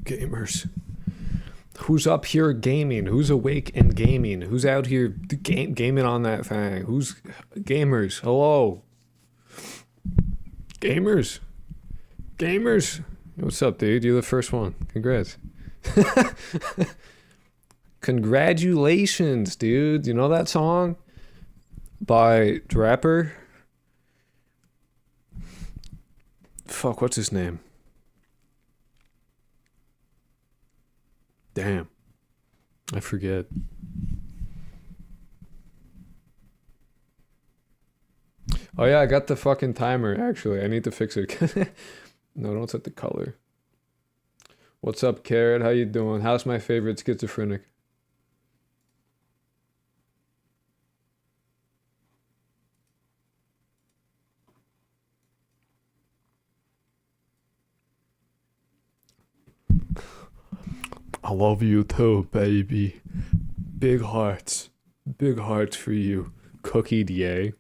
Gamers. Who's up here gaming? Who's awake and gaming? Who's out here gaming on that thing? Who's gamers? Hello. Gamers. Gamers. What's up, dude? You're the first one. Congrats. Congratulations, dude. You know that song by rapper? Fuck, what's his name? Damn. I forget. Oh yeah, I got the fucking timer, actually. I need to fix it. No, don't set the color. What's up, Carrot? How you doing? How's my favorite schizophrenic? I love you too, baby. Big hearts. Big hearts for you. Cookie DA.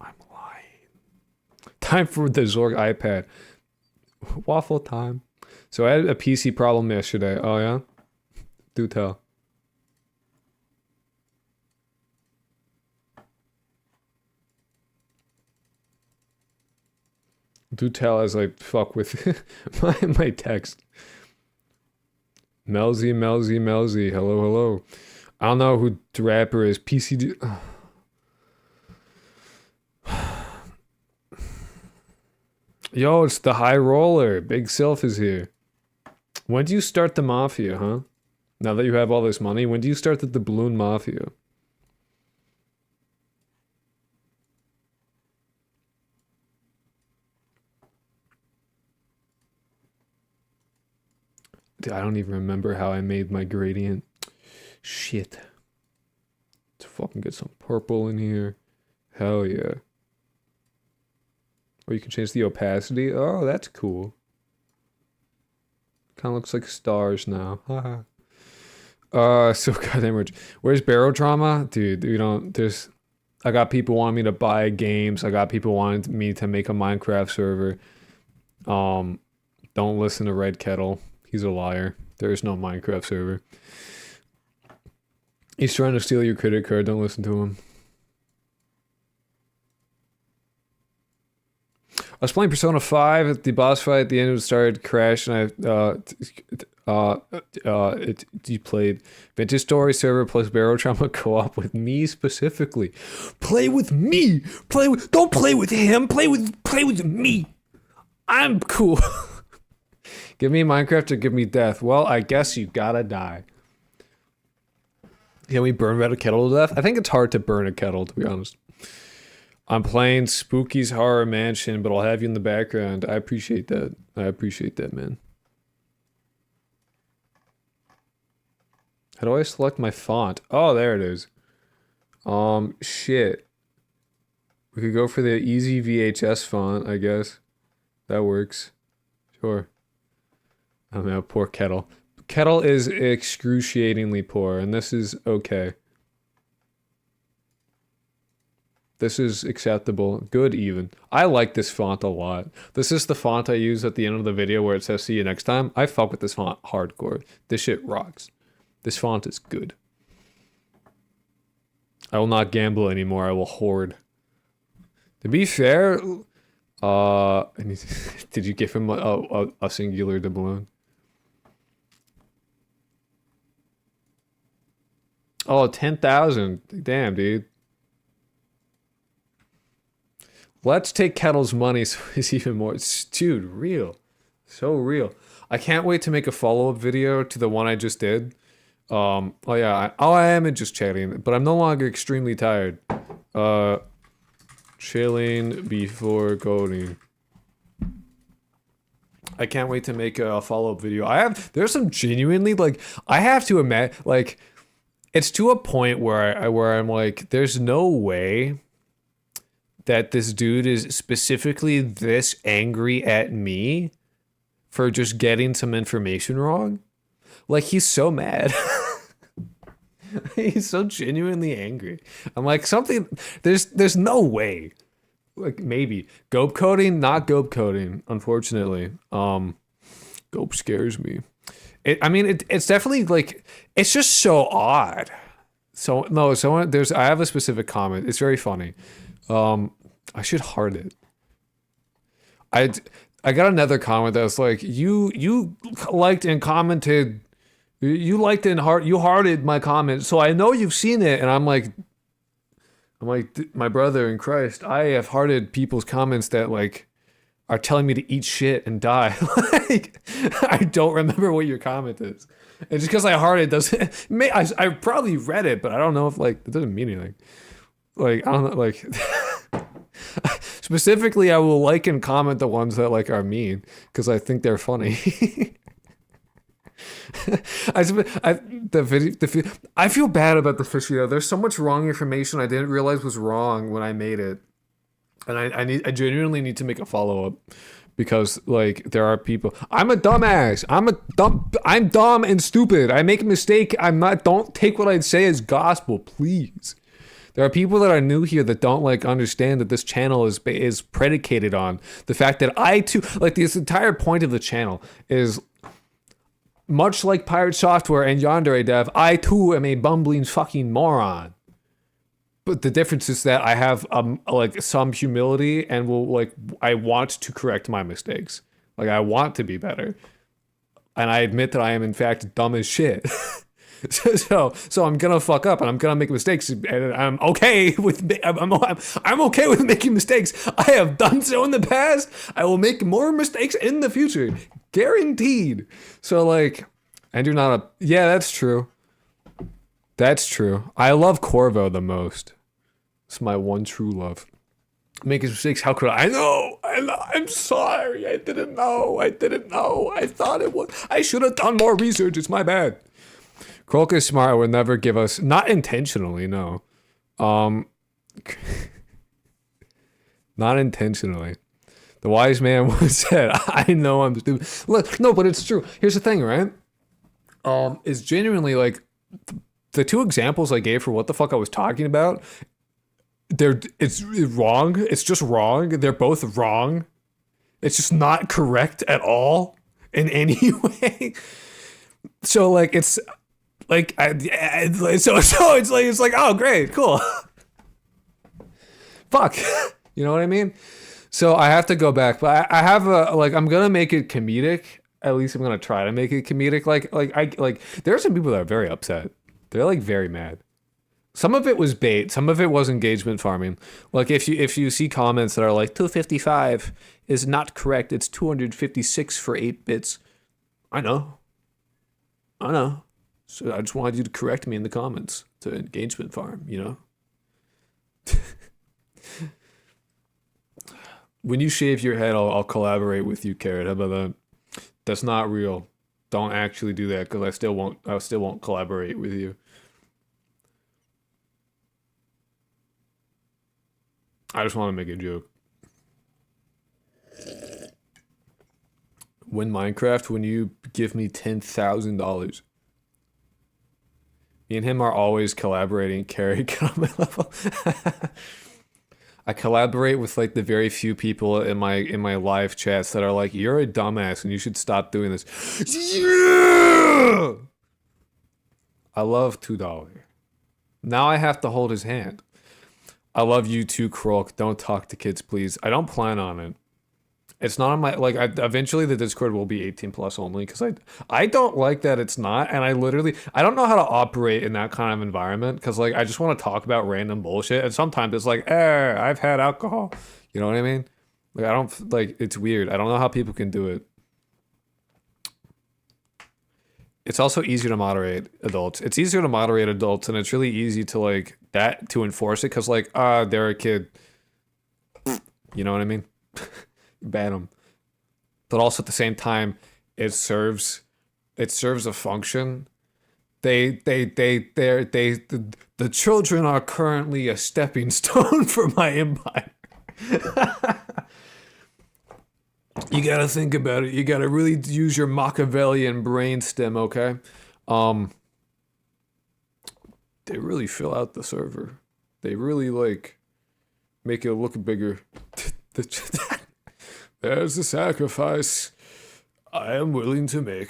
I'm lying. Time for the Zorg iPad. Waffle time. So I had a PC problem yesterday. Oh yeah? Do tell. Do tell as I fuck with my text. Melzy. Hello. I don't know who the rapper is. PCD. Yo, it's the high roller. Big Self is here. When do you start the mafia, huh? Now that you have all this money, when do you start the doubloon mafia? Dude, I don't even remember how I made my gradient. Shit. Let's fucking get some purple in here. Hell yeah. Or you can change the opacity. Oh, that's cool. Kind of looks like stars now. Haha. So goddamn rich. Where's Barrow Drama? Dude, we don't, there's, I got people wanting me to buy games. I got people wanting me to make a Minecraft server. Don't listen to Red Kettle. He's a liar. There is no Minecraft server. He's trying to steal your credit card. Don't listen to him. I was playing Persona 5 at the boss fight. At the end, it started to crash, and you played Vintage Story server plus Barrow Trauma co-op with me specifically. Play with me. Don't play with him. Play with me. I'm cool. Give me Minecraft or give me death. Well, I guess you gotta die. Can we burn Red Kettle to death? I think it's hard to burn a kettle, to be honest. I'm playing Spooky's Horror Mansion, but I'll have you in the background. I appreciate that. Man. How do I select my font? Oh, there it is. Shit. We could go for the easy VHS font, I guess. That works. Sure. Oh no, poor Kettle. Kettle is excruciatingly poor, and this is okay. This is acceptable. Good even. I like this font a lot. This is the font I use at the end of the video where it says see you next time. I fuck with this font hardcore. This shit rocks. This font is good. I will not gamble anymore. I will hoard. To be fair, did you give him a singular doubloon? Oh, 10,000. Damn, dude. Let's take Kettle's money so he's even more. Dude, real. So real. I can't wait to make a follow-up video to the one I just did. Oh yeah, I am just chatting, but I'm no longer extremely tired. Chilling before coding. I can't wait to make a follow-up video. There's some genuinely, like, I have to imagine, like, it's to a point where I'm like, there's no way that this dude is specifically this angry at me for just getting some information wrong. Like, he's so mad. He's so genuinely angry. I'm like, there's no way. Like, maybe. Gope coding, not gope coding, unfortunately. Scope scares me. I mean, it's definitely like, it's just so odd. So no, someone I have a specific comment. It's very funny. I should heart it. I got another comment that was like, you liked and commented, you liked and you hearted my comment, so I know you've seen it. And I'm like, my brother in Christ, I have hearted people's comments that like are telling me to eat shit and die. Like, I don't remember what your comment is. And just because I hearted doesn't, I probably read it, but I don't know if like, it doesn't mean anything. Like, I don't know, like, specifically, I will like and comment the ones that like are mean because I think they're funny. I feel bad about the fish video. There's so much wrong information I didn't realize was wrong when I made it. And I genuinely need to make a follow-up because like there are people. I'm a dumbass. I'm dumb and stupid. I make a mistake. Don't take what I say as gospel, please. There are people that are new here that don't like understand that this channel is predicated on the fact that I too, like, this entire point of the channel is much like Pirate Software and Yandere Dev, I too am a bumbling fucking moron. But the difference is that I have like some humility and I want to correct my mistakes. Like, I want to be better. And I admit that I am in fact dumb as shit. So I'm gonna fuck up and I'm gonna make mistakes, and I'm okay with I'm okay with making mistakes. I have done so in the past. I will make more mistakes in the future, guaranteed. So like, and you're not a yeah. That's true. That's true. I love Corvo the most. It's my one true love. Making mistakes. How could I? I know. I'm sorry. I didn't know. I thought it was. I should have done more research. It's my bad. Krolk is smart. I would never give us, not intentionally, no. Not intentionally. The wise man once said, I know I'm stupid. Look, no, but it's true. Here's the thing, right? Is genuinely like the two examples I gave for what the fuck I was talking about, it's wrong. It's just wrong. They're both wrong. It's just not correct at all in any way. So like it's like so it's like, oh great, cool. Fuck. You know what I mean? So I have to go back, but I have I'm gonna make it comedic. At least I'm gonna try to make it comedic. Like there are some people that are very upset. They're like very mad. Some of it was bait. Some of it was engagement farming. Like if you see comments that are like 255 is not correct. It's 256 for 8 bits. I know. So I just wanted you to correct me in the comments to engagement farm, you know? When you shave your head, I'll collaborate with you, Carrot. How about that? That's not real. Don't actually do that because I still won't collaborate with you. I just want to make a joke. Win Minecraft when you give me $10,000. Me and him are always collaborating. Carrie, get on my level. I collaborate with like the very few people in my live chats that are like, you're a dumbass and you should stop doing this. Yeah! I love $2. Now I have to hold his hand. I love you too, Krolk. Don't talk to kids, please. I don't plan on it. It's not on my, eventually the Discord will be 18 plus only because I don't like that it's not. And I don't know how to operate in that kind of environment because I just want to talk about random bullshit. And sometimes it's like, I've had alcohol. You know what I mean? I don't, it's weird. I don't know how people can do it. It's also easier to moderate adults. It's easier to moderate adults and it's really easy to to enforce it because they're a kid. You know what I mean? Ban them. But also at the same time, it serves a function. The children are currently a stepping stone for my empire. You gotta think about it. You gotta really use your Machiavellian brainstem, okay? They really fill out the server. They really make it look bigger. There's a sacrifice. I am willing to make.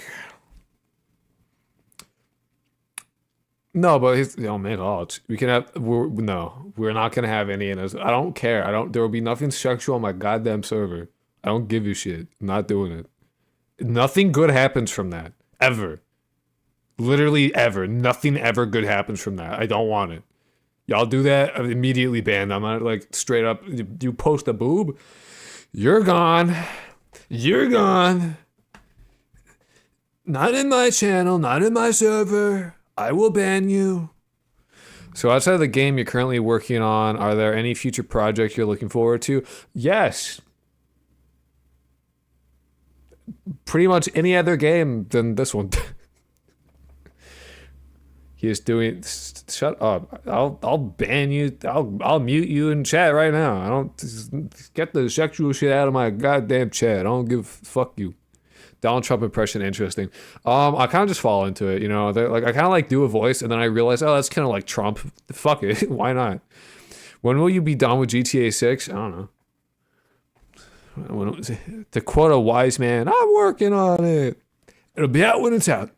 No, but he's, oh man, we can have, we're not gonna have any in us. I don't care. There will be nothing sexual on my goddamn server. I don't give a shit. I'm not doing it. Nothing good happens from that. Ever. Literally ever. Nothing ever good happens from that. I don't want it. Y'all do that, I'm immediately banned. I'm not like straight up, you post a boob, you're gone. You're gone. Not in my channel, not in my server. I will ban you. So outside of the game you're currently working on, are there any future projects you're looking forward to? Yes. Pretty much any other game than this one. He is doing. Shut up! I'll ban you. I'll mute you in chat right now. I don't get the sexual shit out of my goddamn chat. I don't give fuck you. Donald Trump impression interesting. I kind of just fall into it, you know. Like I kind of like do a voice, and then I realize, oh, that's kind of like Trump. Fuck it, why not? When will you be done with GTA 6? I don't know. To quote a wise man, I'm working on it. It'll be out when it's out.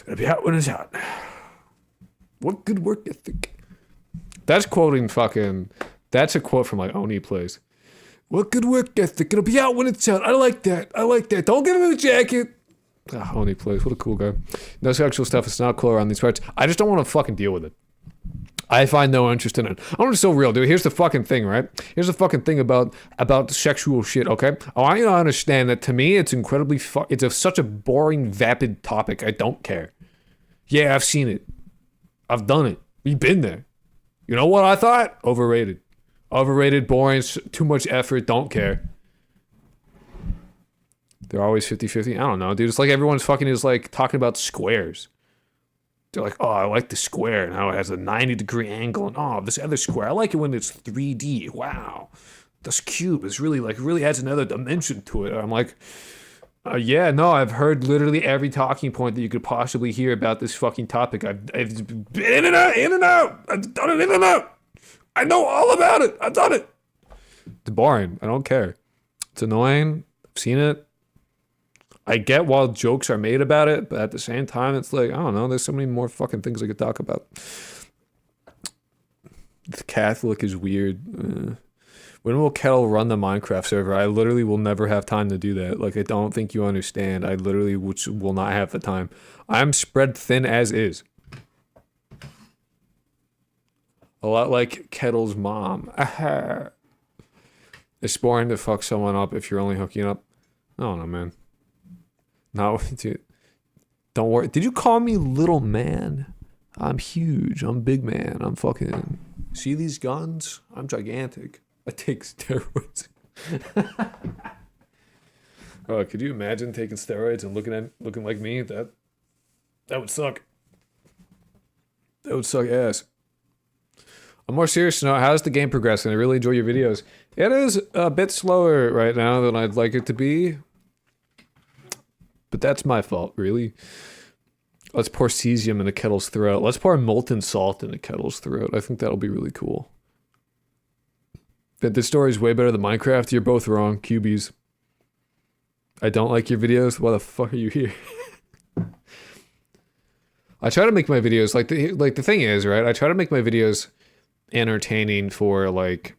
It'll be out when it's out. What good work ethic? That's quoting fucking. That's a quote from like Oni Plays. What good work ethic? It'll be out when it's out. I like that. I like that. Don't give him a jacket. Oni Plays. What a cool guy. No sexual stuff. It's not cool around these parts. I just don't want to fucking deal with it. I find no interest in it. I'm just so real, dude. Here's the fucking thing, right? Here's the fucking thing about sexual shit, okay? I want you to understand that to me, it's incredibly it's such a boring, vapid topic. I don't care. Yeah, I've seen it. I've done it. We've been there. You know what I thought? Overrated. Overrated, boring, too much effort, don't care. They're always 50-50. I don't know, dude. It's like everyone's fucking is like talking about squares. They're like, oh, I like the square. Now it has a 90-degree angle. And oh, this other square, I like it when it's 3D. Wow. This cube is really adds another dimension to it. I'm like, yeah, no, I've heard literally every talking point that you could possibly hear about this fucking topic. I've been in and out. I've done it in and out. I know all about it. I've done it. It's boring. I don't care. It's annoying. I've seen it. I get why jokes are made about it, but at the same time, it's like, I don't know, there's so many more fucking things I could talk about. The Catholic is weird. When will Kettle run the Minecraft server? I literally will never have time to do that. Like, I don't think you understand. I literally will not have the time. I'm spread thin as is. A lot like Kettle's mom. It's boring to fuck someone up if you're only hooking up. I don't know, man. No, dude. Don't worry. Did you call me little man? I'm huge. I'm big man. I'm fucking... See these guns? I'm gigantic. I take steroids. Oh, could you imagine taking steroids and looking like me? That would suck. That would suck ass. I'm more serious now. How's the game progressing? I really enjoy your videos. It is a bit slower right now than I'd like it to be. But that's my fault, really. Let's pour cesium in a kettle's throat. Let's pour molten salt in a kettle's throat. I think that'll be really cool. That this story is way better than Minecraft. You're both wrong, cubies. I don't like your videos. Why the fuck are you here? I try to make my videos like the thing is, right? I try to make my videos entertaining for like.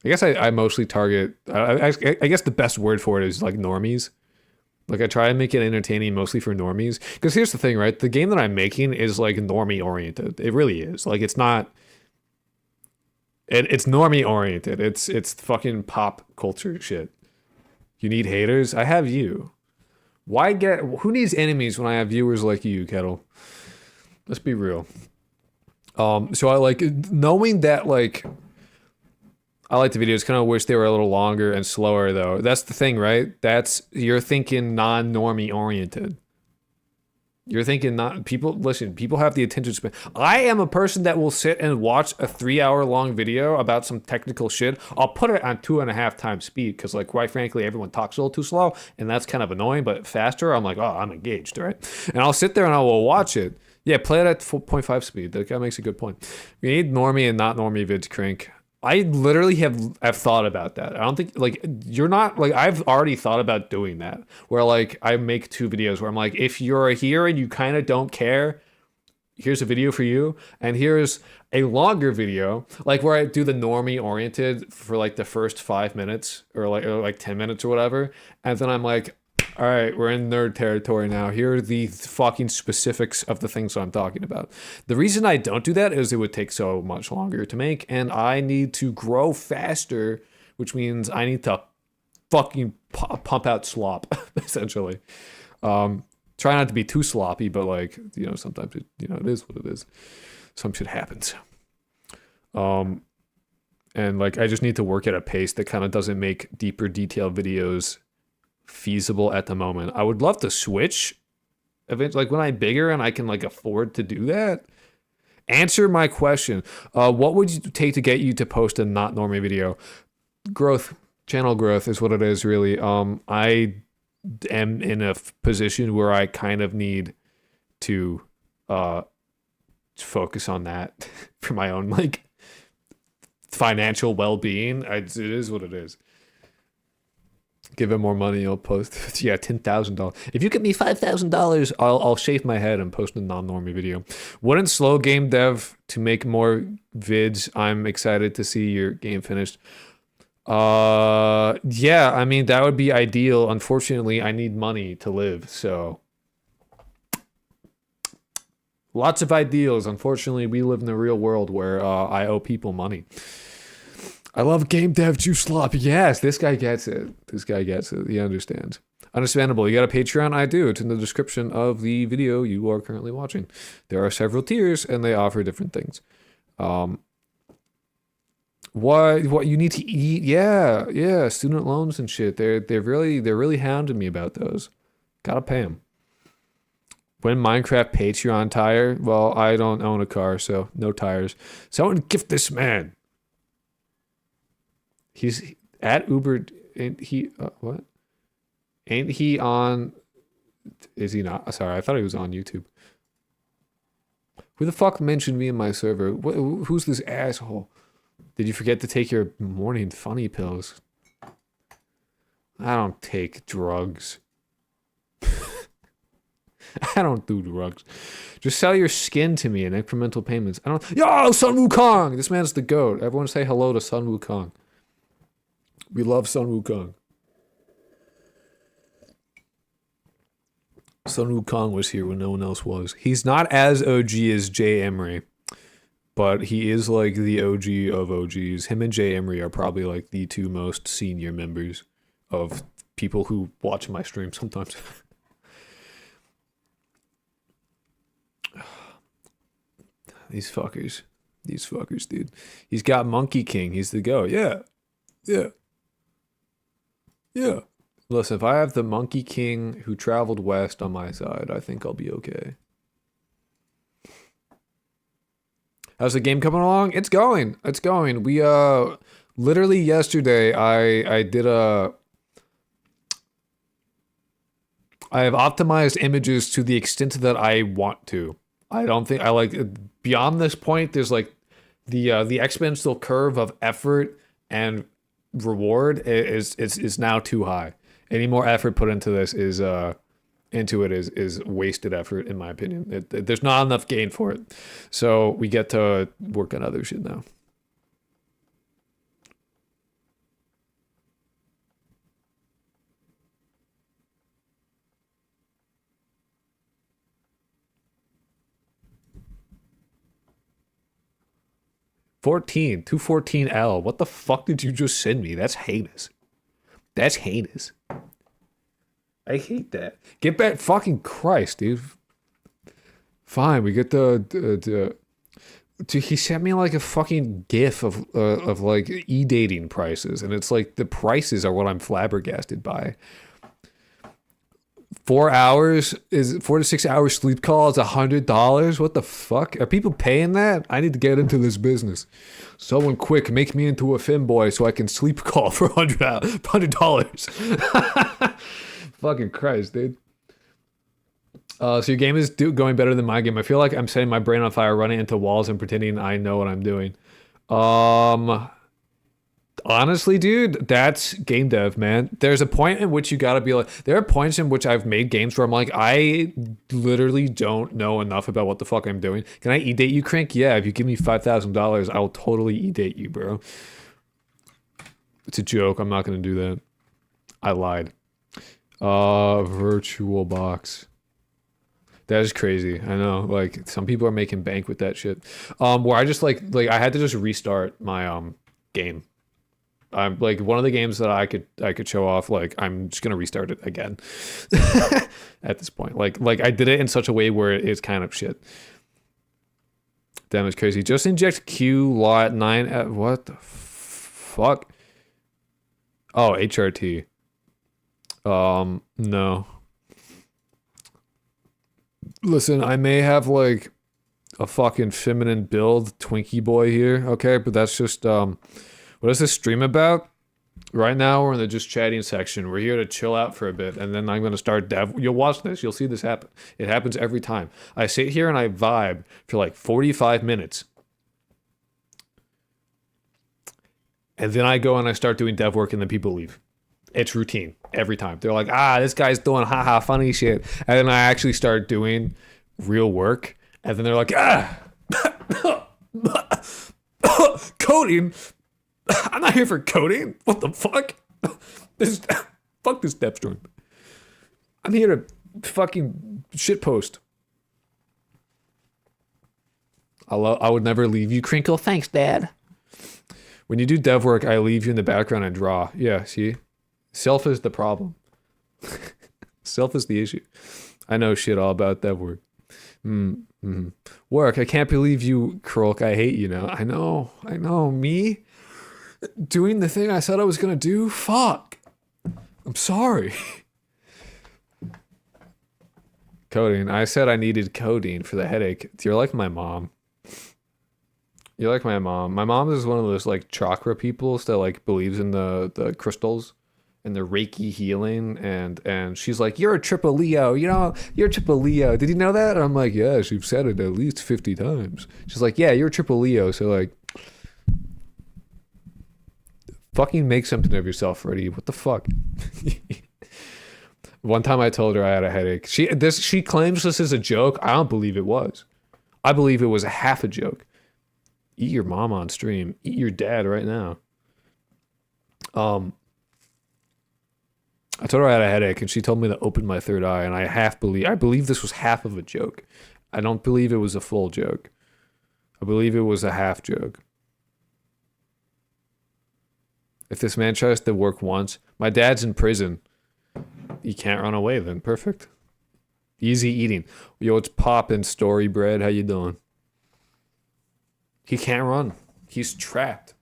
I guess I mostly target. I guess the best word for it is like normies. Like I try to make it entertaining mostly for normies. Because here's the thing, right? The game that I'm making is like normie oriented. It really is. Like it's not. It's normie oriented. It's fucking pop culture shit. You need haters? I have you. Who needs enemies when I have viewers like you, Kettle? Let's be real. So I like knowing that like I like the videos, kind of wish they were a little longer and slower though. That's the thing, right? You're thinking non-normie oriented. You're thinking people have the attention span. I am a person that will sit and watch a 3-hour long video about some technical shit. I'll put it on 2.5 times speed because like quite frankly, everyone talks a little too slow and that's kind of annoying, but faster, I'm like, oh, I'm engaged, right? And I'll sit there and I will watch it. Yeah, play it at 4.5 speed. That guy makes a good point. We need normie and not normie vids crank. I literally have thought about that. I don't think like you're not like I've already thought about doing that. Where like I make 2 videos where I'm like, if you're here and you kind of don't care, here's a video for you, and here's a longer video, like where I do the normie oriented for like the first 5 minutes or like 10 minutes or whatever, and then I'm like, all right, we're in nerd territory now. Here are the fucking specifics of the things I'm talking about. The reason I don't do that is it would take so much longer to make, and I need to grow faster, which means I need to fucking pump out slop, essentially. Try not to be too sloppy, but like, you know, sometimes it is what it is. Some shit happens. And like, I just need to work at a pace that kind of doesn't make deeper detailed videos feasible at the moment. I would love to switch eventually, like when I'm bigger and I can like afford to do that. Answer my question. What would it take to get you to post a not normie video? Growth, channel growth is what it is, really. I am in a position where I kind of need to focus on that for my own like financial well-being. It is what it is. Give him more money, I'll post. Yeah, $10,000. If you give me $5,000, I'll shave my head and post a non-normie video. Wouldn't slow game dev to make more vids? I'm excited to see your game finished. Yeah, I mean, that would be ideal. Unfortunately, I need money to live, so lots of ideals. Unfortunately, we live in the real world where I owe people money. I love game dev juice slop. Yes, this guy gets it. This guy gets it. He understands. Understandable. You got a Patreon? I do. It's in the description of the video you are currently watching. There are several tiers, and they offer different things. What you need to eat? Yeah. Student loans and shit. They're really hounding me about those. Gotta pay them. When Minecraft Patreon tire? Well, I don't own a car, so no tires. Someone gift this man. He's at Uber, and he what? Ain't he on? Is he not? Sorry, I thought he was on YouTube. Who the fuck mentioned me in my server? Who's this asshole? Did you forget to take your morning funny pills? I don't take drugs. I don't do drugs. Just sell your skin to me in incremental payments. I don't. Yo, Sun Wukong! This man's the GOAT. Everyone say hello to Sun Wukong. We love Sun Wukong. Sun Wukong was here when no one else was. He's not as OG as Jay Emery, but he is like the OG of OGs. Him and Jay Emery are probably like the 2 most senior members of people who watch my stream sometimes. These fuckers, dude. He's got Monkey King. He's the GOAT. Yeah. Listen, if I have the Monkey King who traveled west on my side, I think I'll be okay. How's the game coming along? It's going. We literally yesterday I have optimized images to the extent that I want to. I don't think I like beyond this point. There's like the exponential curve of effort and reward is now too high. Any more effort put into this is wasted effort, in my opinion. There's not enough gain for it, so we get to work on other shit now. $214L. What the fuck did you just send me? That's heinous. I hate that. Get back, fucking Christ, dude. Fine, we get the dude, he sent me like a fucking gif of like e-dating prices, and it's like the prices are what I'm flabbergasted by. 4 to 6 hours sleep call is $100. What the fuck? Are people paying that? I need to get into this business. Someone quick, make me into a femboy so I can sleep call for $100. Fucking Christ, dude. So your game is going better than my game. I feel like I'm setting my brain on fire, running into walls and pretending I know what I'm doing. Honestly, dude, that's game dev, man. There's a point in which you gotta be like, there are points in which I've made games where I'm like, I literally don't know enough about what the fuck I'm doing. Can I e-date you, Crink? Yeah, if you give me $5,000, I'll totally e-date you, bro. It's a joke. I'm not gonna do that. I lied. Virtual box. That is crazy. I know. Like some people are making bank with that shit. Where I just like I had to just restart my game. I'm like one of the games that I could show off. Like I'm just gonna restart it again at this point. Like I did it in such a way where it's kind of shit. Damn, it's crazy. Just inject Q lot 9. What the fuck? Oh, HRT. No. Listen, I may have like a fucking feminine build Twinkie boy here, okay? But that's just what is this stream about? Right now we're in the just chatting section. We're here to chill out for a bit, and then I'm gonna start dev. You'll watch this, you'll see this happen. It happens every time. I sit here and I vibe for like 45 minutes. And then I go and I start doing dev work and then people leave. It's routine every time. They're like, this guy's doing haha funny shit. And then I actually start doing real work. And then they're like, coding? I'm not here for coding. What the fuck? Fuck this dev stream. I'm here to fucking shitpost. I would never leave you, Crinkle. Thanks, Dad. When you do dev work, I leave you in the background and draw. Yeah, see? Self is the problem. Self is the issue. I know shit all about dev work. Work. I can't believe you, Krolk. I hate you now. I know. Me? Doing the thing I said I was gonna do? Fuck. I'm sorry. Codeine. I said I needed codeine for the headache. You're like my mom. You're like my mom. My mom is one of those like chakra people that like believes in the crystals and the Reiki healing, and she's like, you're a triple Leo, you're a triple Leo. Did you know that? And I'm like, yes, you've said it at least 50 times. She's like, yeah, you're a triple Leo, so like fucking make something of yourself, Freddie. What the fuck? One time I told her I had a headache. She claims this is a joke. I don't believe it was. I believe it was a half a joke. Eat your mom on stream. Eat your dad right now. I told her I had a headache, and she told me to open my third eye, and I believe this was half of a joke. I don't believe it was a full joke. I believe it was a half joke. If this man tries to work once, my dad's in prison. He can't run away then. Perfect. Easy eating. Yo, it's poppin', Story Bread. How you doing? He can't run. He's trapped.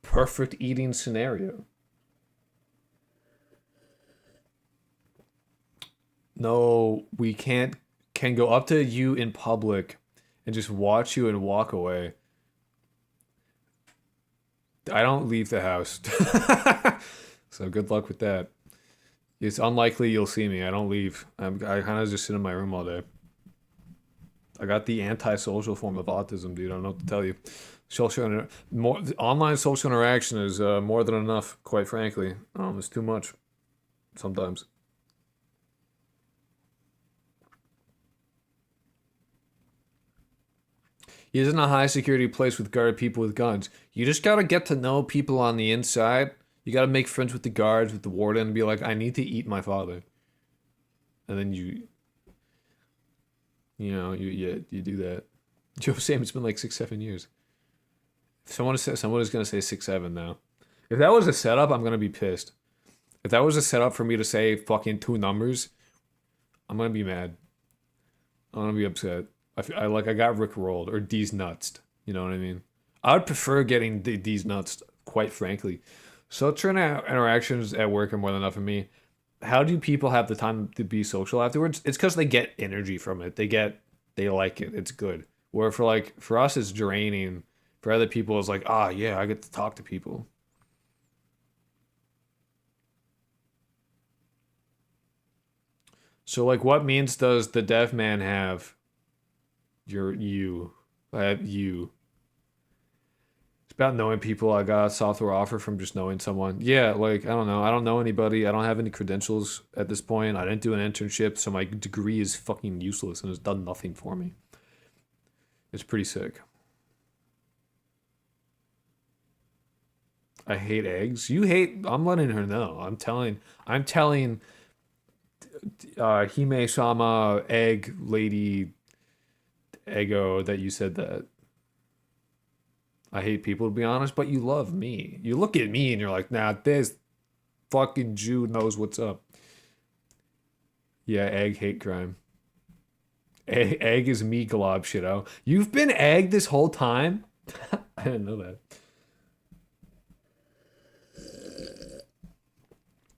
Perfect eating scenario. No, we can go up to you in public and just watch you and walk away. I don't leave the house. So good luck with that. It's unlikely you'll see me. I don't leave. I kind of just sit in my room all day. I got the antisocial form of autism, dude. I don't know what to tell you. Online social interaction is more than enough, quite frankly. It's too much sometimes. He is in a high security place with guard people with guns. You just gotta get to know people on the inside. You gotta make friends with the guards, with the warden, and be like, I need to eat my father. And then you do that. Joe Sam, it's been like 6-7 years. If someone is gonna say 6-7 now. If that was a setup, I'm gonna be pissed. If that was a setup for me to say fucking 2 numbers, I'm gonna be mad. I'm gonna be upset. I got Rick rolled or D's nutsed. You know what I mean? I would prefer getting D's nutsed, quite frankly. Social interactions at work are more than enough for me. How do people have the time to be social afterwards? It's because they get energy from it. They like it. It's good. Where for us, it's draining. For other people, it's like, yeah, I get to talk to people. So like, what means does the deaf man have? I have you. It's about knowing people. I got a software offer from just knowing someone. Yeah, like I don't know. I don't know anybody. I don't have any credentials at this point. I didn't do an internship, so my degree is fucking useless and it's done nothing for me. It's pretty sick. I hate eggs. You hate. I'm letting her know. I'm telling. Hime Sama egg lady ego that you said that. I hate people to be honest, but you love me. You look at me and you're like, nah, this fucking Jew knows what's up. Yeah, egg hate crime. Egg is me glob shit out. You've been egg this whole time? I didn't know that.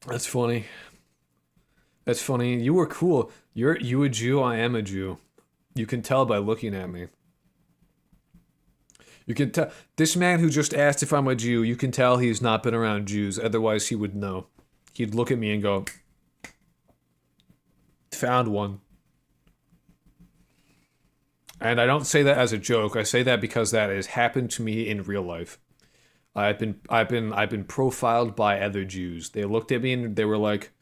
That's funny. That's funny. You were cool. You a Jew, I am a Jew. You can tell by looking at me. You can tell this man who just asked if I'm a Jew, you can tell he's not been around Jews, otherwise he would know. He'd look at me and go, found one. And I don't say that as a joke. I say that because that has happened to me in real life. I've been profiled by other Jews. They looked at me and they were like,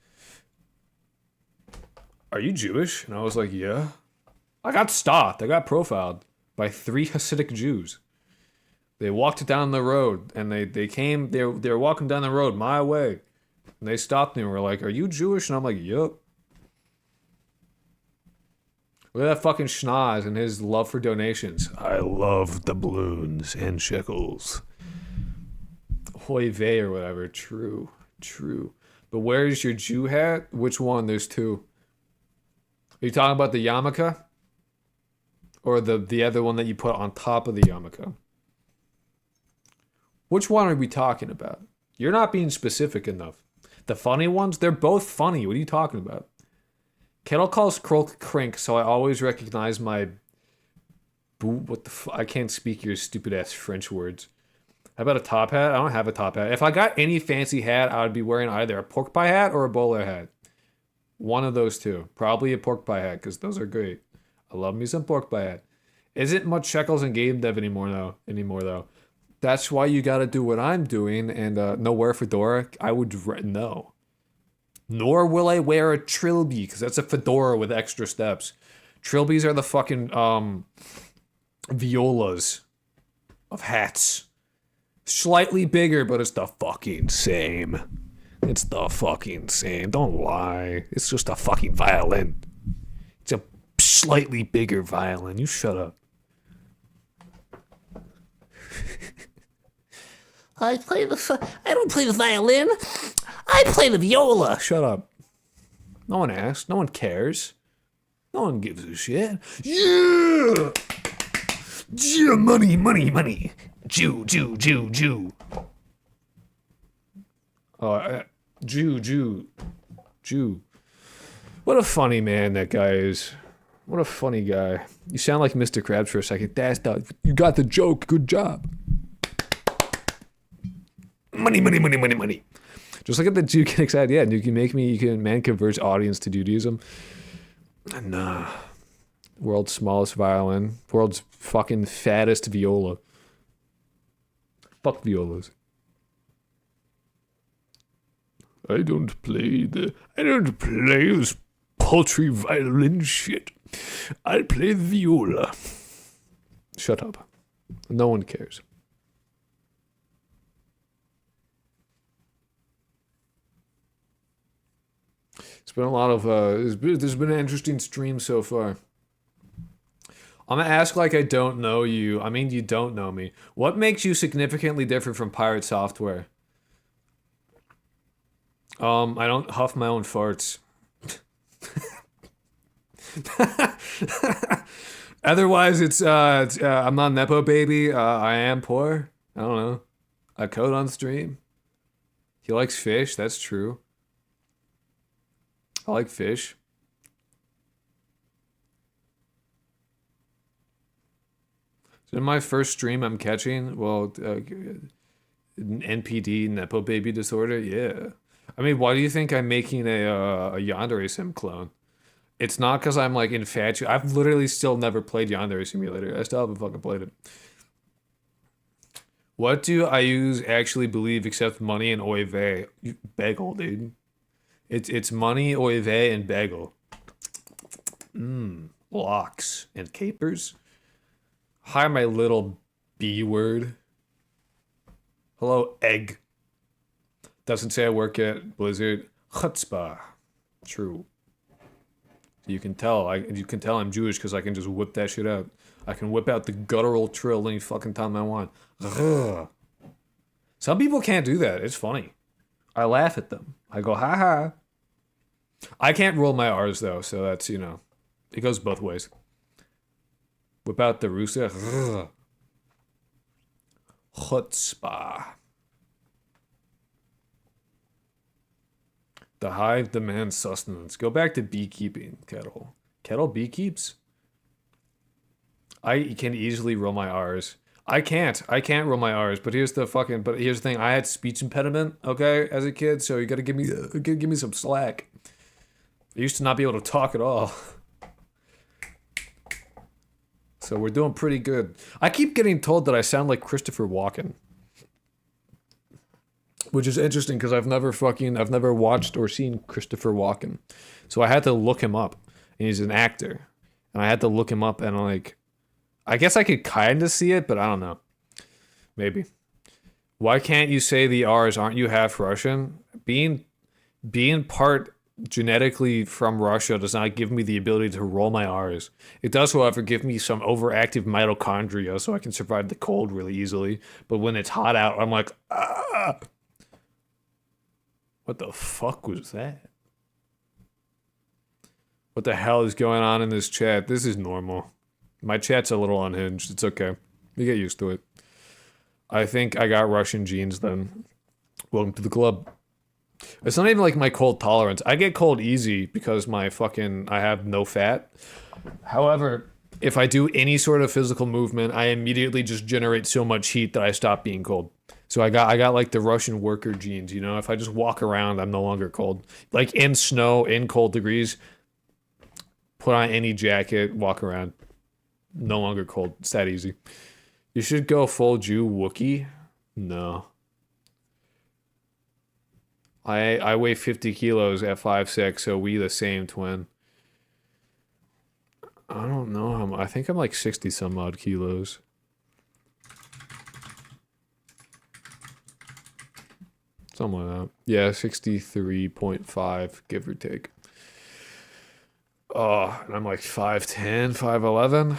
"Are you Jewish?" And I was like, "Yeah." I got stopped. I got profiled by 3 Hasidic Jews. They walked down the road and they were walking down the road my way. And they stopped me and were like, "Are you Jewish?" And I'm like, "Yup." Look at that fucking schnoz and his love for donations. I love doubloons and shekels. Hoy vey or whatever. True. True. But where's your Jew hat? Which one? There's 2. Are you talking about the yarmulke? Or the other one that you put on top of the yarmulke? Which one are we talking about? You're not being specific enough. The funny ones? They're both funny. What are you talking about? Kettle calls Krolk Krink, so I always recognize my... What the I can't speak your stupid-ass French words. How about a top hat? I don't have a top hat. If I got any fancy hat, I would be wearing either a pork pie hat or a bowler hat. One of those two. Probably a pork pie hat, because those are great. I love me some pork pie hat. Isn't much shekels in game dev anymore, though. That's why you gotta do what I'm doing, and no fedora. I would no. Nor will I wear a trilby, because that's a fedora with extra steps. Trilbies are the fucking violas of hats. Slightly bigger, but it's the fucking same. It's the fucking same. Don't lie. It's just a fucking violin. It's a slightly bigger violin. You shut up. I don't play the violin. I play the viola. Shut up. No one asked. No one cares. No one gives a shit. Yeah! Yeah, money, money, money. Jew, Jew, Jew, Jew. Jew. What a funny man that guy is. What a funny guy. You sound like Mr. Krabs for a second. You got the joke. Good job. Money, money, money, money, money. Just look at the Jew get excited. Yeah, you can converge audience to Judaism. Nah. World's smallest violin. World's fucking fattest viola. Fuck violas. I don't play this paltry violin shit. I play the viola. Shut up. No one cares. It's been a lot of, there's been an interesting stream so far. I'm gonna ask like I don't know you. I mean, you don't know me. What makes you significantly different from Pirate Software? I don't huff my own farts. Otherwise, it's I'm not Nepo baby. I am poor. I don't know. I code on stream. He likes fish. That's true. I like fish. So in my first stream I'm catching, well, NPD, Nepo Baby Disorder, yeah. I mean, why do you think I'm making a Yandere Sim clone? It's not because I'm like infatuated. I've literally still never played Yandere Simulator. I still haven't fucking played it. What do I use actually believe except money and oy vey? Bagel, dude. It's money, oy vey, and bagel. Blocks and capers. Hi, my little B word. Hello, egg. Doesn't say I work at Blizzard. Chutzpah. True. You can tell. You can tell I'm Jewish because I can just whip that shit out. I can whip out the guttural trill any fucking time I want. Ugh. Some people can't do that. It's funny. I laugh at them. I go, ha ha. I can't roll my R's though, so that's, you know, it goes both ways. Whip out the Rusa. Chutzpah. The hive demands sustenance. Go back to beekeeping, Kettle. Kettle beekeeps? I can easily roll my R's. I can't roll my R's, but here's the thing. I had speech impediment, okay, as a kid, so you gotta give me some slack. I used to not be able to talk at all. So we're doing pretty good. I keep getting told that I sound like Christopher Walken. Which is interesting because I've never watched or seen Christopher Walken. So I had to look him up. And he's an actor. And I had to look him up and like, I guess I could kind of see it, but I don't know. Maybe. Why can't you say the R's? Aren't you half Russian? Being part genetically from Russia does not give me the ability to roll my R's. It does, however, give me some overactive mitochondria so I can survive the cold really easily. But when it's hot out, I'm like, ah! What the fuck was that? What the hell is going on in this chat? This is normal. My chat's a little unhinged. It's okay. You get used to it. I think I got Russian genes then. Welcome to the club. It's not even like my cold tolerance. I get cold easy because I have no fat. However, if I do any sort of physical movement, I immediately just generate so much heat that I stop being cold. So I got like the Russian worker genes, you know? If I just walk around, I'm no longer cold. Like in snow, in cold degrees, put on any jacket, walk around. No longer cold. It's that easy. You should go full Jew Wookiee. No. I weigh 50 kilos at 5'6", so we the same, twin. I don't know how much. I think I'm like 60 some odd kilos. Something like that. Yeah, 63.5, give or take. Oh, and I'm like 5'10", 5'11",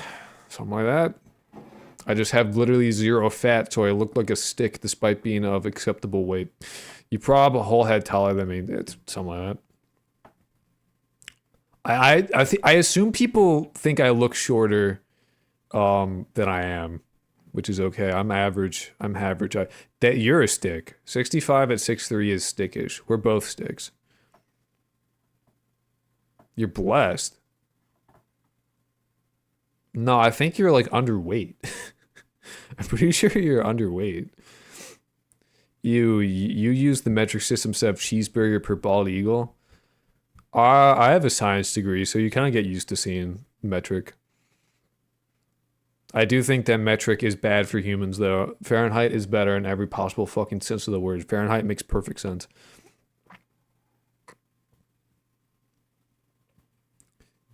something like that. I just have literally zero fat, so I look like a stick despite being of acceptable weight. You prob a whole head taller than me. It's something like that. I assume people think I look shorter than I am, which is okay. I'm average. That you're a stick. 65 at 6'3" is stickish. We're both sticks. You're blessed. No, I think you're like underweight. I'm pretty sure you're underweight. You use the metric system set of cheeseburger per bald eagle. I have a science degree, so you kind of get used to seeing metric. I do think that metric is bad for humans, though. Fahrenheit is better in every possible fucking sense of the word. Fahrenheit makes perfect sense.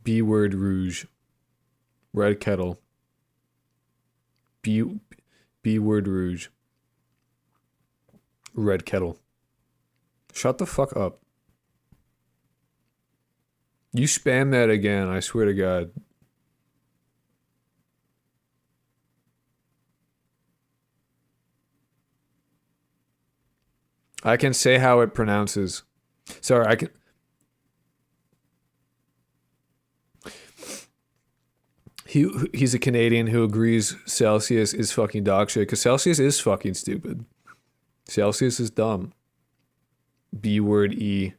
B word rouge. Red kettle. B word rouge. Red kettle. Shut the fuck up. You spam that again, I swear to God. I can say how it pronounces. Sorry, I can... He's a Canadian who agrees Celsius is fucking dog shit, because Celsius is fucking stupid. Celsius is dumb. B word E.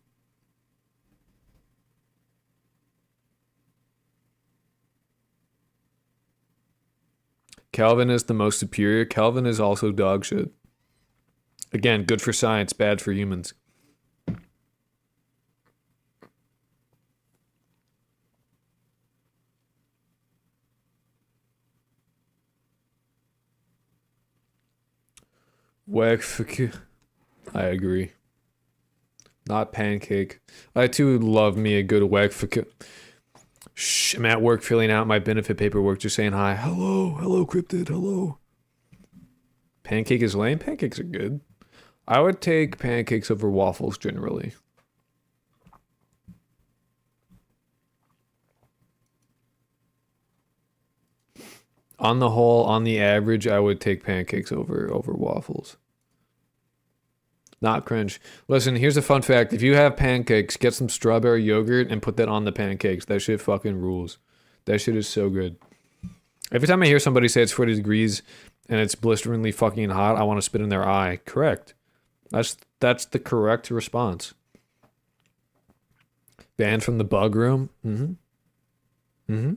Kelvin is the most superior. Kelvin is also dog shit. Again, good for science, bad for humans. Wegfuck. I agree. Not pancake. I too love me a good wegfuck. Shh, I'm at work filling out my benefit paperwork, just saying hi. Hello, hello, cryptid, hello. Pancake is lame. Pancakes are good. I would take pancakes over waffles generally. On the whole, on the average, I would take pancakes over waffles. Not cringe. Listen, here's a fun fact. If you have pancakes, get some strawberry yogurt and put that on the pancakes. That shit fucking rules. That shit is so good. Every time I hear somebody say it's 40 degrees and it's blisteringly fucking hot, I want to spit in their eye. Correct. That's the correct response. Banned from the bug room? Mm-hmm. Mm-hmm.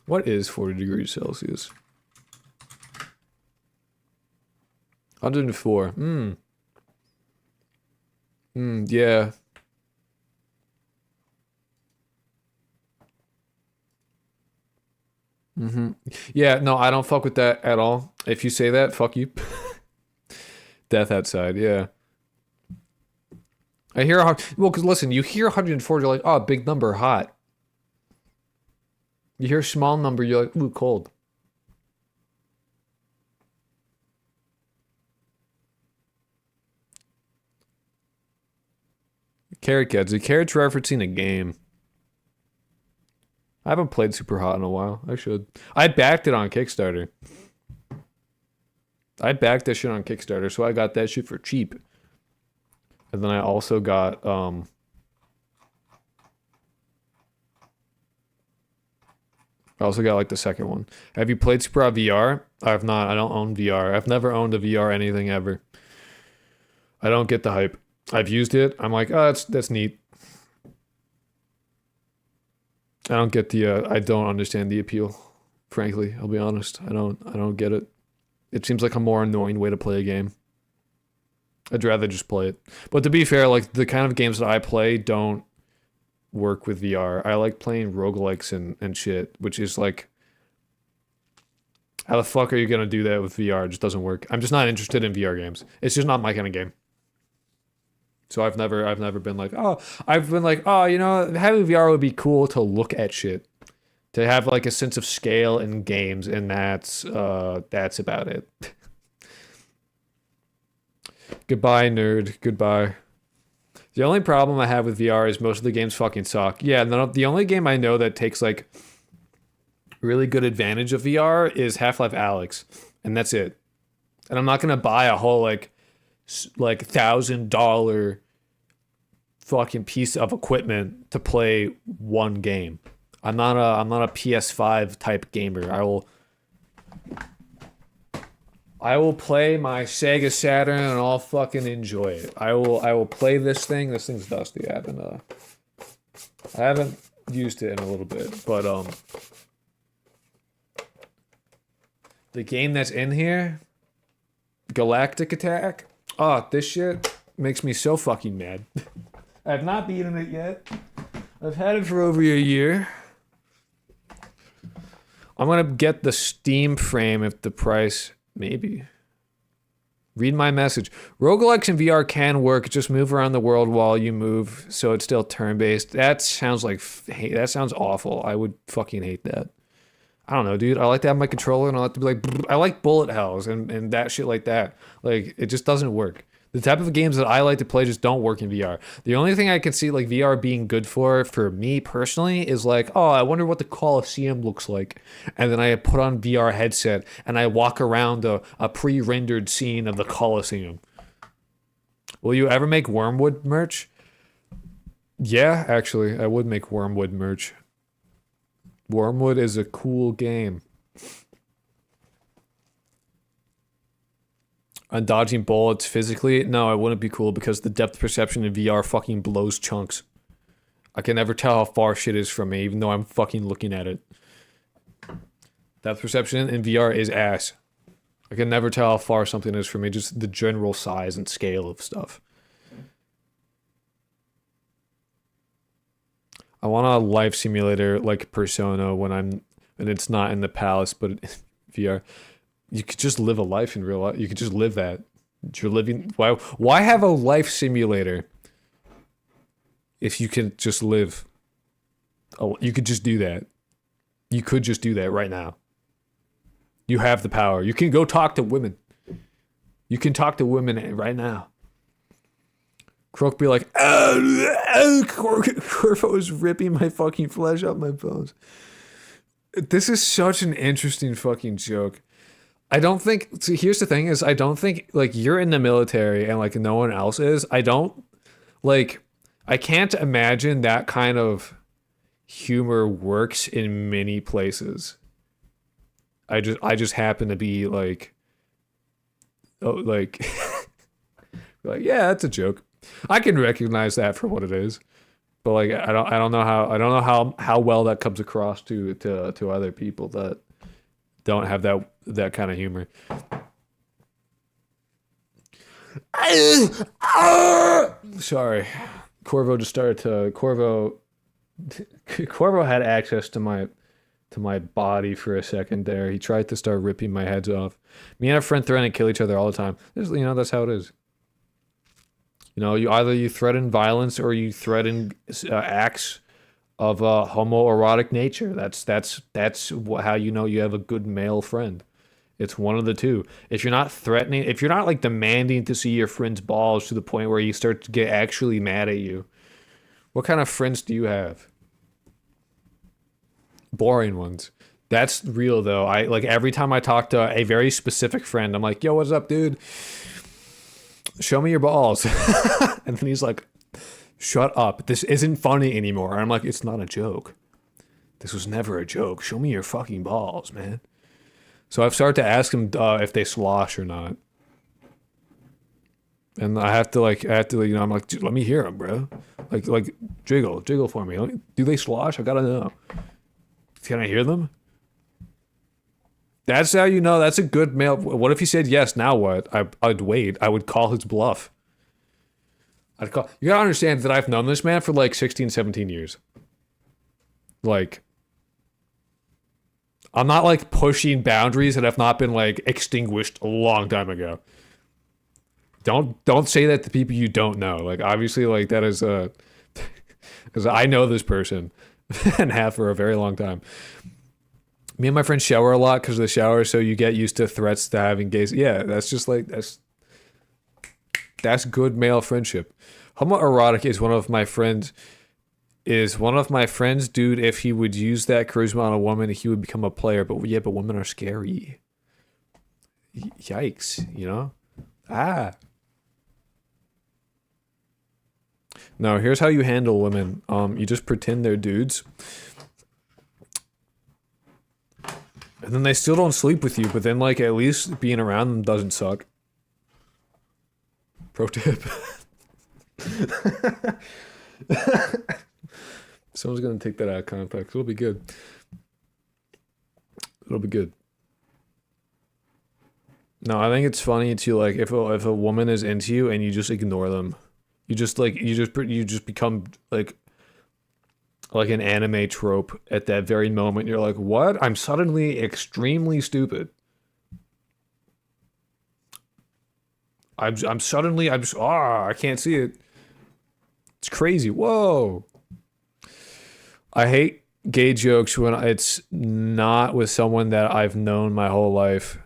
What is 40 degrees Celsius? 104. Yeah. Yeah, no, I don't fuck with that at all. If you say that, fuck you. Death outside, yeah. I hear, well, because listen, you hear 104, you're like, oh, big number, hot. You hear a small number, you're like, ooh, cold. Carrot Cats. The Carrot's referencing a game. I haven't played Super Hot in a while. I should. I backed it on Kickstarter. I backed that shit on Kickstarter, so I got that shit for cheap. And then I also got, like the second one. Have you played Super Hot VR? I have not. I don't own VR. I've never owned a VR anything ever. I don't get the hype. I've used it. I'm like, oh, that's neat. I don't get the. I don't understand the appeal. Frankly, I'll be honest. I don't get it. It seems like a more annoying way to play a game. I'd rather just play it. But to be fair, like the kind of games that I play don't work with VR. I like playing roguelikes and shit, which is like, how the fuck are you gonna do that with VR? It just doesn't work. I'm just not interested in VR games. It's just not my kind of game. So I've never been like, oh, I've been like, oh, you know, having VR would be cool to look at shit, to have like a sense of scale in games, and that's about it. Goodbye, nerd. Goodbye. The only problem I have with VR is most of the games fucking suck. Yeah, the only game I know that takes like really good advantage of VR is Half-Life Alyx, and that's it. And I'm not gonna buy a whole like $1,000 fucking piece of equipment to play one game. I'm not a PS5 type gamer. I will play my Sega Saturn and I'll fucking enjoy it. I will play this thing. This thing's dusty. I haven't used it in a little bit, but the game that's in here, Galactic Attack. Oh, this shit makes me so fucking mad. I've not beaten it yet. I've had it for over a year. I'm gonna get the Steam frame if the price, maybe. Read my message. Roguelikes in VR can work. Just move around the world while you move, so it's still turn-based. That sounds awful. I would fucking hate that. I don't know, dude. I like to have my controller and I like to be like, I like bullet hells and that shit like that. Like, it just doesn't work. The type of games that I like to play just don't work in VR. The only thing I can see like VR being good for me personally is like, oh, I wonder what the Coliseum looks like. And then I put on VR headset and I walk around a pre-rendered scene of the Coliseum. Will you ever make Wormwood merch? Yeah, actually, I would make Wormwood merch. Wormwood is a cool game. On dodging bullets physically, no, it wouldn't be cool because the depth perception in VR fucking blows chunks. I can never tell how far shit is from me, even though I'm fucking looking at it. Depth perception in VR is ass. I can never tell how far something is from me, just the general size and scale of stuff. I want a life simulator like Persona and it's not in the palace, but VR. You could just live a life in real life. You could just live that. You're living. Why have a life simulator if you can just live? Oh, you could just do that. You could just do that right now. You have the power. You can go talk to women. You can talk to women right now. Croak be like, Corvo is ripping my fucking flesh off my bones. This is such an interesting fucking joke. I don't think, see, here's the thing is, I don't think, like, you're in the military and, like, no one else is. I can't imagine that kind of humor works in many places. I just happen to be, like, oh, like, like, yeah, that's a joke. I can recognize that for what it is. But, like, I don't know how well that comes across to other people that don't have that kind of humor. Sorry. Corvo had access to my body for a second there. He tried to start ripping my heads off. Me and a friend threaten to kill each other all the time. That's how it is. You threaten violence or you threaten acts of homoerotic nature. That's how you know you have a good male friend. It's one of the two. If you're not threatening, if you're not like demanding to see your friend's balls to the point where you start to get actually mad at you, what kind of friends do you have? Boring ones. That's real though. I like every time I talk to a very specific friend, I'm like, yo, what's up, dude? Show me your balls. And then he's like, shut up. This isn't funny anymore. And I'm like, it's not a joke. This was never a joke. Show me your fucking balls, man. So I've started to ask him if they slosh or not. And I have to, I'm like, let me hear them, bro. Like jiggle for me. Do they slosh? I gotta know. Can I hear them? That's how you know that's a good male. What if he said yes? Now what? I'd wait. I would call his bluff. You gotta understand that I've known this man for like 16, 17 years. Like, I'm not like pushing boundaries that have not been like extinguished a long time ago. Don't say that to people you don't know. Like, obviously, like that is because I know this person and have for a very long time. Me and my friends shower a lot because of the shower, so you get used to threats to having gays. Yeah, that's just like that's good male friendship. Homoerotic is one of my friends. Dude, if he would use that charisma on a woman, he would become a player. But women are scary. Yikes, No, here's how you handle women. You just pretend they're dudes. And then they still don't sleep with you, but then, like, at least being around them doesn't suck. Pro tip. Someone's gonna take that out of context. It'll be good. It'll be good. No, I think it's funny to, like, if a woman is into you and you just ignore them. You just become, like an anime trope at that very moment. You're like, what? I'm suddenly extremely stupid. I can't see it. It's crazy. Whoa. I hate gay jokes when it's not with someone that I've known my whole life.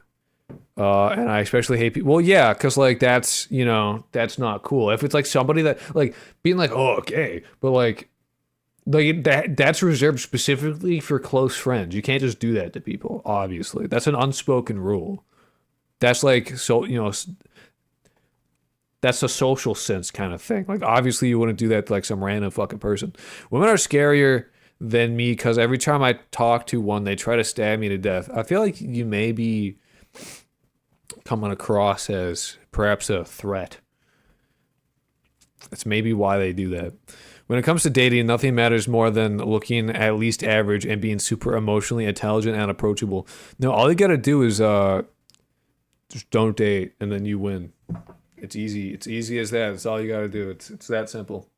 And I especially hate people. Well, yeah, because like that's not cool. If it's like somebody that like being like, oh, gay, but like that's reserved specifically for close friends. You can't just do that to people. Obviously, that's an unspoken rule. That's like that's a social sense kind of thing. Like obviously you wouldn't do that to like some random fucking person. Women are scarier than me because every time I talk to one, they try to stab me to death. I feel like you may be coming across as perhaps a threat. That's maybe why they do that. When it comes to dating, nothing matters more than looking at least average and being super emotionally intelligent and approachable. No, all you gotta do is just don't date and then you win. It's easy. It's easy as that. It's all you gotta do. It's that simple.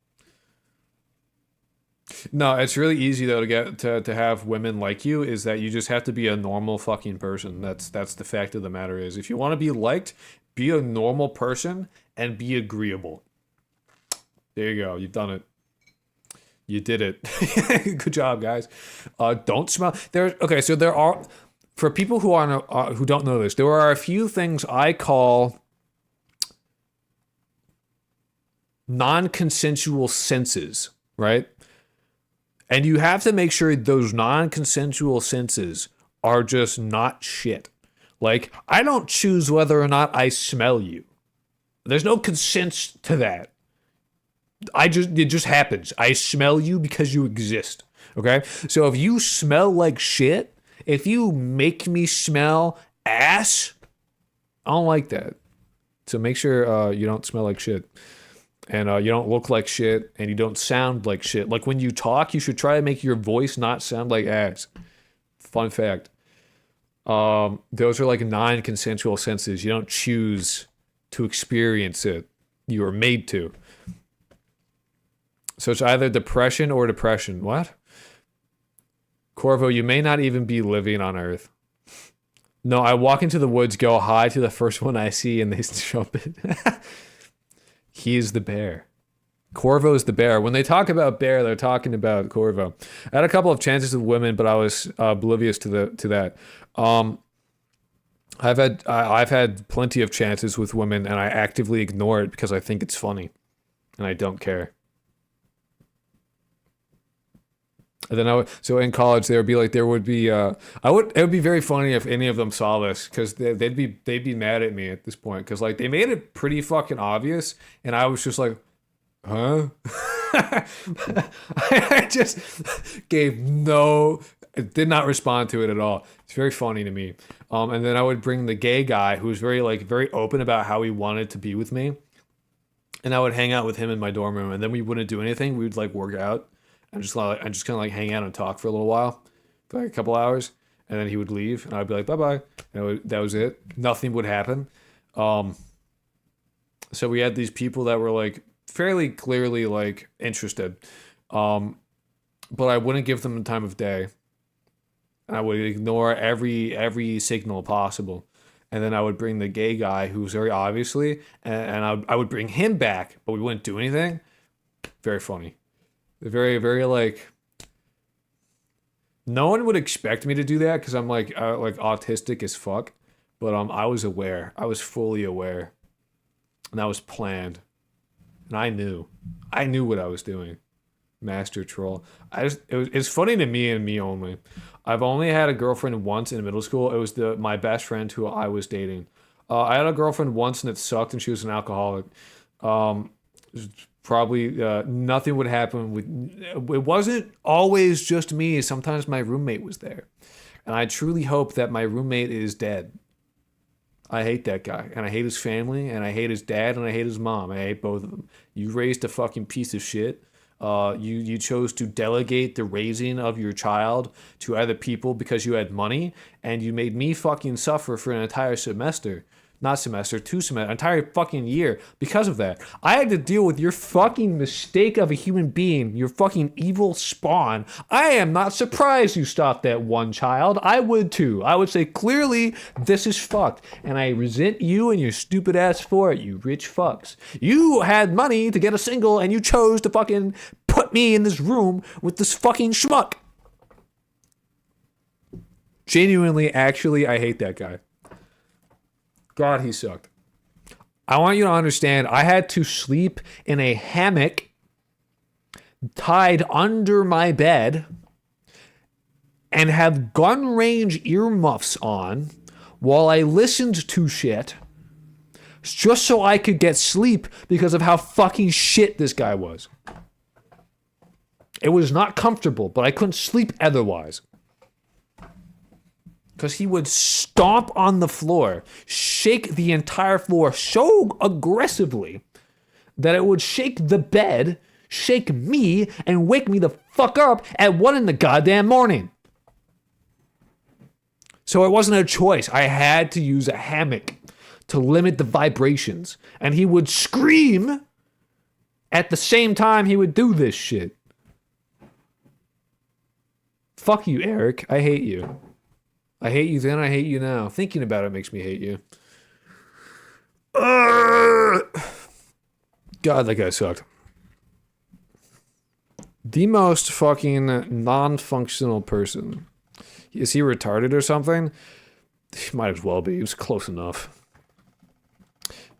No, it's really easy though to get to have women like you. Is that you just have to be a normal fucking person. That's the fact of the matter. Is if you want to be liked, be a normal person and be agreeable. There you go. You've done it. You did it. Good job, guys. Don't smell. Okay. So there are, for people who don't know this, there are a few things I call non-consensual senses, right? And you have to make sure those non-consensual senses are just not shit. Like, I don't choose whether or not I smell you. There's no consent to that. It just happens. I smell you because you exist. Okay? So if you smell like shit, if you make me smell ass, I don't like that. So make sure you don't smell like shit. And you don't look like shit, and you don't sound like shit. Like when you talk, you should try to make your voice not sound like ass. Fun fact. Those are like non-consensual senses. You don't choose to experience it. You are made to. So it's either depression or depression. What? Corvo, you may not even be living on Earth. No, I walk into the woods, go hi to the first one I see, and they jump in. He's the bear. Corvo's the bear. When they talk about bear, they're talking about Corvo. I had a couple of chances with women, but I was oblivious to that. I've had plenty of chances with women, and I actively ignore it because I think it's funny, and I don't care. And then so in college there would be like it would be very funny if any of them saw this, because they'd be mad at me at this point, because like they made it pretty fucking obvious, and I was just like, huh? I just did not respond to it at all. It's very funny to me. And then I would bring the gay guy who was very open about how he wanted to be with me, and I would hang out with him in my dorm room, and then we wouldn't do anything. We would like work out. I'm just kind of like hang out and talk for a little while, for like a couple hours, and then he would leave, and I'd be like, bye bye. That was it. Nothing would happen. So we had these people that were like fairly clearly like interested, but I wouldn't give them the time of day. I would ignore every signal possible, and then I would bring the gay guy who's very obviously, and I would bring him back, but we wouldn't do anything. Very funny. Very, very like, no one would expect me to do that because I'm like autistic as fuck, but I was aware. I was fully aware, and that was planned, and I knew what I was doing. Master troll. It's funny to me and me only. I've only had a girlfriend once in middle school. It was my best friend who I was dating. I had a girlfriend once and it sucked, and she was an alcoholic. Probably nothing would happen with. It wasn't always just me. Sometimes my roommate was there, and I truly hope that my roommate is dead. I hate that guy, and I hate his family, and I hate his dad, and I hate his mom. I hate both of them. You raised a fucking piece of shit. You chose to delegate the raising of your child to other people because you had money, and you made me fucking suffer for an entire semester. Not semester, 2 semesters, entire fucking year because of that. I had to deal with your fucking mistake of a human being, your fucking evil spawn. I am not surprised you stopped that one child. I would too. I would say clearly this is fucked, and I resent you and your stupid ass for it, you rich fucks. You had money to get a single, and you chose to fucking put me in this room with this fucking schmuck. Genuinely, actually, I hate that guy. God, he sucked. I want you to understand, I had to sleep in a hammock tied under my bed and have gun range earmuffs on while I listened to shit just so I could get sleep because of how fucking shit this guy was. It was not comfortable, but I couldn't sleep otherwise. Because he would stomp on the floor, shake the entire floor so aggressively that it would shake the bed, shake me, and wake me the fuck up at 1 in the goddamn morning. So it wasn't a choice. I had to use a hammock to limit the vibrations. And he would scream at the same time he would do this shit. Fuck you, Eric. I hate you. I hate you then, I hate you now. Thinking about it makes me hate you. God, that guy sucked. The most fucking non-functional person. Is he retarded or something? He might as well be. He was close enough.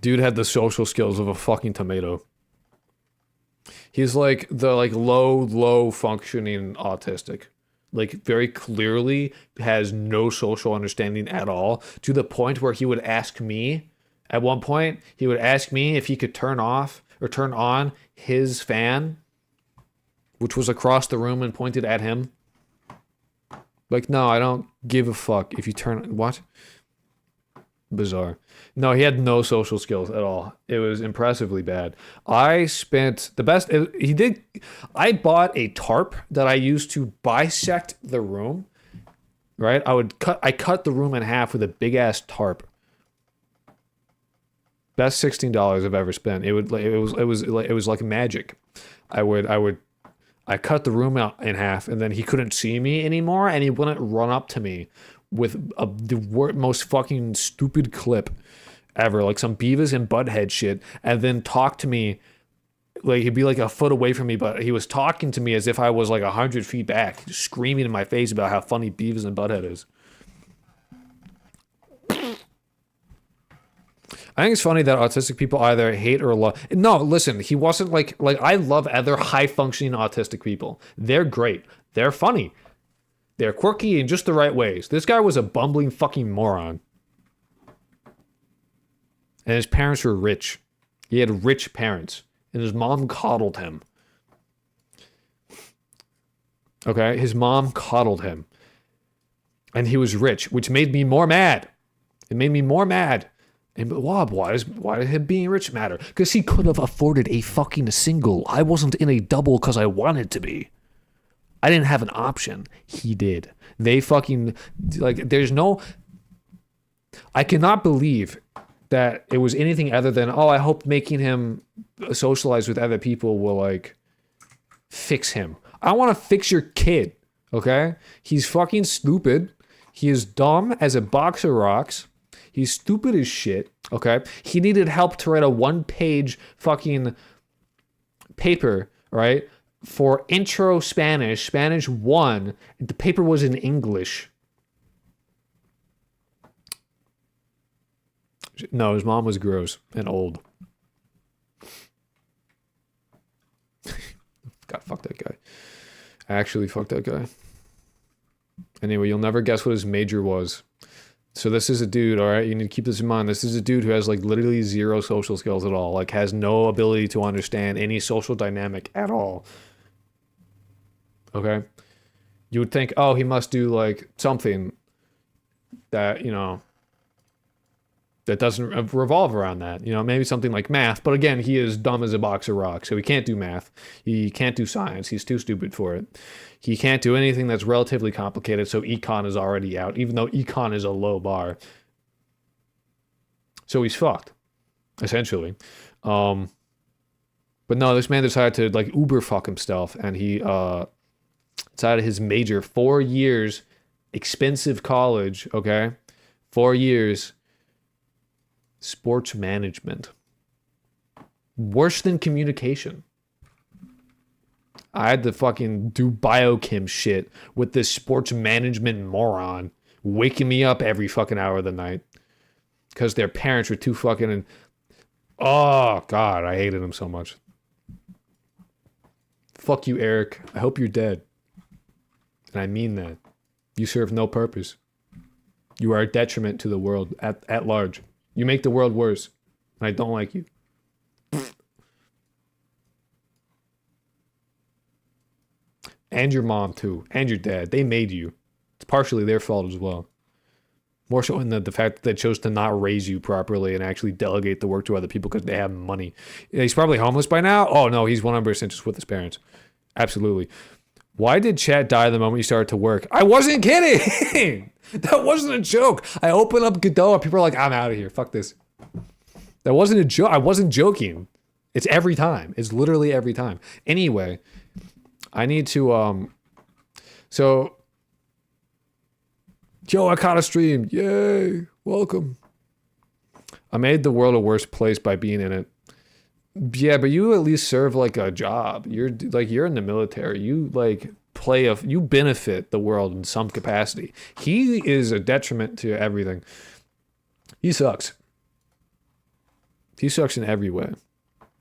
Dude had the social skills of a fucking tomato. He's like the low functioning autistic. Like very clearly has no social understanding at all, to the point where he would ask me, at one point, he would ask me if he could turn off or turn on his fan, which was across the room and pointed at him. Like, no, I don't give a fuck if you turn... What? Bizarre. No, he had no social skills at all. It was impressively bad. I spent the best... He did... I bought a tarp that I used to bisect the room, right? I cut the room in half with a big-ass tarp. Best $16 I've ever spent. It was like magic. I cut the room out in half, and then he couldn't see me anymore, and he wouldn't run up to me with the most fucking stupid clip ever, like some Beavis and Butthead shit, and then talk to me like he'd be like a foot away from me, but he was talking to me as if I was like 100 feet back, screaming in my face about how funny Beavis and Butthead is. I think it's funny that autistic people either hate or love. No, listen, he wasn't like I love other high functioning autistic people. They're great. They're funny. They're quirky in just the right ways. This guy was a bumbling fucking moron. And his parents were rich. He had rich parents. And his mom coddled him. Okay? His mom coddled him. And he was rich, which made me more mad. It made me more mad. And why does him being rich matter? Because he could have afforded a fucking single. I wasn't in a double because I wanted to be. I didn't have an option. He did. They fucking, like, there's no... I cannot believe that it was anything other than, oh, I hope making him socialize with other people will, like, fix him. I want to fix your kid, okay? He's fucking stupid. He is dumb as a box of rocks. He's stupid as shit, okay? He needed help to write a one-page fucking paper, right? For intro Spanish 1. The paper was in English. No, his mom was gross and old. God, fuck that guy. Actually, fuck that guy. Anyway, you'll never guess what his major was. So this is a dude, all right? You need to keep this in mind. This is a dude who has like literally zero social skills at all. Like has no ability to understand any social dynamic at all. Okay? You would think, oh, he must do like something that, you know, that doesn't revolve around that. You know, maybe something like math. But again, he is dumb as a box of rocks. So he can't do math. He can't do science. He's too stupid for it. He can't do anything that's relatively complicated. So econ is already out, even though econ is a low bar. So he's fucked, essentially. But no, this man decided to like uber fuck himself. And he decided his major, 4 years, expensive college, okay? 4 years, sports management. Worse than communication. I had to fucking do biochem shit with this sports management moron waking me up every fucking hour of the night because their parents were too fucking... Oh, God, I hated him so much. Fuck you, Eric. I hope you're dead. And I mean that. You serve no purpose. You are a detriment to the world at large. You make the world worse. And I don't like you. And your mom, too. And your dad. They made you. It's partially their fault as well. More so in the fact that they chose to not raise you properly and actually delegate the work to other people because they have money. He's probably homeless by now. Oh, no, he's 100% just with his parents. Absolutely. Why did chat die the moment you started to work? I wasn't kidding! That wasn't a joke. I open up Godot and people are like, I'm out of here. Fuck this. That wasn't a joke. I wasn't joking. It's every time. It's literally every time. Anyway, I need to... So Yo, I caught a stream. Yay. Welcome. I made the world a worse place by being in it. Yeah, but you at least serve like a job. You're in the military. You like you benefit the world in some capacity. He is a detriment to everything. He sucks. He sucks in every way.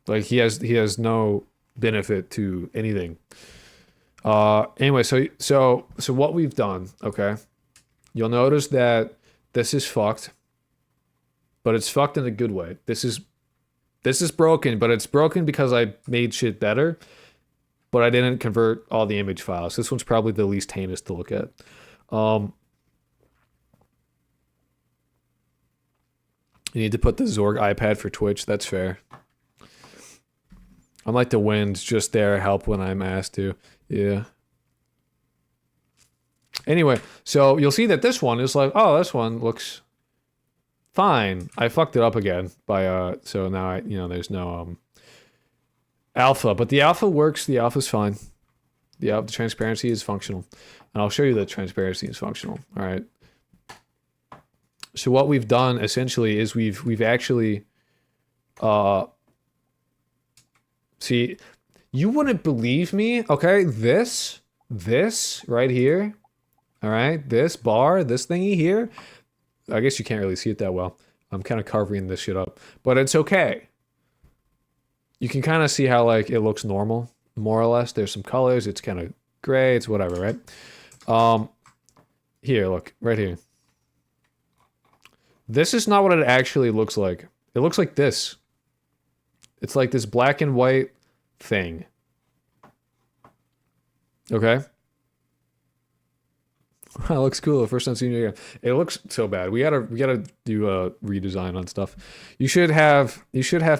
Like he has no benefit to anything. Anyway, so what we've done, okay? You'll notice that this is fucked, but it's fucked in a good way. This is broken, but it's broken because I made shit better, but I didn't convert all the image files. This one's probably the least heinous to look at. You need to put the Zorg iPad for Twitch. That's fair. I'm like the wind, just there, help when I'm asked to. Yeah. Anyway, so you'll see that this one is like, oh, this one looks fine. I fucked it up again by so now there's no alpha, but the alpha works. The alpha's fine. The transparency is functional, and I'll show you that transparency is functional. All right. So what we've done essentially is we've actually see, you wouldn't believe me, okay? This right here, all right? This bar, this thingy here, I guess you can't really see it that well. I'm kind of covering this shit up, but it's okay. You can kind of see how like it looks normal, more or less. There's some colors, it's kind of gray, it's whatever, right? Here, look, right here. This is not what it actually looks like. It looks like this. It's like this black and white thing. Okay? That looks cool. The first time seeing it again. It looks so bad. We gotta do a redesign on stuff. You should have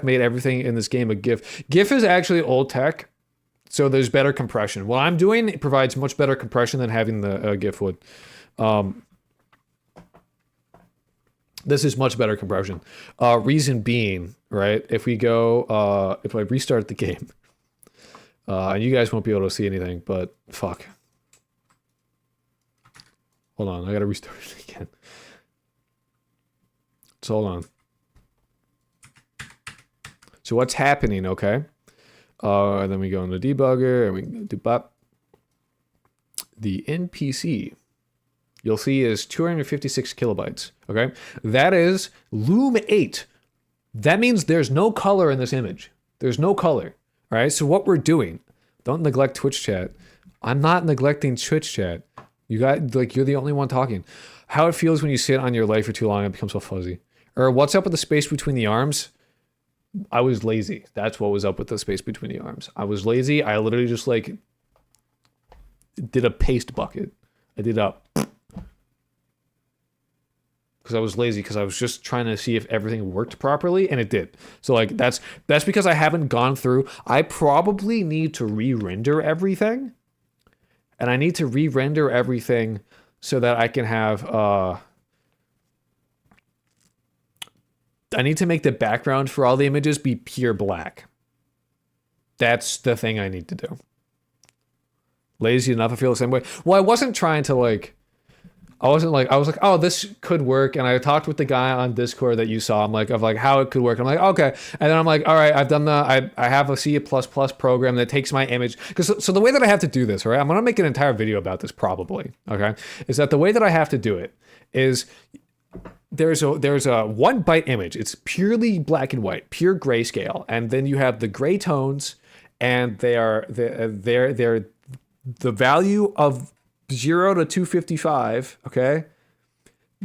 made everything in this game a GIF. GIF is actually old tech, so there's better compression. What I'm doing, it provides much better compression than having the GIF would. This is much better compression. Reason being, right? If we go, if I restart the game, and you guys won't be able to see anything, but fuck. Hold on, I gotta restart it again. So hold on. So what's happening, okay? And then we go into debugger, and we do bop. The NPC, you'll see, is 256 kilobytes, okay? That is Loom 8. That means there's no color in this image. There's no color, all right? So what we're doing, don't neglect Twitch chat. I'm not neglecting Twitch chat. You got, like, you're the only one talking. How it feels when you sit on your leg for too long, it becomes so fuzzy. Or what's up with the space between the arms? I was lazy. That's what was up with the space between the arms. I was lazy. I literally just, like, did a paste bucket. I did a... because I was lazy, because I was just trying to see if everything worked properly, and it did. So, like, that's because I haven't gone through. I probably need to re-render everything. And I need to re-render everything so that I can have, I need to make the background for all the images be pure black. That's the thing I need to do. Lazy enough, I feel the same way. Well, I wasn't trying to, like, I was like, oh, this could work. And I talked with the guy on Discord that you saw. I'm like, how it could work. I'm like, okay. And then I'm like, all right, I've done I have a C++ program that takes my image. So the way that I have to do this, all right, I'm going to make an entire video about this probably, okay, is that the way that I have to do it is there's a 1 byte image. It's purely black and white, pure grayscale. And then you have the gray tones, and they're the value of 0 to 255, okay,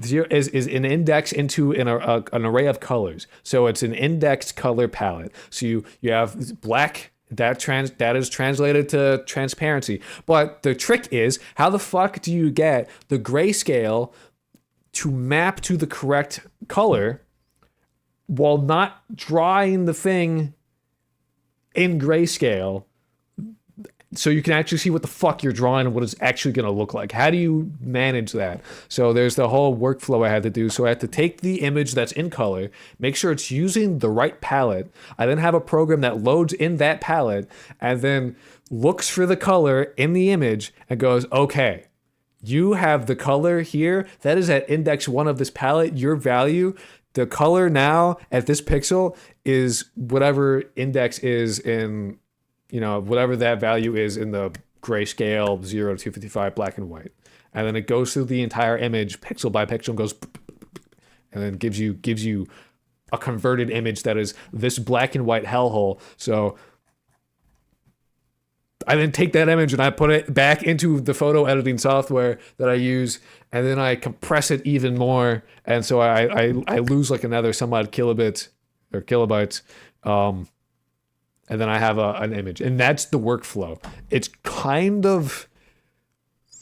is an index into an array of colors. So it's an indexed color palette. So you have black, that is translated to transparency. But the trick is, how the fuck do you get the grayscale to map to the correct color while not drawing the thing in grayscale, so you can actually see what the fuck you're drawing and what it's actually going to look like? How do you manage that? So there's the whole workflow I had to do. So I had to take the image that's in color, make sure it's using the right palette. I then have a program that loads in that palette and then looks for the color in the image and goes, okay, You have the color here. That is at index 1 of this palette. Your value, the color now at this pixel is whatever index is in, whatever that value is in the grayscale 0 to 255 black and white. And then it goes through the entire image pixel by pixel and goes, and then gives you a converted image that is this black and white hellhole. So I then take that image and I put it back into the photo editing software that I use, and then I compress it even more, and so I lose like another some odd kilobits or kilobytes, and then I have an image, and that's the workflow. It's kind of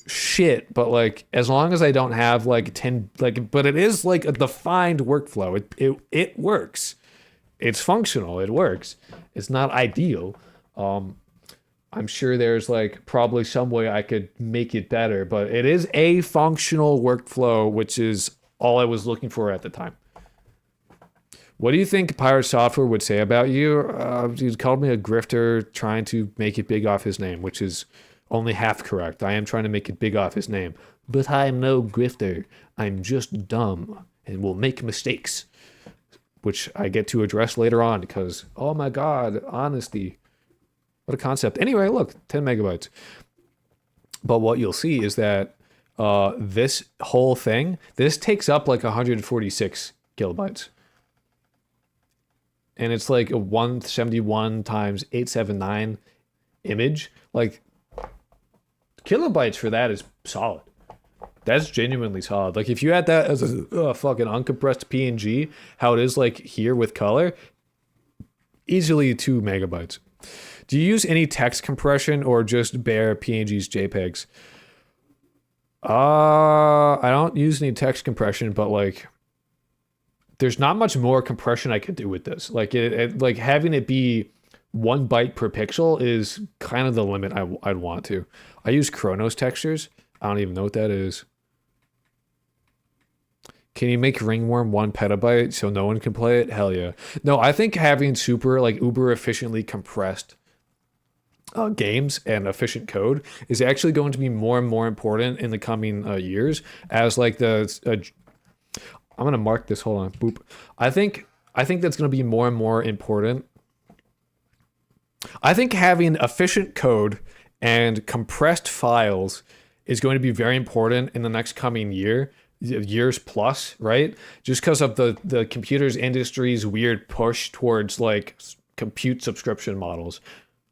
shit, but like as long as I don't have like 10 but it is like a defined workflow. It works. It's functional. It works. It's not ideal. I'm sure there's like probably some way I could make it better, but it is a functional workflow, which is all I was looking for at the time. What do you think Pirate Software would say about you? He called me a grifter trying to make it big off his name, which is only half correct. I am trying to make it big off his name, but I'm no grifter. I'm just dumb and will make mistakes, which I get to address later on because, oh my God, honesty. What a concept. Anyway, look, 10 megabytes. But what you'll see is that this whole thing, this takes up like 146 kilobytes. And it's like a 171 times 879 image. Like, kilobytes for that is solid. That's genuinely solid. Like, if you had that as a fucking uncompressed PNG, how it is like here with color, easily 2 megabytes. Do you use any text compression or just bare PNGs, JPEGs? I don't use any text compression, but like, there's not much more compression I could do with this. Like, like having it be 1 byte per pixel is kind of the limit I'd want to. I use Chronos textures. I don't even know what that is. Can you make Ringworm 1 petabyte so no one can play it? Hell yeah. No, I think having super, like, uber efficiently compressed games and efficient code is actually going to be more and more important in the coming years as like I'm going to mark this. Hold on. Boop. I think that's going to be more and more important. I think having efficient code and compressed files is going to be very important in the next coming years plus, right? Just because of the computers industry's weird push towards like compute subscription models,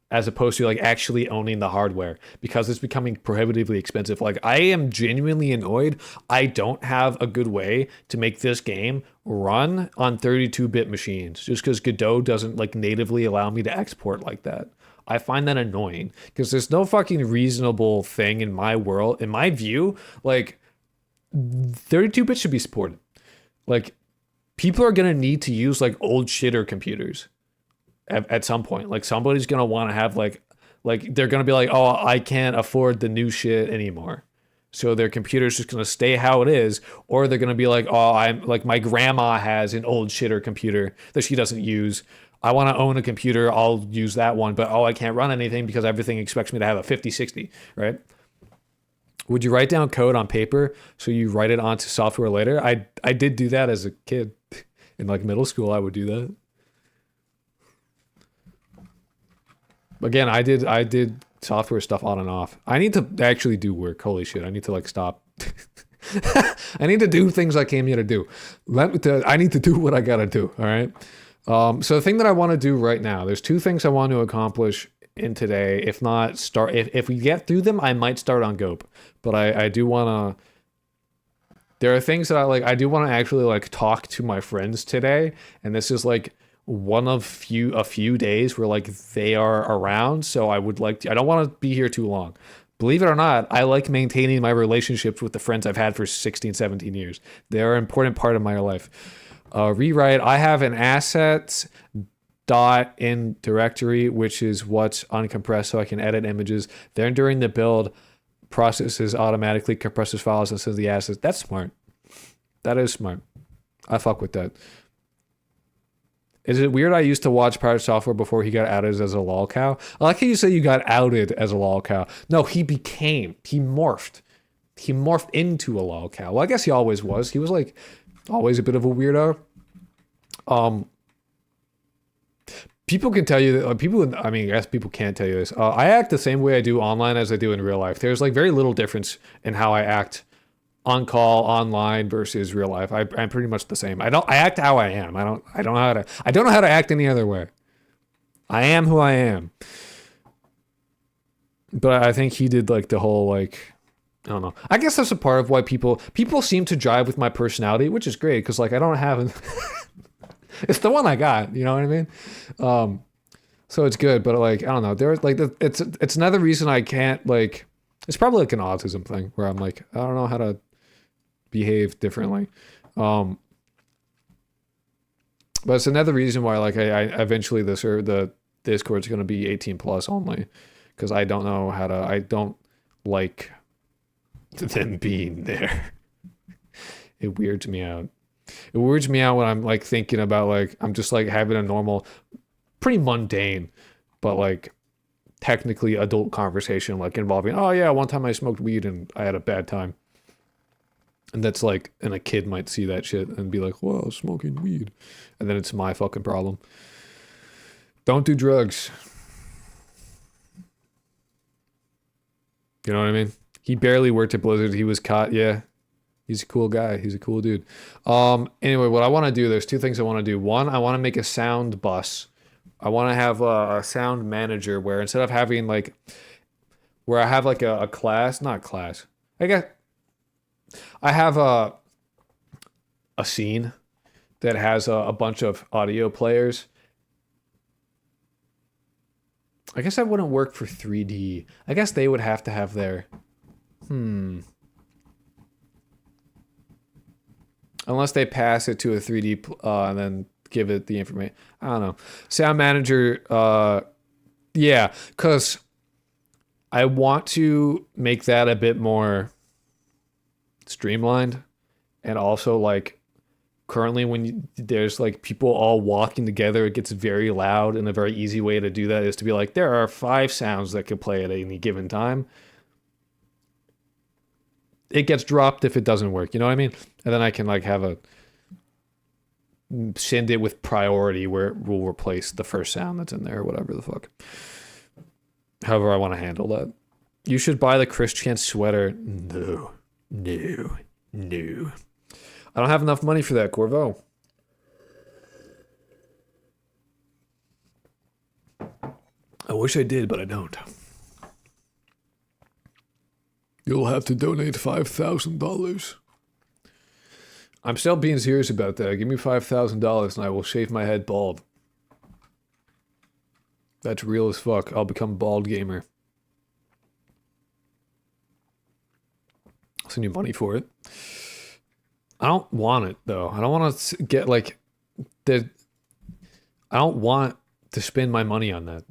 as opposed to like actually owning the hardware, because it's becoming prohibitively expensive. Like, I am genuinely annoyed I don't have a good way to make this game run on 32-bit machines, just because Godot doesn't like natively allow me to export like that. I find that annoying because there's no fucking reasonable thing in my world, in my view, like 32-bit should be supported. Like, people are gonna need to use like old shitter computers at some point. Like, somebody's gonna want to have like they're gonna be like, oh, I can't afford the new shit anymore, so their computer's just gonna stay how it is. Or they're gonna be like, oh, I'm like, my grandma has an old shitter computer that she doesn't use. I want to own a computer, I'll use that one, but oh, I can't run anything because everything expects me to have a 5060, right? Would you write down code on paper so you write it onto software later? I did do that as a kid. In like middle school, I would do that. Again, I did software stuff on and off. I need to actually do work. Holy shit, I need to like stop. I need to do things I came here to do. I need to do what I gotta do, all right? So the thing that I want to do right now, there's 2 things I want to accomplish in today. If not, if we get through them, I might start on Gope. But I do want to... There are things that I do want to actually like talk to my friends today, and this is like one of a few days where like they are around, so I would like to, I don't want to be here too long. Believe it or not, I like maintaining my relationships with the friends I've had for 16, 17 years. They're an important part of my life. Rewrite, I have an assets dot in directory, which is what's uncompressed, so I can edit images. Then during the build, processes automatically compresses files and sends the assets. That's smart. That is smart. I fuck with that. Is it weird I used to watch Pirate Software before he got outed as a lolcow? I like how you say you got outed as a lolcow. No, he morphed. he morphed into a lolcow. Well, I guess he always was. He was like always a bit of a weirdo. People can tell you that people. I mean, I guess people can't tell you this. I act the same way I do online as I do in real life. There's like very little difference in how I act on call online versus real life. I'm pretty much the same. I act how I am. I don't know how to act any other way. I am who I am. But I think he did like the whole like, I don't know. I guess that's a part of why people seem to jive with my personality, which is great because like I don't have it's the one I got, you know what I mean? So it's good, but like I don't know. There's like it's another reason I can't like. It's probably like an autism thing where I'm like I don't know how to behave differently. But it's another reason why like I eventually the Discord's going to be 18 plus only because I don't know how to. I don't like them being there. It weirds me out. It weirds me out when I'm like thinking about like I'm just like having a normal, pretty mundane, but like technically adult conversation like involving, oh yeah, one time I smoked weed and I had a bad time. And that's like, and a kid might see that shit and be like, whoa, smoking weed. And then it's my fucking problem. Don't do drugs. You know what I mean? He barely worked at Blizzard. He was caught. Yeah. He's a cool guy. He's a cool dude. Anyway, what I want to do, there's two things I want to do. One, I want to make a sound bus. I want to have a sound manager where instead of having like, where I have like a class, not class. I have a scene that has a bunch of audio players. I guess that wouldn't work for 3D. I guess they would have to have their... Unless they pass it to a 3D and then give it the information. I don't know. Sound manager, yeah, because I want to make that a bit more streamlined. And also, like, currently when there's, like, people all walking together, it gets very loud, and a very easy way to do that is to be like, there are 5 sounds that could play at any given time. It gets dropped if it doesn't work, you know what I mean? And then I can like have send it with priority where it will replace the first sound that's in there or whatever the fuck. However I want to handle that. You should buy the Chris Chance sweater. No. I don't have enough money for that, Corvo. I wish I did, but I don't. You'll have to donate $5,000. I'm still being serious about that. Give me $5,000 and I will shave my head bald. That's real as fuck. I'll become bald gamer. I'll send you money for it. I don't want it though. I don't want to get like I don't want to spend my money on that.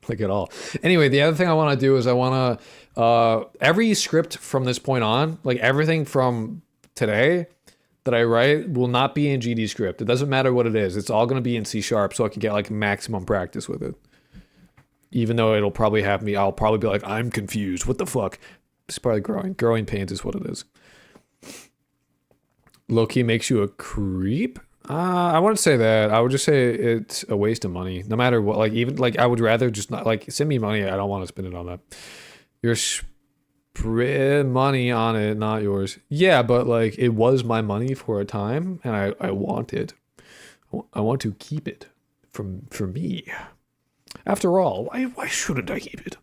Like at all. Anyway, the other thing I want to do is I want to every script from this point on, like everything from today that I write will not be in GD script. It doesn't matter what it is. It's all going to be in C# so I can get like maximum practice with it. Even though it'll probably have me, I'll probably be like, I'm confused. What the fuck? It's probably growing pains is what it is. Low-key makes you a creep? I wouldn't say that. I would just say it's a waste of money. No matter what, like even like I would rather just not like send me money. I don't want to spend it on that. You're spread money on it, not yours. Yeah, but like it was my money for a time, and I want it. I want to keep it for me. After all, why shouldn't I keep it?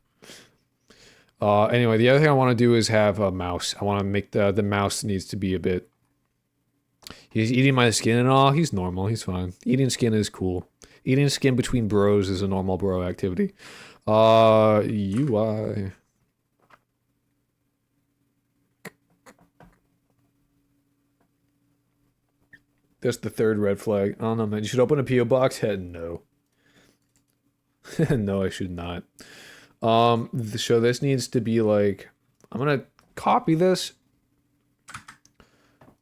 Anyway, the other thing I want to do is have a mouse. I want to make the mouse needs to be a bit. He's eating my skin and all. He's normal. He's fine. Eating skin is cool. Eating skin between bros is a normal bro activity. UI. That's the third red flag. I don't know, man. You should open a P.O. box? No. No, I should not. So this needs to be like... I'm going to copy this.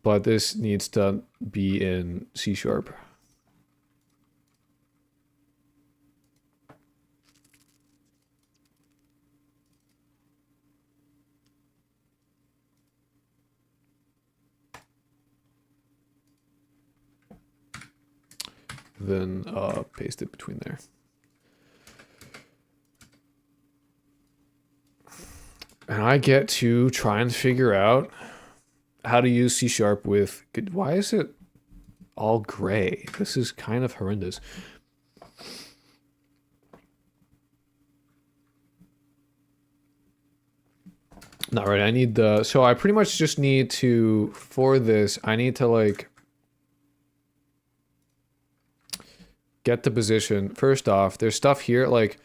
But this needs to be in C#. then paste it between there. And I get to try and figure out how to use C# with... Why is it all gray? This is kind of horrendous. Not right. I need the... So I pretty much just need to... For this, I need to, like... Get the position. First off, there's stuff here, like...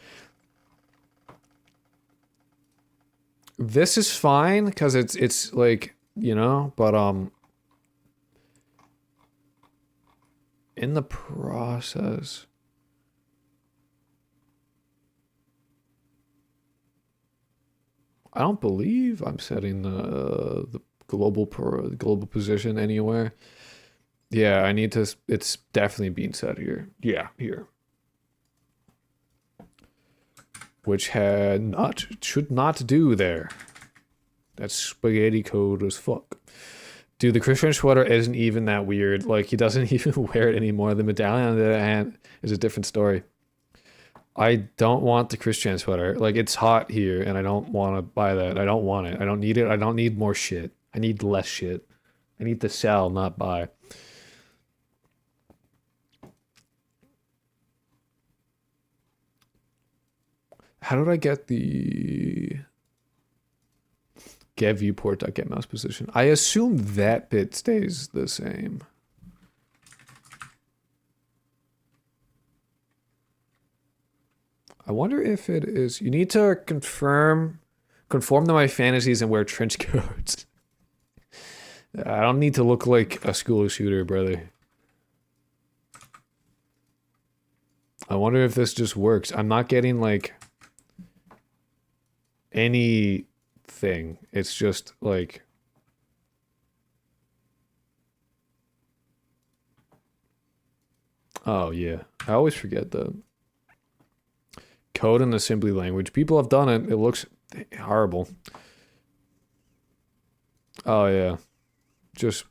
This is fine, because it's like, you know, but, in the process... I don't believe I'm setting the global position anywhere. Yeah, I need to... It's definitely being set here. Yeah, here. Which should not do there. That's spaghetti code as fuck. Dude, the Christian sweater isn't even that weird. Like, he doesn't even wear it anymore. The medallion on the other hand is a different story. I don't want the Christian sweater. Like, it's hot here, and I don't want to buy that. I don't want it. I don't need it. I don't need more shit. I need less shit. I need to sell, not buy. How did I get the... Get viewport.get mouse position? I assume that bit stays the same. I wonder if it is... You need to conform to my fantasies and wear trench coats. I don't need to look like a school shooter, brother. I wonder if this just works. I'm not getting, like... anything. It's just, like... Oh, yeah. I always forget that. Code and assembly language. People have done it. It looks horrible. Oh, yeah. Just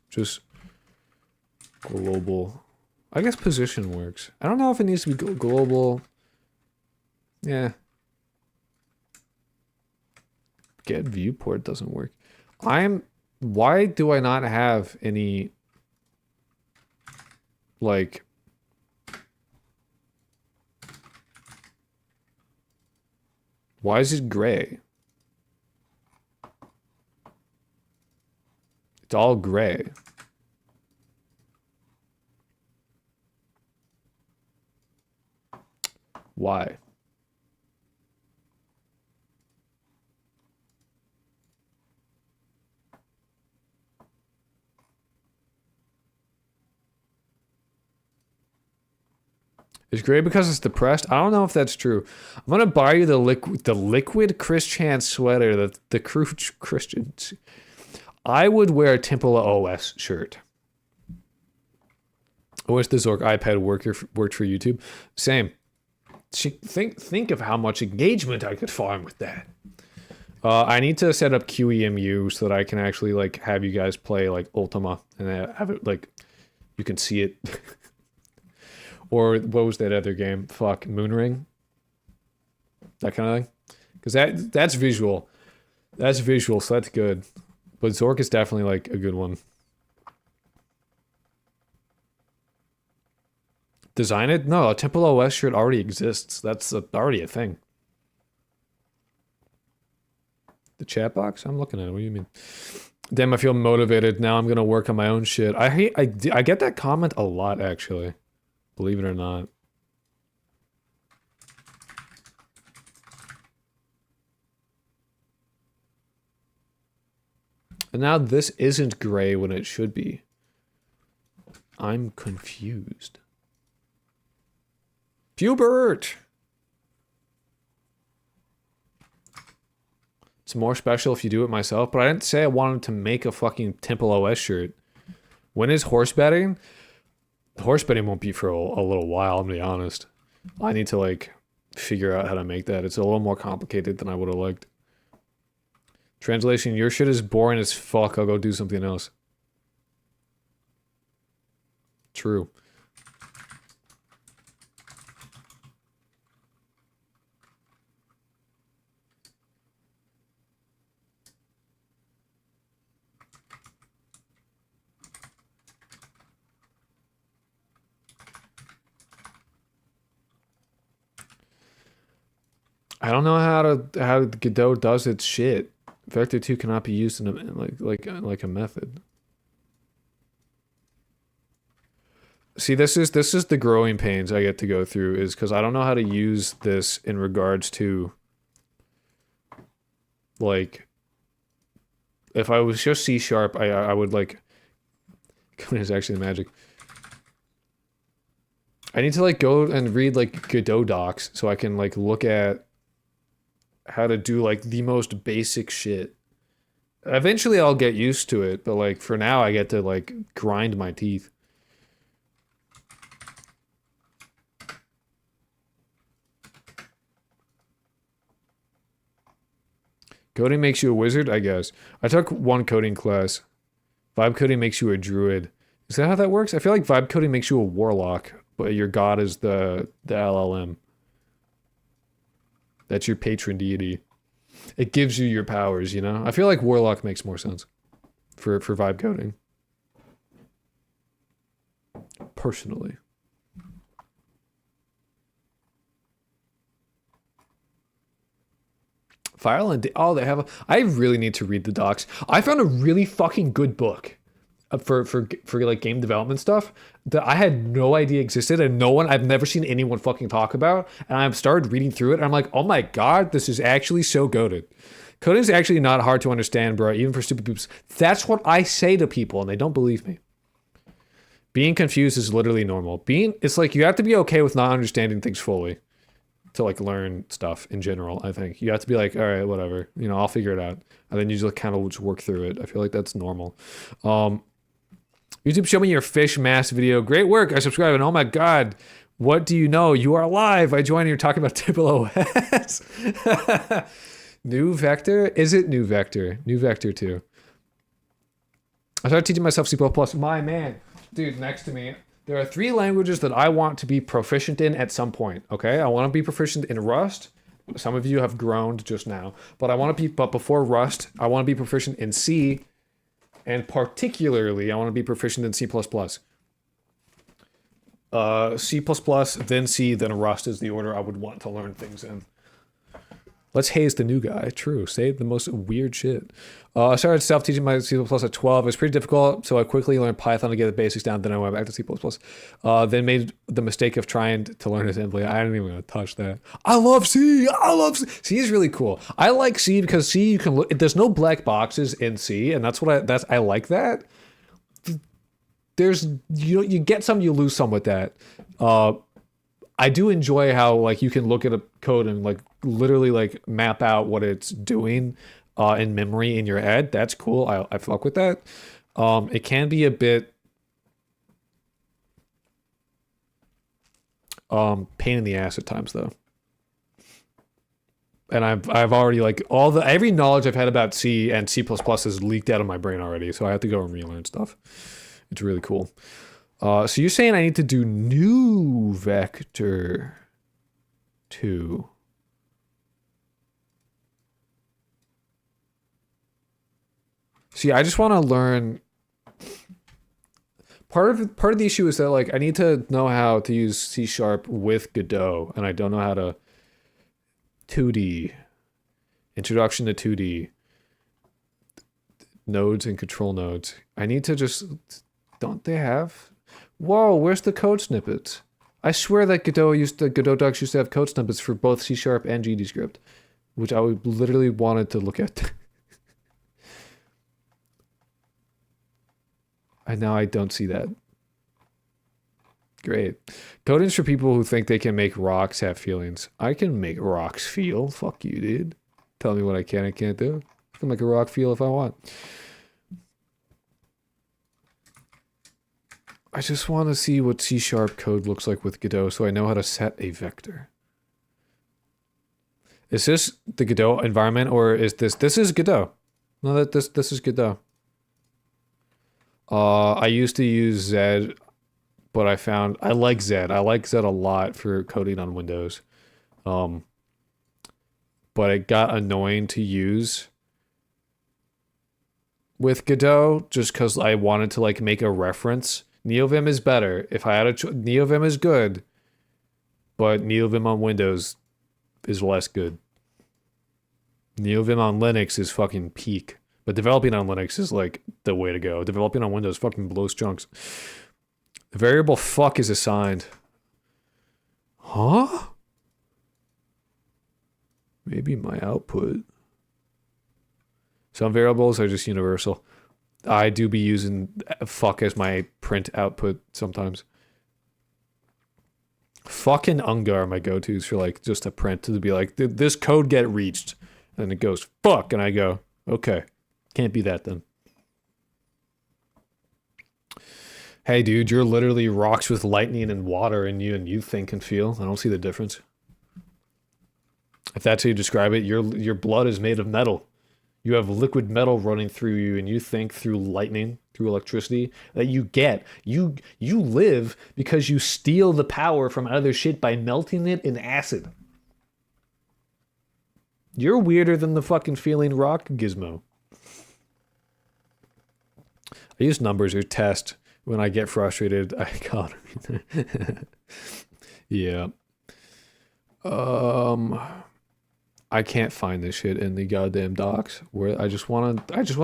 global. I guess position works. I don't know if it needs to be global. Yeah. Get viewport doesn't work. Why do I not have any, like... Why is it gray? It's all gray. Why? It's gray because it's depressed. I don't know if that's true. I'm gonna buy you the liquid Christian sweater, the Christian. I would wear a Temple OS shirt. I wish the Zork iPad worked for YouTube. Same. Think of how much engagement I could farm with that. I need to set up QEMU so that I can actually like have you guys play like Ultima and have it like you can see it. Or what was that other game? Fuck, Moonring? That kind of thing? Because that's visual. That's visual, so that's good. But Zork is definitely like a good one. Design it? No, a Temple OS shirt already exists. That's already a thing. The chat box? I'm looking at it. What do you mean? Damn, I feel motivated. Now I'm gonna work on my own shit. I get that comment a lot, actually. Believe it or not. And now this isn't gray when it should be. I'm confused. Pubert! It's more special if you do it myself, but I didn't say I wanted to make a fucking Temple OS shirt. When is horse betting? Horse betting won't be for a little while, I'm gonna be honest. I need to, like, figure out how to make that. It's a little more complicated than I would have liked. Translation, your shit is boring as fuck. I'll go do something else. True. I don't know how Godot does its shit. Vector 2 cannot be used in a, like a method. See, this is the growing pains I get to go through is because I don't know how to use this in regards to like if I was just C sharp, I would like Coding is actually the magic. I need to like go and read like Godot docs so I can like look at how to do like the most basic shit. Eventually I'll get used to it, but like for now I get to like grind my teeth. Coding makes you a wizard, I guess. I took one coding class. Vibe coding makes you a druid. Is that how that works? I feel like vibe coding makes you a warlock, but your god is the LLM. That's your patron deity. It gives you your powers, you know? I feel like warlock makes more sense for vibe coding. Personally. File and oh, they have a. I really need to read the docs. I found a really fucking good book for like game development stuff that I had no idea existed and I've never seen anyone fucking talk about. And I've started reading through it and I'm like, oh my god, this is actually so goated. Coding is actually not hard to understand, bro, even for stupid peeps. That's what I say to people and they don't believe me. Being confused is literally normal. It's like you have to be okay with not understanding things fully to like learn stuff in general. I think you have to be like, all right, whatever, you know, I'll figure it out, and then you just kind of just work through it. I feel like that's normal. YouTube, show me your fish mask video. Great work. I subscribe, and oh my god, what do you know? You are alive. I joined. You're talking about Typical OS. New Vector? Is it New Vector? New Vector 2. I started teaching myself C++. My man, dude, next to me. There are 3 languages that I want to be proficient in at some point, okay? I want to be proficient in Rust. Some of you have groaned just now. But before Rust, I want to be proficient in C. And particularly, I want to be proficient in C++. C++, then C, then Rust is the order I would want to learn things in. Let's haze the new guy. True. Say the most weird shit. I started self-teaching my C++ at 12. It was pretty difficult, so I quickly learned Python to get the basics down. Then I went back to C++. Then made the mistake of trying to learn assembly. I didn't even want to touch that. I love C. I love C. C is really cool. I like C because C you can look. There's no black boxes in C, and I like that. There's you get some, you lose some with that. I do enjoy how like you can look at a code and like literally like map out what it's doing in memory in your head. That's cool. I fuck with that. It can be a bit pain in the ass at times though. And I've already like every knowledge I've had about C and C++ is leaked out of my brain already, so I have to go and relearn stuff. It's really cool. So you're saying I need to do New Vector 2. See, I just want to learn. Part of the issue is that like I need to know how to use C# with Godot, and I don't know how to 2D. Introduction to 2D. Nodes and control nodes. I need to just. Don't they have? Whoa, where's the code snippets? I swear that Godot docs used to have code snippets for both C# and GDScript, which I would literally wanted to look at. And now I don't see that. Great. Coding's for people who think they can make rocks have feelings. I can make rocks feel. Fuck you, dude. Tell me what I can and can't do. I can make a rock feel if I want. I just want to see what C# code looks like with Godot so I know how to set a vector. Is this the Godot environment or is this is Godot? No, this is Godot. I used to use Z, but I like Z. I like Z a lot for coding on Windows. But it got annoying to use with Godot just because I wanted to like make a reference. NeoVim is better. If I had NeoVim is good, but NeoVim on Windows is less good. NeoVim on Linux is fucking peak. But developing on Linux is like the way to go. Developing on Windows fucking blows chunks. The variable fuck is assigned. Huh? Maybe my output. Some variables are just universal. I do be using fuck as my print output sometimes. Fuck and unga are my go-tos for like just a print to be like, did this code get reached? And it goes, fuck, and I go, okay. Can't be that then. Hey dude, you're literally rocks with lightning and water in you and you think and feel. I don't see the difference. If that's how you describe it, your blood is made of metal. You have liquid metal running through you and you think through lightning, through electricity that you get. You live because you steal the power from other shit by melting it in acid. You're weirder than the fucking feeling rock gizmo. I use numbers or test when I get frustrated. I can't. Yeah. I can't find this shit in the goddamn docs. Where I just wanna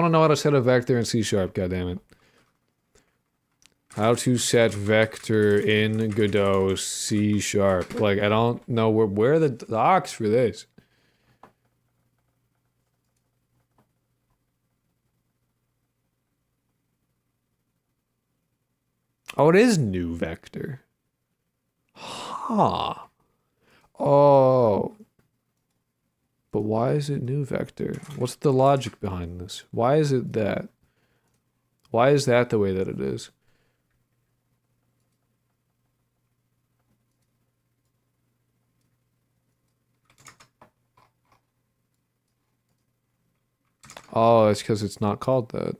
know how to set a vector in C#. Goddammit. How to set vector in Godot C#. Like I don't know where are the docs for this. Oh, it is new vector. Huh. Oh. But why is it new vector? What's the logic behind this? Why is it that? Why is that the way that it is? Oh, it's because it's not called that.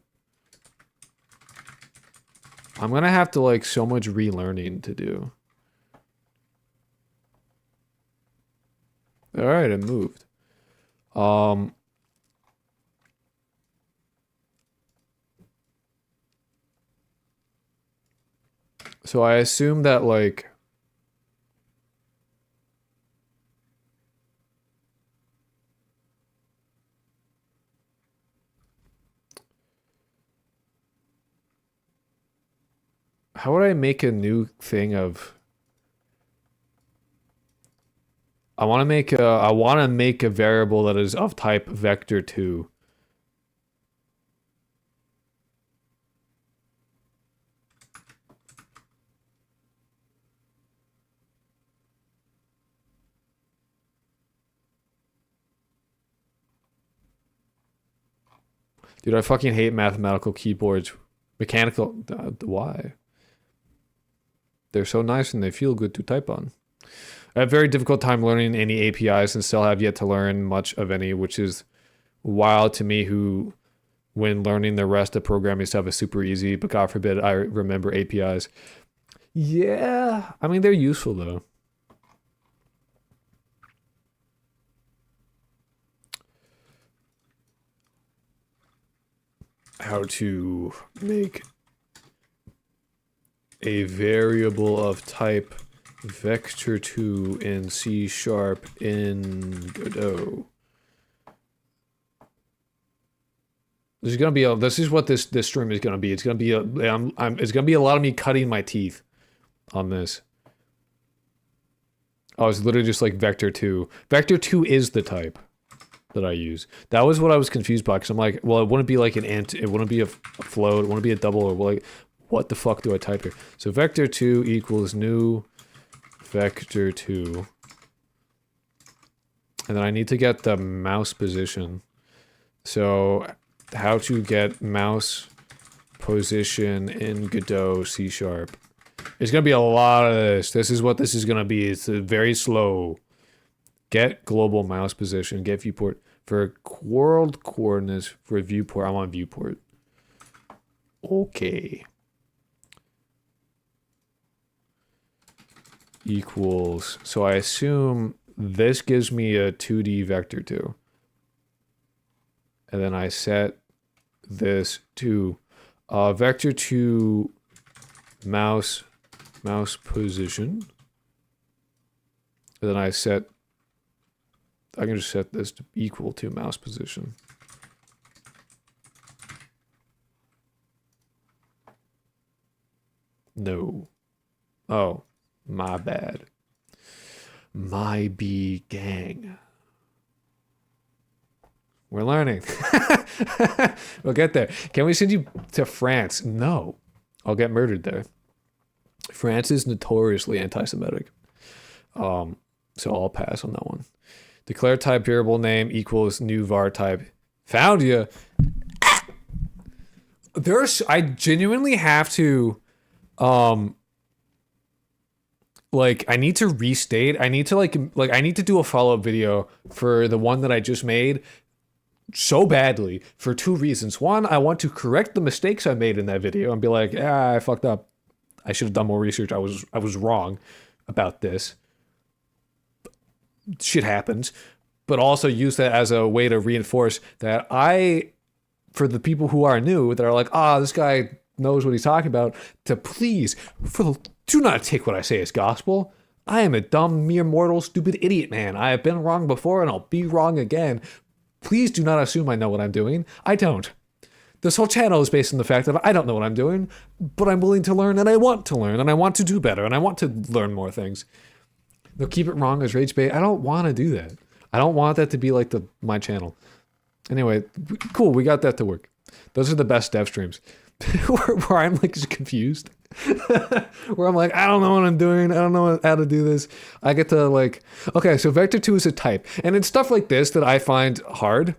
I'm gonna have to like so much relearning to do. Alright, it moved. So I assume that like how would I make a new thing of I want to make a variable that is of type vector2. Dude, I fucking hate mathematical keyboards. Mechanical, why? They're so nice and they feel good to type on. I have a very difficult time learning any APIs and still have yet to learn much of any, which is wild to me who, when learning the rest of programming stuff is super easy, but God forbid I remember APIs. Yeah, I mean, they're useful though. How to make a variable of type vector2 in C# in Godot. This is gonna be this is what this stream is gonna be. It's gonna be it's gonna be a lot of me cutting my teeth on this. Oh, it's literally just like vector2. Vector2 is the type that I use. That was what I was confused by, because I'm like, well, it wouldn't be like an int, it wouldn't be a float, it wouldn't be a double, or like, what the fuck do I type here? So vector2 equals new vector2. And then I need to get the mouse position. So how to get mouse position in Godot C#. It's gonna be a lot of this. This is what this is gonna be. It's very slow. Get global mouse position. Get viewport. For world coordinates for viewport, I want viewport. Okay. Equals. So I assume this gives me a 2D vector2. And then I set this to vector2 mouse position. And then I set I can just set this to equal to mouse position. No. Oh, my bad. My B gang. We're learning. We'll get there. Can we send you to France? No. I'll get murdered there. France is notoriously anti-Semitic. So I'll pass on that one. Declare type variable name equals new var type. Found you. I genuinely have to, like, I need to restate. I need to I need to do a follow-up video for the one that I just made so badly for 2 reasons. One, I want to correct the mistakes I made in that video and be like, I fucked up. I should have done more research. I was wrong about this. Shit happens. But also use that as a way to reinforce that for the people who are new, that are like, this guy knows what he's talking about, to please, do not take what I say as gospel. I am a dumb, mere mortal, stupid idiot, man. I have been wrong before and I'll be wrong again. Please do not assume I know what I'm doing. I don't. This whole channel is based on the fact that I don't know what I'm doing, but I'm willing to learn and I want to learn and I want to do better and I want to learn more things. They'll keep it wrong as rage bait. I don't want to do that. I don't want that to be like my channel. Anyway, cool. We got that to work. Those are the best dev streams where I'm like just confused. Where I'm like, I don't know what I'm doing. I don't know how to do this. I get to like, okay, so vector 2 is a type. And it's stuff like this that I find hard.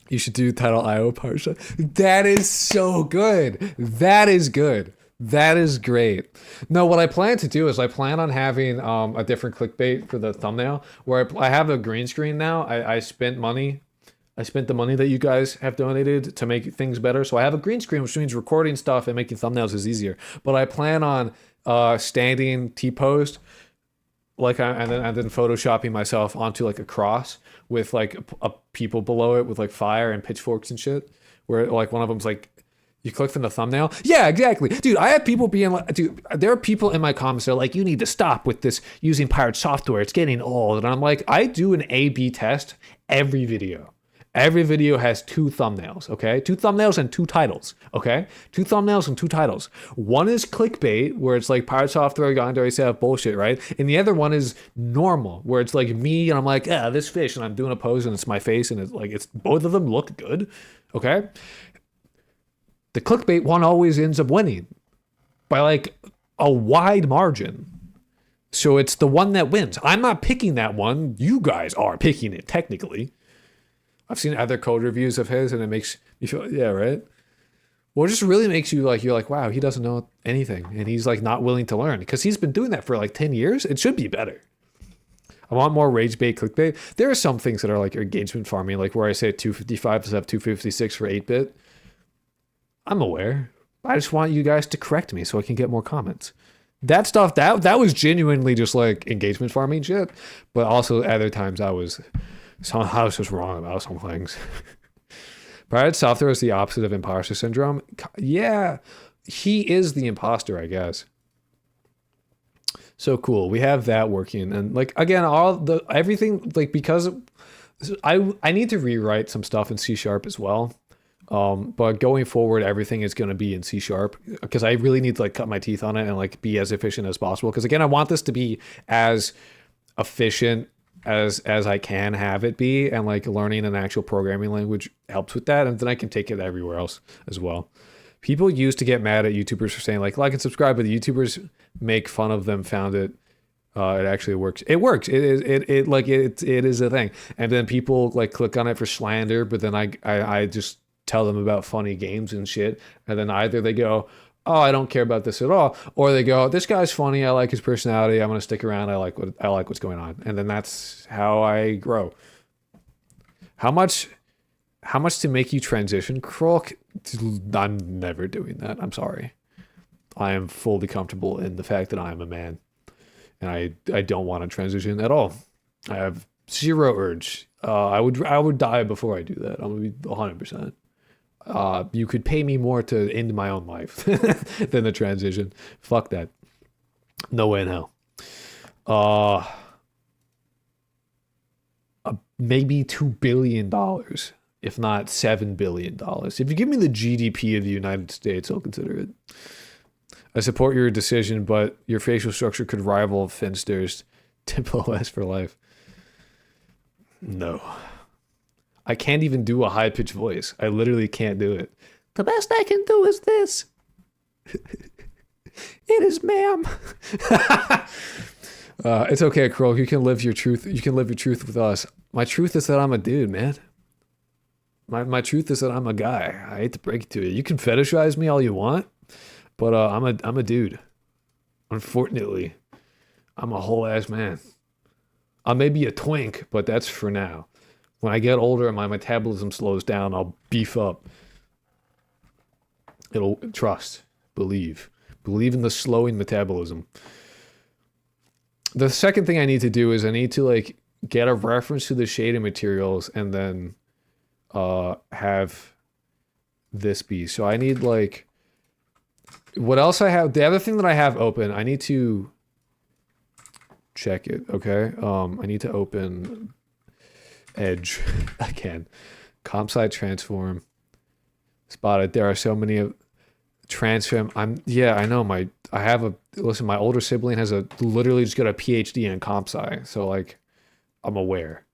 You should do title IO parsha. That is so good. That is good. That is great. No, what I plan to do is I plan on having a different clickbait for the thumbnail where I have a green screen now. I spent money. I spent the money that you guys have donated to make things better. So I have a green screen, which means recording stuff and making thumbnails is easier. But I plan on standing T-post, like, and then photoshopping myself onto like a cross with like a people below it with like fire and pitchforks and shit. Where like one of them's like, you click from the thumbnail? Yeah, exactly. Dude, I have people being like, dude, there are people in my comments that are like, you need to stop with this using pirate software. It's getting old. And I'm like, I do an A/B test every video. Every video has 2 thumbnails, okay? 2 thumbnails and 2 titles, okay? 2 thumbnails and 2 titles. One is clickbait, where it's like pirate software, Yandere Simulator bullshit, right? And the other one is normal, where it's like me and I'm like, this fish, and I'm doing a pose and it's my face and it's both of them look good, okay? The clickbait one always ends up winning by like a wide margin. So it's the one that wins. I'm not picking that one. You guys are picking it, technically. I've seen other code reviews of his and it makes you feel, yeah, right? Well, it just really makes you like, you're like, wow, he doesn't know anything. And he's like not willing to learn because he's been doing that for like 10 years. It should be better. I want more rage bait, clickbait. There are some things that are like engagement farming, like where I say 255 instead of 256 for 8-bit. I'm aware. I just want you guys to correct me so I can get more comments. That stuff, that was genuinely just like engagement farming shit. But also other times I was just wrong about some things. Pirate software is the opposite of imposter syndrome. Yeah, he is the imposter, I guess. So cool. We have that working. And like, again, everything, like, because I need to rewrite some stuff in C# as well. But going forward, everything is going to be in C# because I really need to like cut my teeth on it and like be as efficient as possible. Because again, I want this to be as efficient as I can have it be, and like learning an actual programming language helps with that, and then I can take it everywhere else as well. People used to get mad at YouTubers for saying like and subscribe, but the YouTubers make fun of them found it. It actually works. It works. It is a thing. And then people like click on it for slander, but then I just tell them about funny games and shit, and then either they go, oh, I don't care about this at all, or they go, this guy's funny, I like his personality, I'm gonna stick around, I like what's going on. And then that's how I grow. How much to make you transition, Krolk? I'm never doing that. I'm sorry. I am fully comfortable in the fact that I am a man, and I don't want to transition at all. I have zero urge. I would die before I do that. I'm gonna be 100%. You could pay me more to end my own life than the transition. Fuck that. No way in hell. A maybe $2 billion, if not $7 billion. If you give me the GDP of the United States, I'll consider it. I support your decision, but your facial structure could rival Finster's. TimOS for life. No. I can't even do a high-pitched voice. I literally can't do it. The best I can do is this. It is, ma'am. It's okay, Crow. You can live your truth. You can live your truth with us. My truth is that I'm a dude, man. My truth is that I'm a guy. I hate to break it to you. You can fetishize me all you want, but I'm a dude. Unfortunately, I'm a whole ass man. I may be a twink, but that's for now. When I get older and my metabolism slows down, I'll beef up. It'll trust, believe in the slowing metabolism. The second thing I need to do is I need to like get a reference to the shading materials and then have this be. So I need like, what else I have? The other thing that I have open, I need to check it. Okay. I need to open Edge again. Comp site transform. Spotted. There are so many of transform. I know my older sibling has literally just got a PhD in comp sci. So like, I'm aware.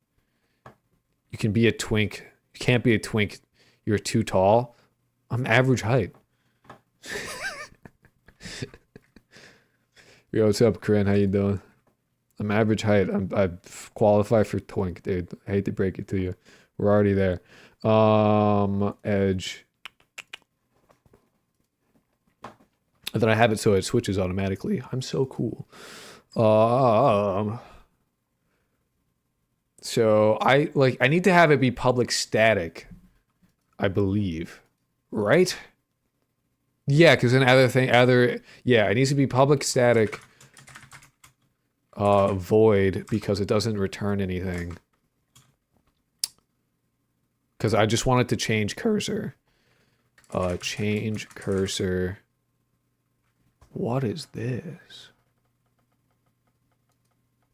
You can be a twink. You can't be a twink. You're too tall. I'm average height. Yo, what's up, Corinne? How you doing? I'm average height. I qualify for twink, dude. I hate to break it to you. We're already there. Edge. And then I have it so it switches automatically. I'm so cool. So I need to have it be public static, I believe. Right? Yeah, because then it needs to be public static void because it doesn't return anything. Because I just wanted to change cursor. Change cursor. What is this?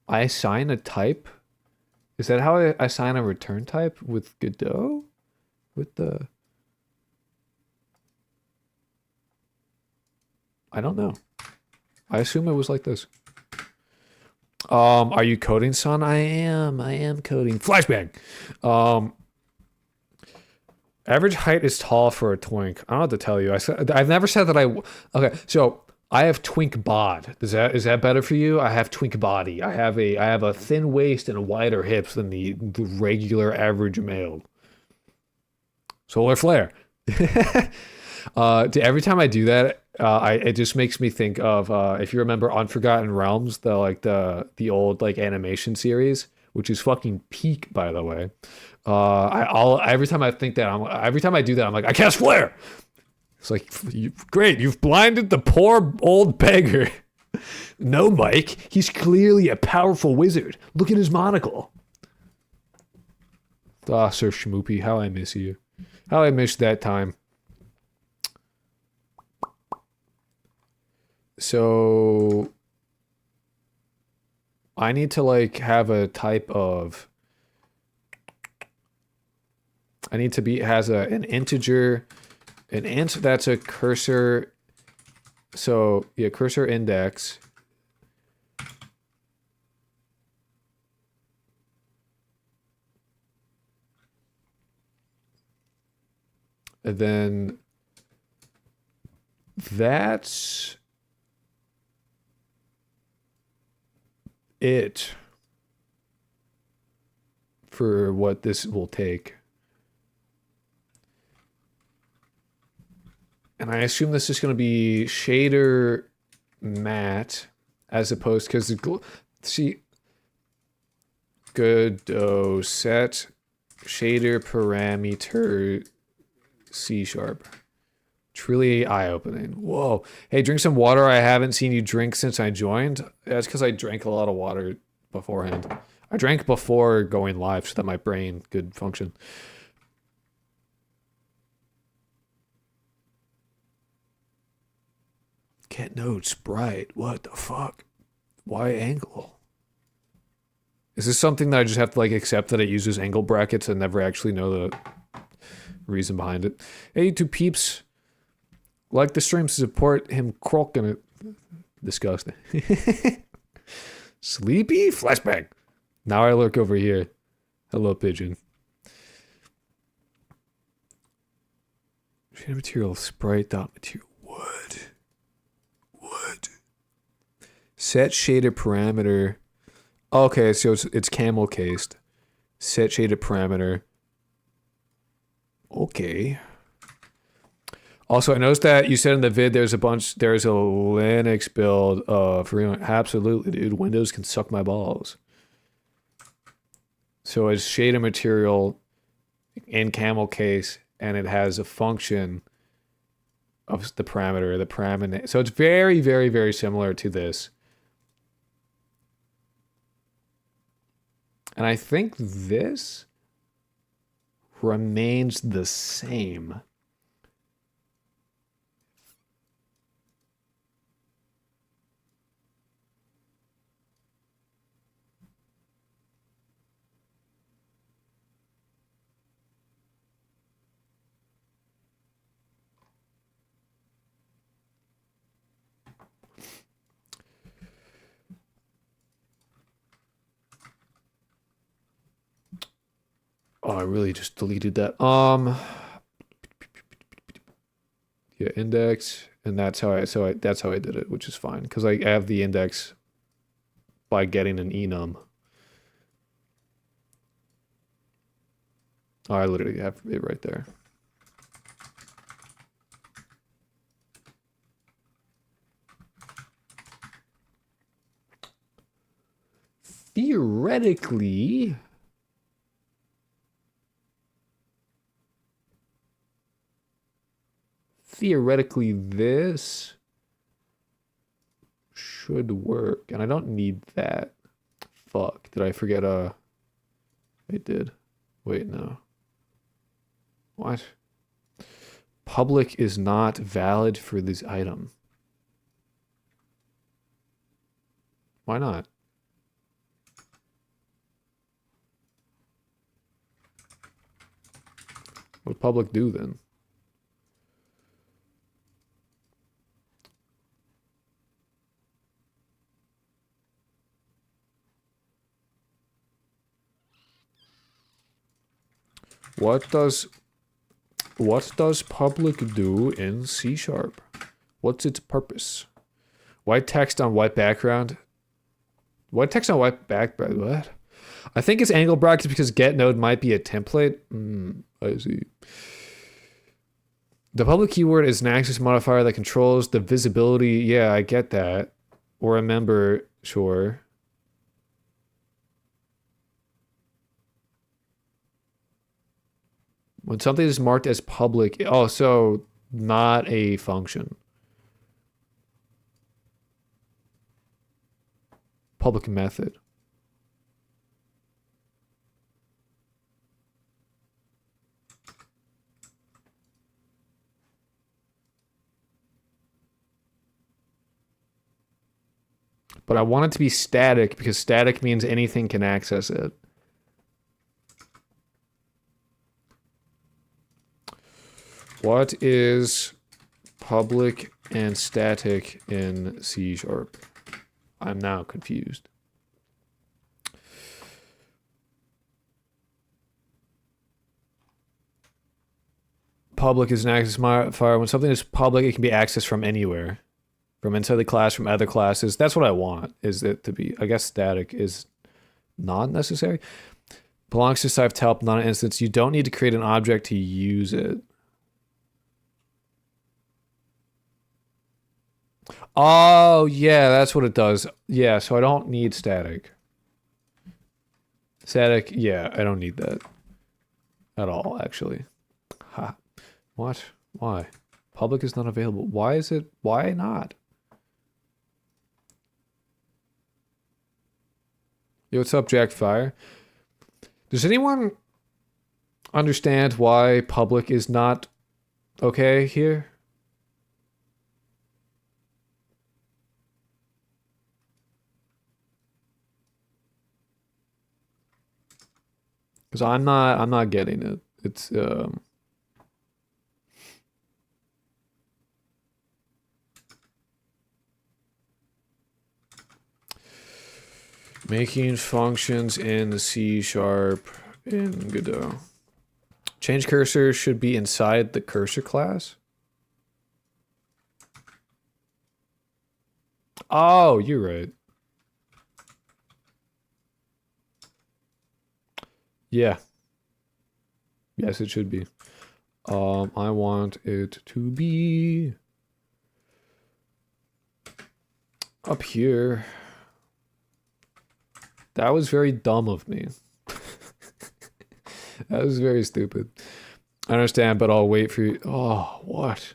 I assign a type? Is that how I assign a return type with Godot? With the... I don't know. I assume it was like this. Are you coding, son? I am coding. Flashbang! Average height is tall for a twink. I don't have to tell you. I've never said that okay, so I have twink bod. Is that better for you? I have twink body. I have a thin waist and wider hips than the regular average male. Solar flare. Every time I do that, it just makes me think of if you remember Unforgotten Realms, the old like animation series, which is fucking peak, by the way. Every time I think that, every time I do that, I'm like, I cast flare. It's like, great, you've blinded the poor old beggar. No, Mike, he's clearly a powerful wizard. Look at his monocle. Ah, Sir Schmoopy, how I miss you. How I miss that time. So I need to like have a type of, I need to be, has an integer, an int that's a cursor. So yeah, cursor index. And then that's it for what this will take. And I assume this is going to be shader matte as opposed, because see, Godot set shader parameter C#. Truly eye-opening. Whoa. Hey, drink some water. I haven't seen you drink since I joined. That's because I drank a lot of water beforehand. I drank before going live so that my brain could function. Get notes, bright. What the fuck? Why angle? Is this something that I just have to like accept that it uses angle brackets and never actually know the reason behind it? Hey, two peeps. Like the streams to support him croaking it. Disgusting. Sleepy? Flashback. Now I look over here. Hello, pigeon. Shader material, sprite dot material. Wood. Set shader parameter. Okay, so it's camel cased. Set shader parameter. Okay. Also, I noticed that you said in the vid there's a Linux build for absolutely, dude. Windows can suck my balls. So it's shader material in camel case, and it has a function of the parameter. So it's very, very, very similar to this. And I think this remains the same. Oh, I really just deleted that. Yeah, index, and that's how I did it, which is fine because I have the index by getting an enum. Oh, I literally have it right there. Theoretically, this should work, and I don't need that. Fuck, did I forget I did. Wait, no. What? Public is not valid for this item. Why not? What public do then? What does public do in C#? What's its purpose? White text on white background? White text on white background? What? I think it's angle brackets because get node might be a template. I see. The public keyword is an access modifier that controls the visibility. Yeah, I get that. Or a member, sure. When something is marked as public, oh, so not a function. Public method. But I want it to be static because static means anything can access it. What is public and static in C#? I'm now confused. Public is an access modifier. When something is public, it can be accessed from anywhere. From inside the class, from other classes. That's what I want, is it to be, I guess static is not necessary. Belongs to type help, not an instance. You don't need to create an object to use it. Oh, yeah, that's what it does. Yeah, so I don't need static. Static, yeah, I don't need that at all, actually. Ha. What? Why? Public is not available. Why is it? Why not? Yo, what's up, Jackfire? Does anyone understand why public is not okay here? Because I'm not getting it. It's making functions in C# in Godot. Change cursor should be inside the cursor class. Oh, you're right. Yeah. Yes, it should be. I want it to be up here. That was very dumb of me. That was very stupid. I understand, but I'll wait for you. Oh, what?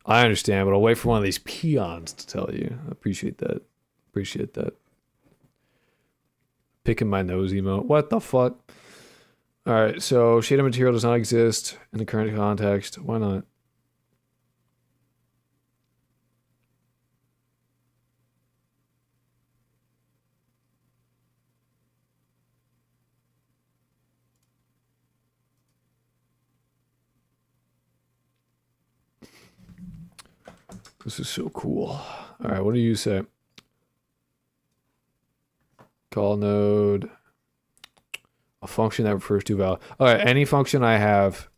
I understand, but I'll wait for one of these peons to tell you. I appreciate that. Appreciate that. Picking my nose emote. What the fuck? Alright, so shader material does not exist in the current context. Why not? This is so cool. Alright, what do you say? Call node. A function that refers to value. Alright, any function I have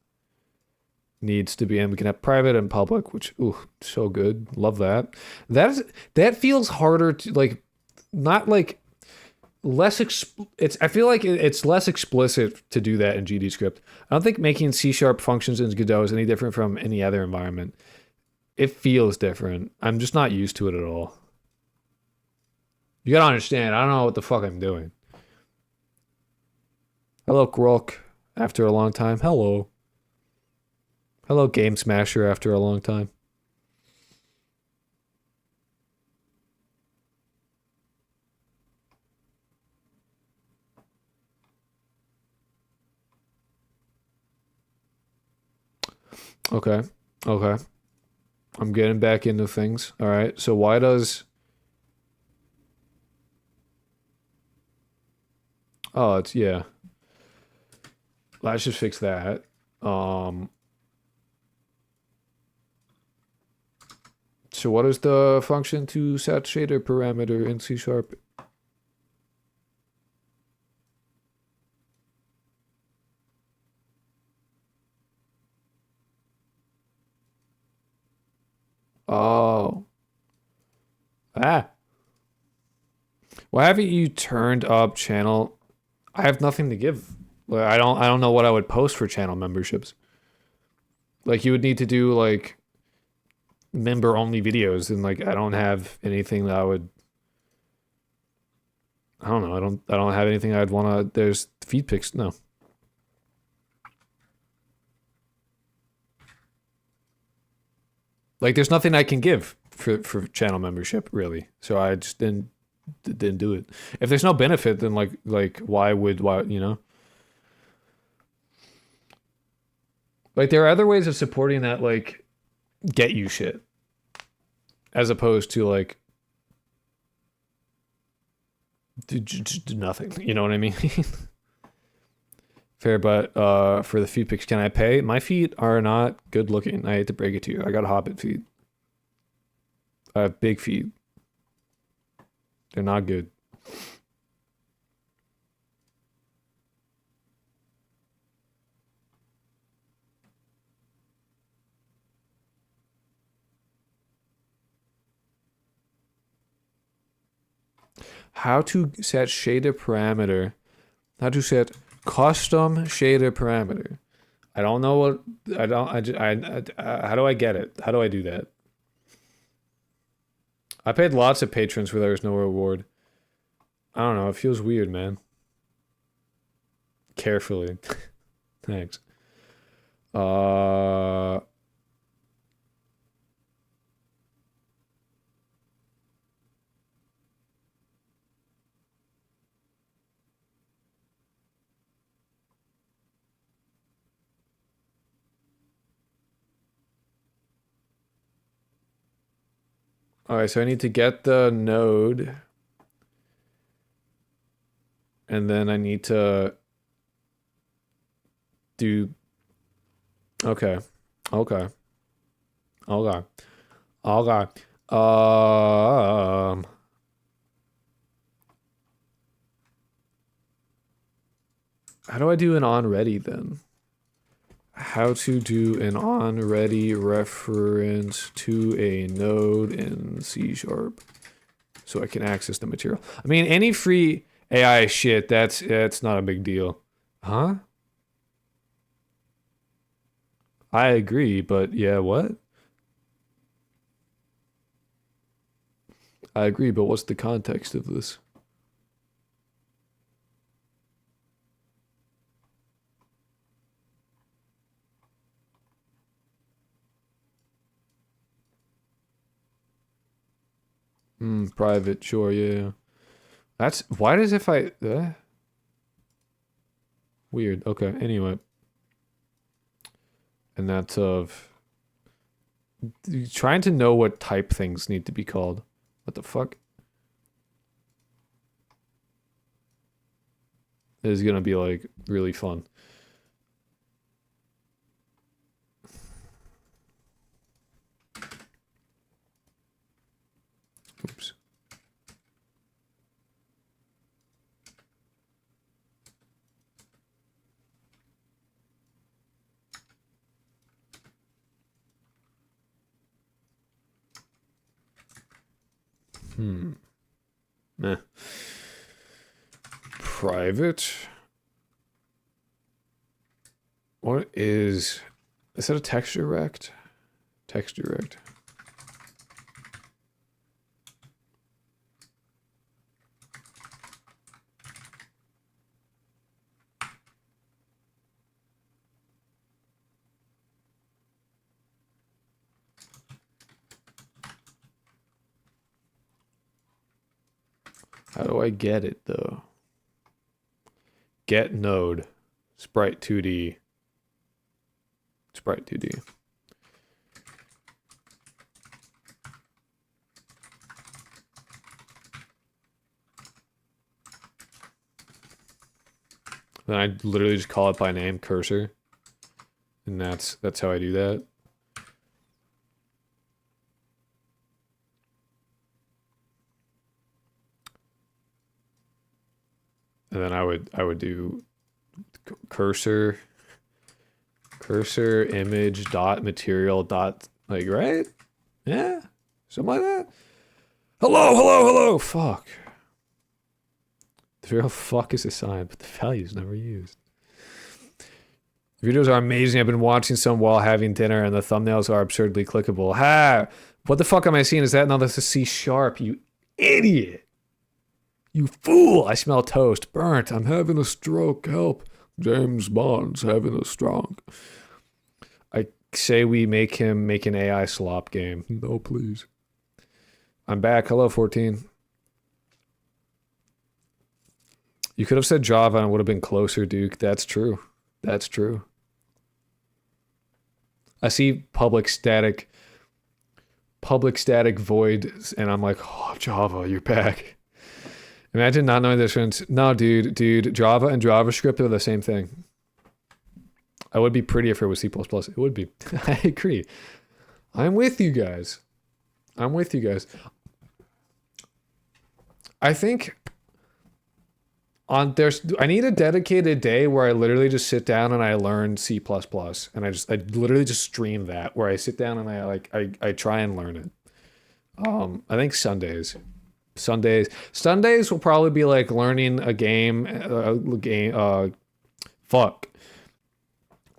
needs to be in. We can have private and public, which, ooh, so good. Love that. That feels harder to, like, not like less I feel like it's less explicit to do that in GDScript. I don't think making C# functions in Godot is any different from any other environment. It feels different. I'm just not used to it at all. You gotta understand, I don't know what the fuck I'm doing. Hello, Grok. After a long time. Hello. Hello, Game Smasher after a long time. Okay. Okay. I'm getting back into things. All right. So why does... Oh, it's... Yeah. Let's just fix that. So what is the function to set shader parameter in C#? Oh. Ah. Why haven't you turned up channel? I have nothing to give. Like, I don't know what I would post for channel memberships. Like you would need to do like member only videos and like I don't have anything that I would I don't know. I don't have anything I'd want to there's feed pics. No. Like there's nothing I can give for channel membership really. So I just didn't do it. If there's no benefit then like why, you know? Like there are other ways of supporting that like get you shit as opposed to like do nothing. You know what I mean? Fair, but for the feet pics, can I pay? My feet are not good looking. I hate to break it to you. I got hobbit feet. I have big feet. They're not good. How to set shader parameter. How to set custom shader parameter. I don't know what I don't I how do I get it? How do I do that? I paid lots of patrons where there was no reward. I don't know, it feels weird, man. Carefully. Thanks. All right, so I need to get the node. and then I need to do. Okay, okay, okay, okay. How do I do an on ready then? How to do an on ready reference to a node in C# so I can access the material. I mean, any free AI shit, that's not a big deal. Huh? I agree, but yeah, what? I agree, but what's the context of this? Private, sure, yeah. That's why does if I weird. Okay, anyway. And that's of trying to know what type things need to be called. What the fuck? This is gonna be like really fun. Oops. Meh. Private. What is that a text direct? Text direct. How do I get it though? Get node. Sprite 2D. Sprite 2D. Then I literally just call it by name, cursor. And that's how I do that. And then I would do cursor image dot material dot like right? Yeah? Something like that? Hello! Fuck. The real fuck is assigned, but the value is never used. Videos are amazing. I've been watching some while having dinner and the thumbnails are absurdly clickable. Ha! What the fuck am I seeing? Is that? No, that's a C#, you idiot! You fool! I smell toast. Burnt. I'm having a stroke. Help. James Bond's having a stroke. I say we make him make an AI slop game. No, please. I'm back. Hello, 14. You could have said Java and it would have been closer, Duke. That's true. That's true. I see public static void, and I'm like, oh, Java, you're back. Imagine not knowing the difference. No, dude, Java and JavaScript are the same thing. I would be pretty if it was C++. It would be. I agree. I'm with you guys. I think I need a dedicated day where I literally just sit down and I learn C++, and I literally just stream that, where I sit down and I try and learn it. I think Sundays will probably be like learning a game,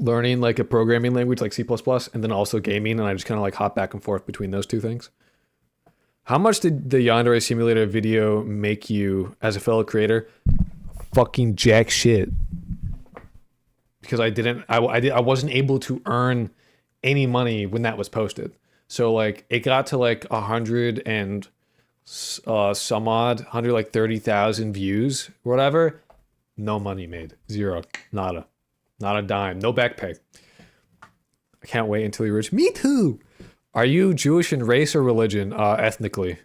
learning like a programming language like C++, and then also gaming, and I just kind of like hop back and forth between those two things. How much did the Yandere Simulator video make you as a fellow creator? Fucking jack shit. Because I wasn't able to earn any money when that was posted. So like it got to like 100 and some odd, 130,000 views, whatever. No money made. Zero. Nada. Not a dime. No back pay. I can't wait until you're rich. Me too. Are you Jewish in race or religion? Ethnically.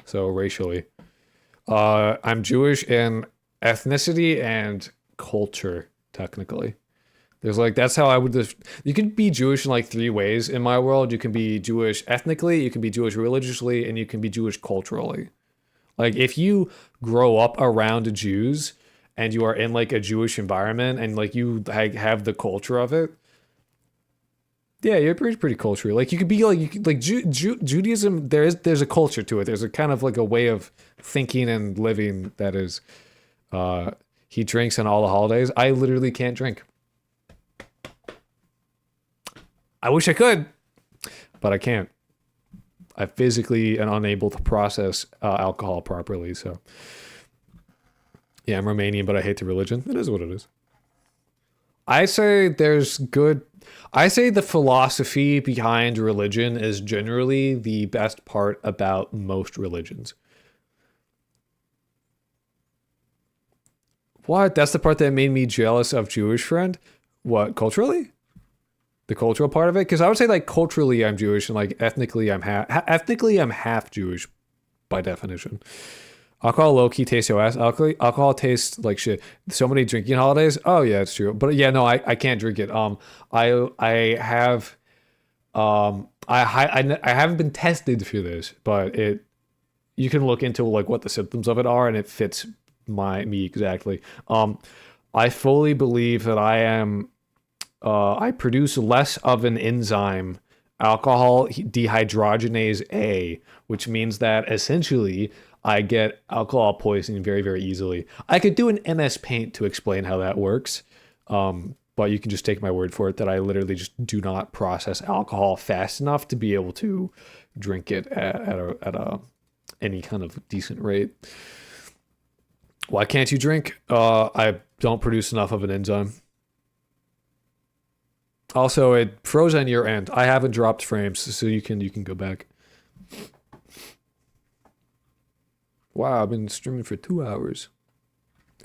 So racially. I'm Jewish and ethnicity and culture, technically. There's like, that's how I would, you can be Jewish in like three ways in my world. You can be Jewish ethnically, you can be Jewish religiously, and you can be Jewish culturally. Like if you grow up around Jews and you are in like a Jewish environment and like you have the culture of it, yeah, you're pretty culturally. Like you could be like, Judaism, there's a culture to it. There's a kind of like a way of thinking and living that is, he drinks on all the holidays. I literally can't drink. I wish I could, but I can't. I physically am unable to process alcohol properly. So, yeah, I'm Romanian, but I hate the religion. It is what it is. I say the philosophy behind religion is generally the best part about most religions. What? That's the part that made me jealous of Jewish friend? What, culturally? The cultural part of it? Because I would say like culturally I'm Jewish and like ethnically I'm half Jewish by definition. Alcohol low-key tastes your ass. Alcohol tastes like shit. So many drinking holidays. Oh yeah, it's true. But yeah, no, I can't drink it. I have I haven't been tested for this, but you can look into like what the symptoms of it are and it fits me exactly. I fully believe that I produce less of an enzyme, alcohol dehydrogenase A, which means that essentially I get alcohol poisoning very, very easily. I could do an MS Paint to explain how that works, but you can just take my word for it that I literally just do not process alcohol fast enough to be able to drink it at any kind of decent rate. Why can't you drink? I don't produce enough of an enzyme. Also, it froze on your end. I haven't dropped frames, so you can go back. Wow, I've been streaming for 2 hours.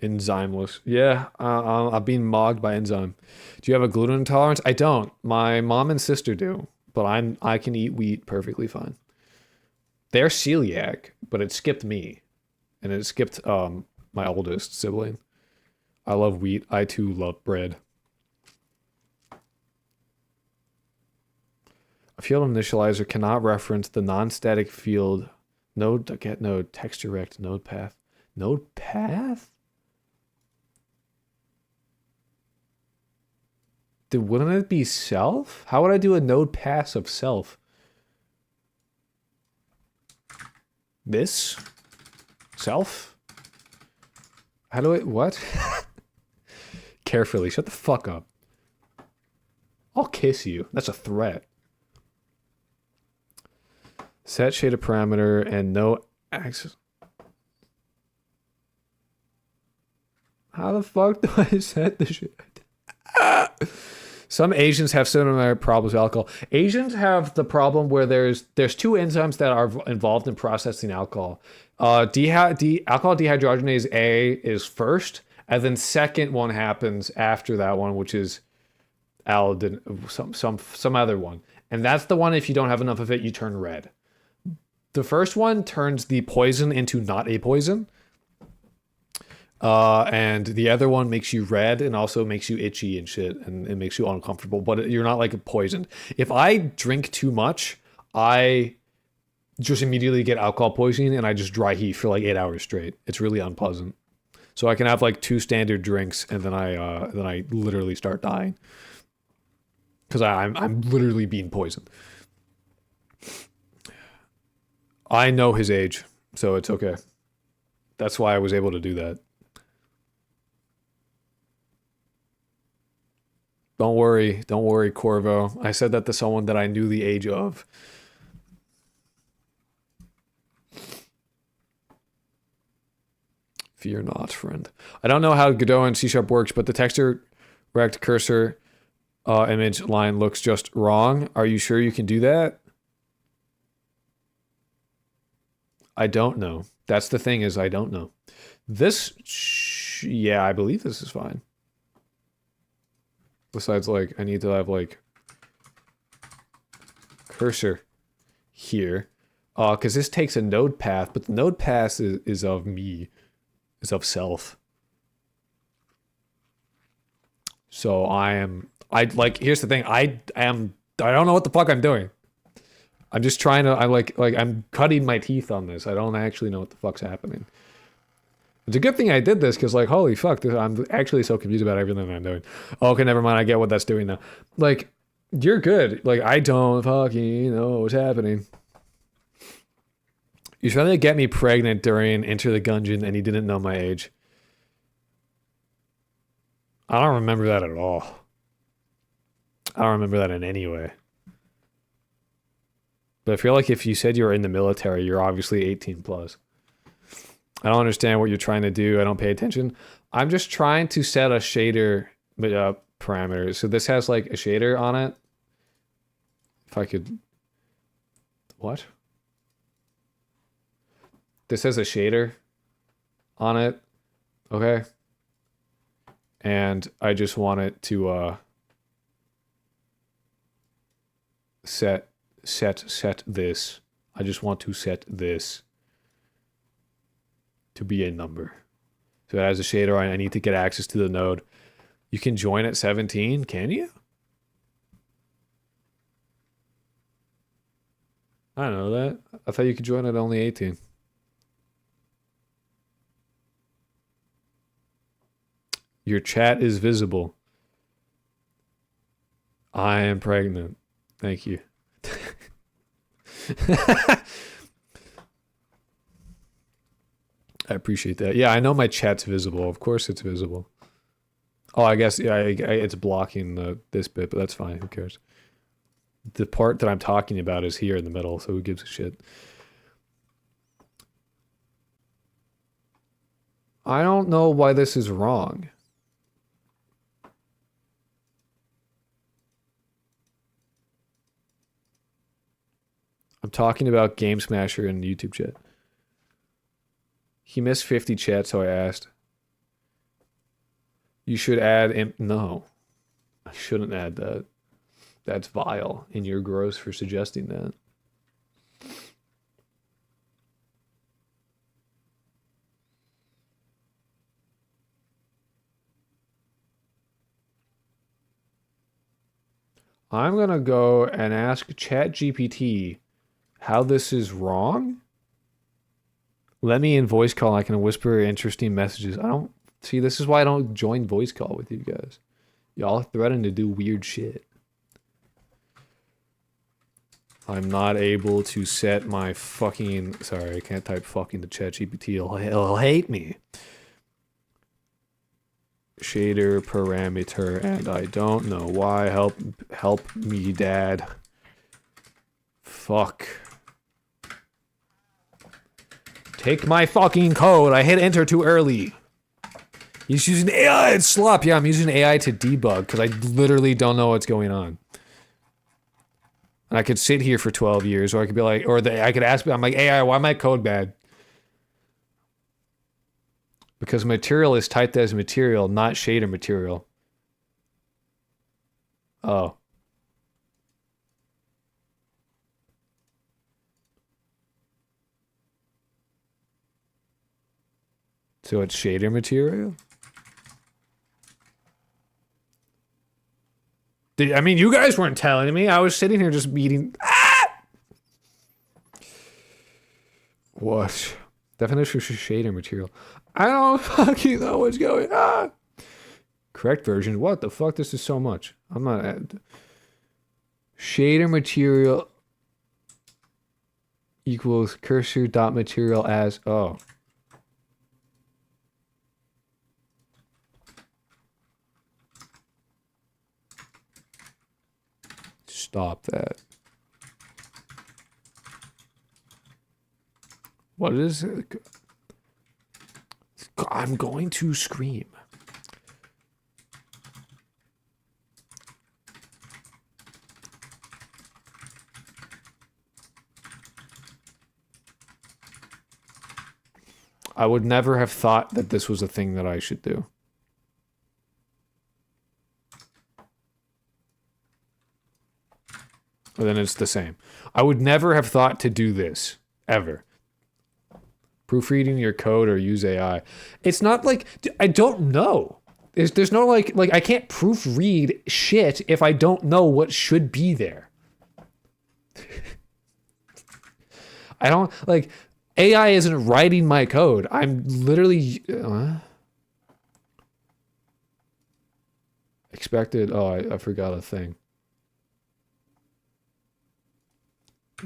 Enzymeless. Yeah, I'm being mogged by enzyme. Do you have a gluten intolerance? I don't. My mom and sister do, but I can eat wheat perfectly fine. They're celiac, but it skipped me, and it skipped my oldest sibling. I love wheat. I too love bread. A field initializer cannot reference the non-static field node get node text direct node path. Node path? Then wouldn't it be self? How would I do a node pass of self? This? Self? How do I what? Carefully, shut the fuck up. I'll kiss you. That's a threat. Set shader parameter and no access. How the fuck do I set the shit? Some Asians have similar problems with alcohol. Asians have the problem where there's two enzymes that are involved in processing alcohol. Alcohol dehydrogenase A is first, and then second one happens after that one, which is some other one. And that's the one, if you don't have enough of it, you turn red. The first one turns the poison into not a poison. And the other one makes you red and also makes you itchy and shit, and it makes you uncomfortable, but you're not like poisoned. If I drink too much, I just immediately get alcohol poisoning and I just dry heat for like 8 hours straight. It's really unpleasant. So I can have like 2 standard drinks and then I literally start dying. Because I'm literally being poisoned. I know his age, so it's okay. That's why I was able to do that. Don't worry, Corvo. I said that to someone that I knew the age of. Fear not, friend. I don't know how Godot and C# works, but the texture rect cursor image line looks just wrong. Are you sure you can do that? I don't know. That's the thing, is I don't know. Yeah, I believe this is fine. Besides, like, I need to have, like, cursor here. Because this takes a node path, but the node path is of me. Is of self. So here's the thing. I don't know what the fuck I'm doing. I'm just trying to, I'm cutting my teeth on this. I don't actually know what the fuck's happening. It's a good thing I did this, because, like, holy fuck, I'm actually so confused about everything I'm doing. Okay, never mind, I get what that's doing now. Like, you're good. Like, I don't fucking know what's happening. You tried to get me pregnant during Enter the Gungeon, and he didn't know my age. I don't remember that at all. I don't remember that in any way. But I feel like if you said you were in the military, you're obviously 18 plus. I don't understand what you're trying to do. I don't pay attention. I'm just trying to set a shader parameter. So this has like a shader on it. If I could... What? This has a shader on it. Okay. And I just want it to set this. I just want to set this to be a number. So it has a shader. I need to get access to the node. You can join at 17, can you? I don't know that. I thought you could join at only 18. Your chat is visible. I am pregnant. Thank you. I appreciate that. Yeah, I know my chat's visible. Of course it's visible. Oh, I guess, yeah, it's blocking this bit, but that's fine. Who cares? The part that I'm talking about is here in the middle, so who gives a shit? I don't know why this is wrong. I'm talking about Game Smasher in YouTube chat. He missed 50 chat, so I asked. You should add... No. I shouldn't add that. That's vile, and you're gross for suggesting that. I'm gonna go and ask ChatGPT how this is wrong. Let me in voice call. I can whisper interesting messages. I don't... See, this is why I don't join voice call with you guys. Y'all threaten to do weird shit. I'm not able to set my fucking... Sorry, I can't type fucking to ChatGPT. He'll hate me. Shader parameter, and I don't know why. Help me, Dad. Fuck. Take my fucking code. I hit enter too early. He's using AI. It's slop. Yeah, I'm using AI to debug because I literally don't know what's going on. And I could sit here for 12 years, or I could be like, I could ask, I'm like, AI, why my code bad? Because material is typed as material, not shader material. Oh. So it's shader material? I mean, you guys weren't telling me. I was sitting here just eating. Ah! What? Definition for shader material. I don't fucking know what's going on. Correct version. What the fuck? This is so much. I'm not... Shader material equals cursor dot material as... Oh. Stop that. What is it? I'm going to scream. I would never have thought that this was a thing that I should do. But then it's the same. I would never have thought to do this, ever. Proofreading your code or use AI. It's not like... I don't know. There's no like I can't proofread shit if I don't know what should be there. I don't like AI isn't writing my code. I'm literally expected. Oh, I forgot a thing.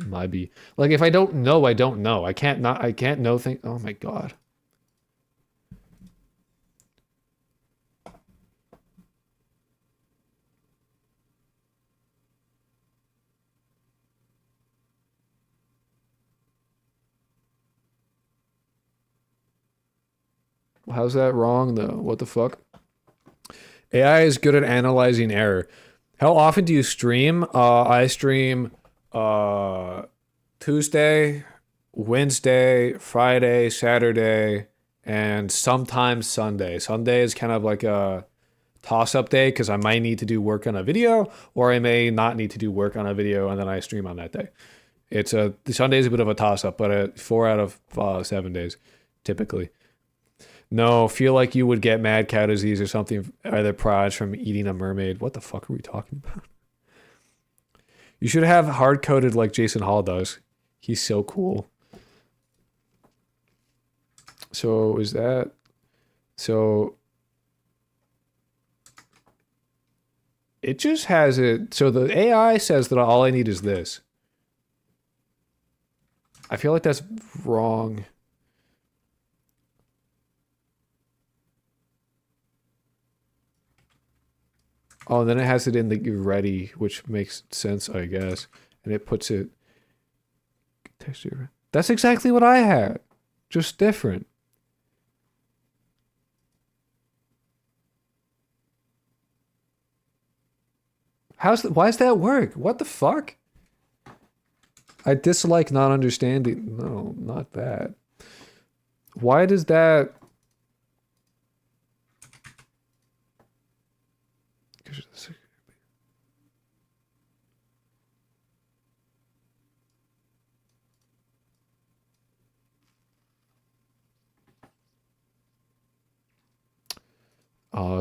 Might be like if I don't know, I don't know. I can't know things. Oh my god. How's that wrong though? What the fuck? AI is good at analyzing error. How often do you stream? I stream Tuesday, Wednesday, Friday, Saturday, and sometimes Sunday. Sunday is kind of like a toss-up day because I might need to do work on a video, or I may not need to do work on a video, and then I stream on that day. Sunday is a bit of a toss-up, but 4 out of 7 days, typically. No, feel like you would get mad cow disease or something, either pride from eating a mermaid. What the fuck are we talking about? You should have hard-coded like Jason Hall does. He's so cool. So is that... So... It just has it... So the AI says that all I need is this. I feel like that's wrong. Oh, and then it has it in the ready, which makes sense, I guess. And it puts it... Texture. That's exactly what I had. Just different. Why does that work? What the fuck? I dislike not understanding. No, not that. Why does that...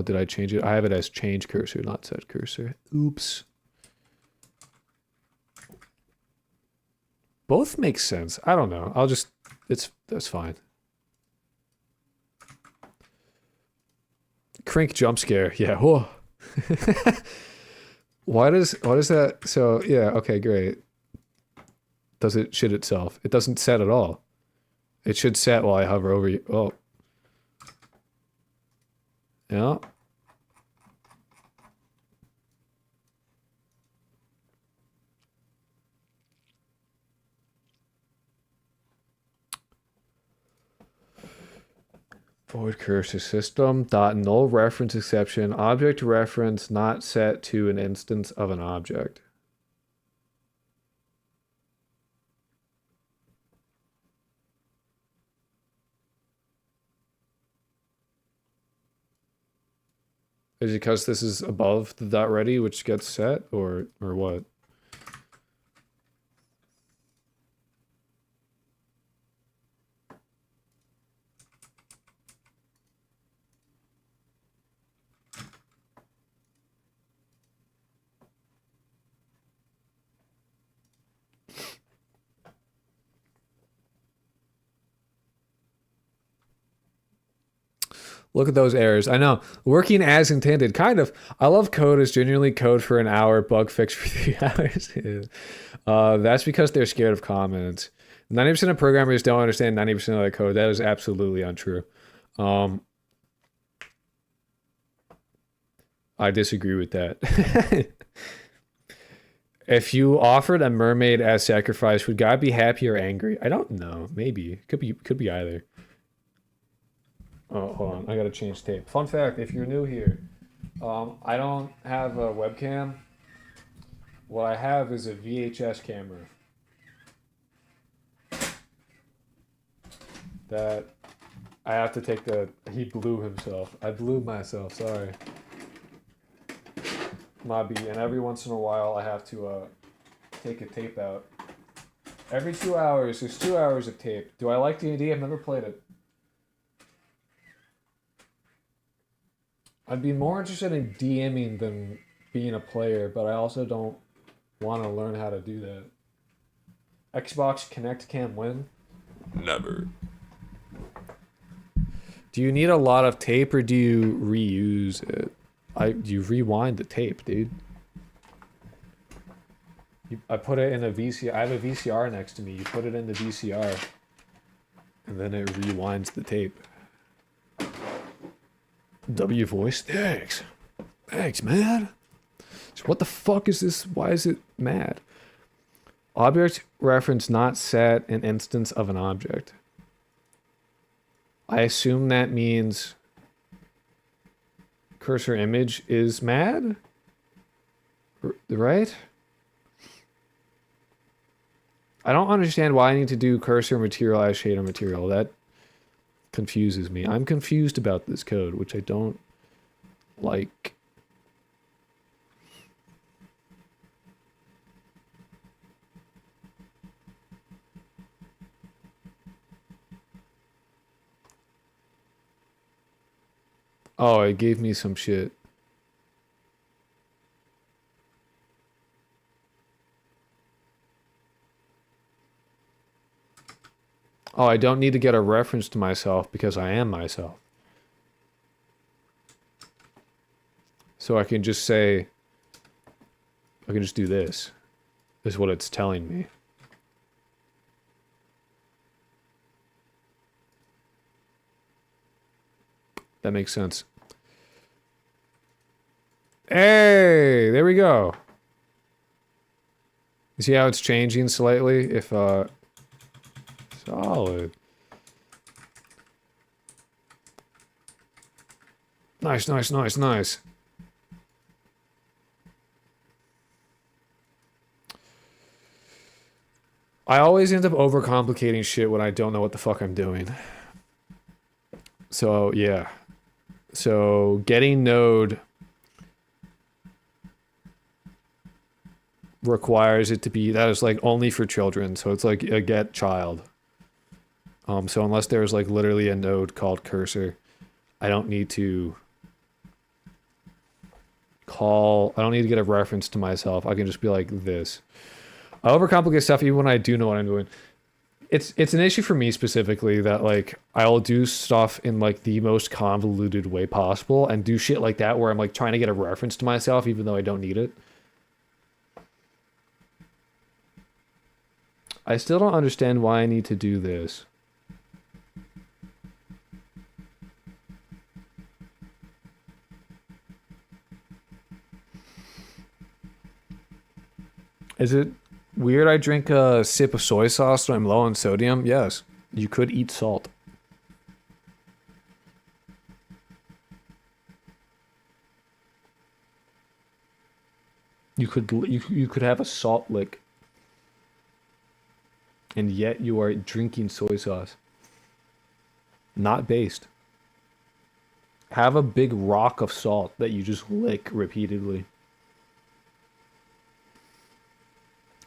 Did I change it? I have it as change cursor, not set cursor. Oops. Both make sense. I don't know. That's fine. Crink jump scare. Yeah. Whoa. What is that? So yeah, okay, great. Does it shit itself? It doesn't set at all. It should set while I hover over you. Oh. Yeah. Void cursor system dot null reference exception object reference not set to an instance of an object. Is it because this is above the dot ready which gets set or what? Look at those errors. I know. Working as intended. Kind of. I love code as genuinely code for an hour, bug fix for 3 hours. That's because they're scared of comments. 90% of programmers don't understand 90% of the code. That is absolutely untrue. I disagree with that. If you offered a mermaid as sacrifice, would God be happy or angry? I don't know. Maybe. Could be either. Oh, hold on. I gotta change tape. Fun fact, if you're new here, I don't have a webcam. What I have is a VHS camera. That I have to take he blew himself. I blew myself, sorry. Mobby, and every once in a while I have to take a tape out. Every 2 hours, there's 2 hours of tape. Do I like D&D? I've never played it. I'd be more interested in DMing than being a player, but I also don't want to learn how to do that. Xbox Connect can't win? Never. Do you need a lot of tape or do you reuse it? You rewind the tape, dude. I put it in a VCR. I have a VCR next to me. You put it in the VCR, and then it rewinds the tape. W voice. Thanks. Thanks, man. So what the fuck is this? Why is it mad? Object reference not set an instance of an object. I assume that means cursor image is mad? Right? I don't understand why I need to do cursor materialize shader material. That confuses me. I'm confused about this code, which I don't like. Oh, it gave me some shit. Oh, I don't need to get a reference to myself because I am myself. So I can just say, I can just do this, is what it's telling me. That makes sense. Hey, there we go. You see how it's changing slightly? If, solid. Nice, nice, nice, nice. I always end up overcomplicating shit when I don't know what the fuck I'm doing. So, yeah. So, getting node requires it to be, that is like only for children. So it's like a get child. So unless there's like literally a node called cursor, I don't need to I don't need to get a reference to myself. I can just be like this. I overcomplicate stuff even when I do know what I'm doing. It's an issue for me specifically that like I'll do stuff in like the most convoluted way possible and do shit like that where I'm like trying to get a reference to myself even though I don't need it. I still don't understand why I need to do this. Is it weird I drink a sip of soy sauce when I'm low on sodium? Yes. You could eat salt. You could have a salt lick. And yet you are drinking soy sauce. Not based. Have a big rock of salt that you just lick repeatedly.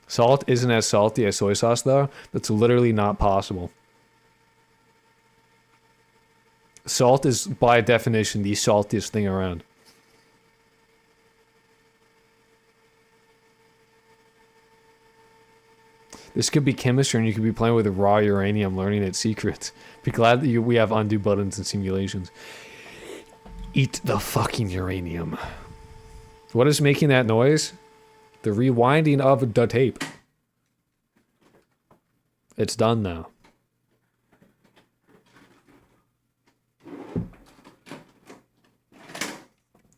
Salt isn't as salty as soy sauce, though. That's literally not possible. Salt is, by definition, the saltiest thing around. This could be chemistry, and you could be playing with raw uranium, learning its secrets. Be glad that we have undo buttons and simulations. Eat the fucking uranium. What is making that noise? The rewinding of the tape. It's done now.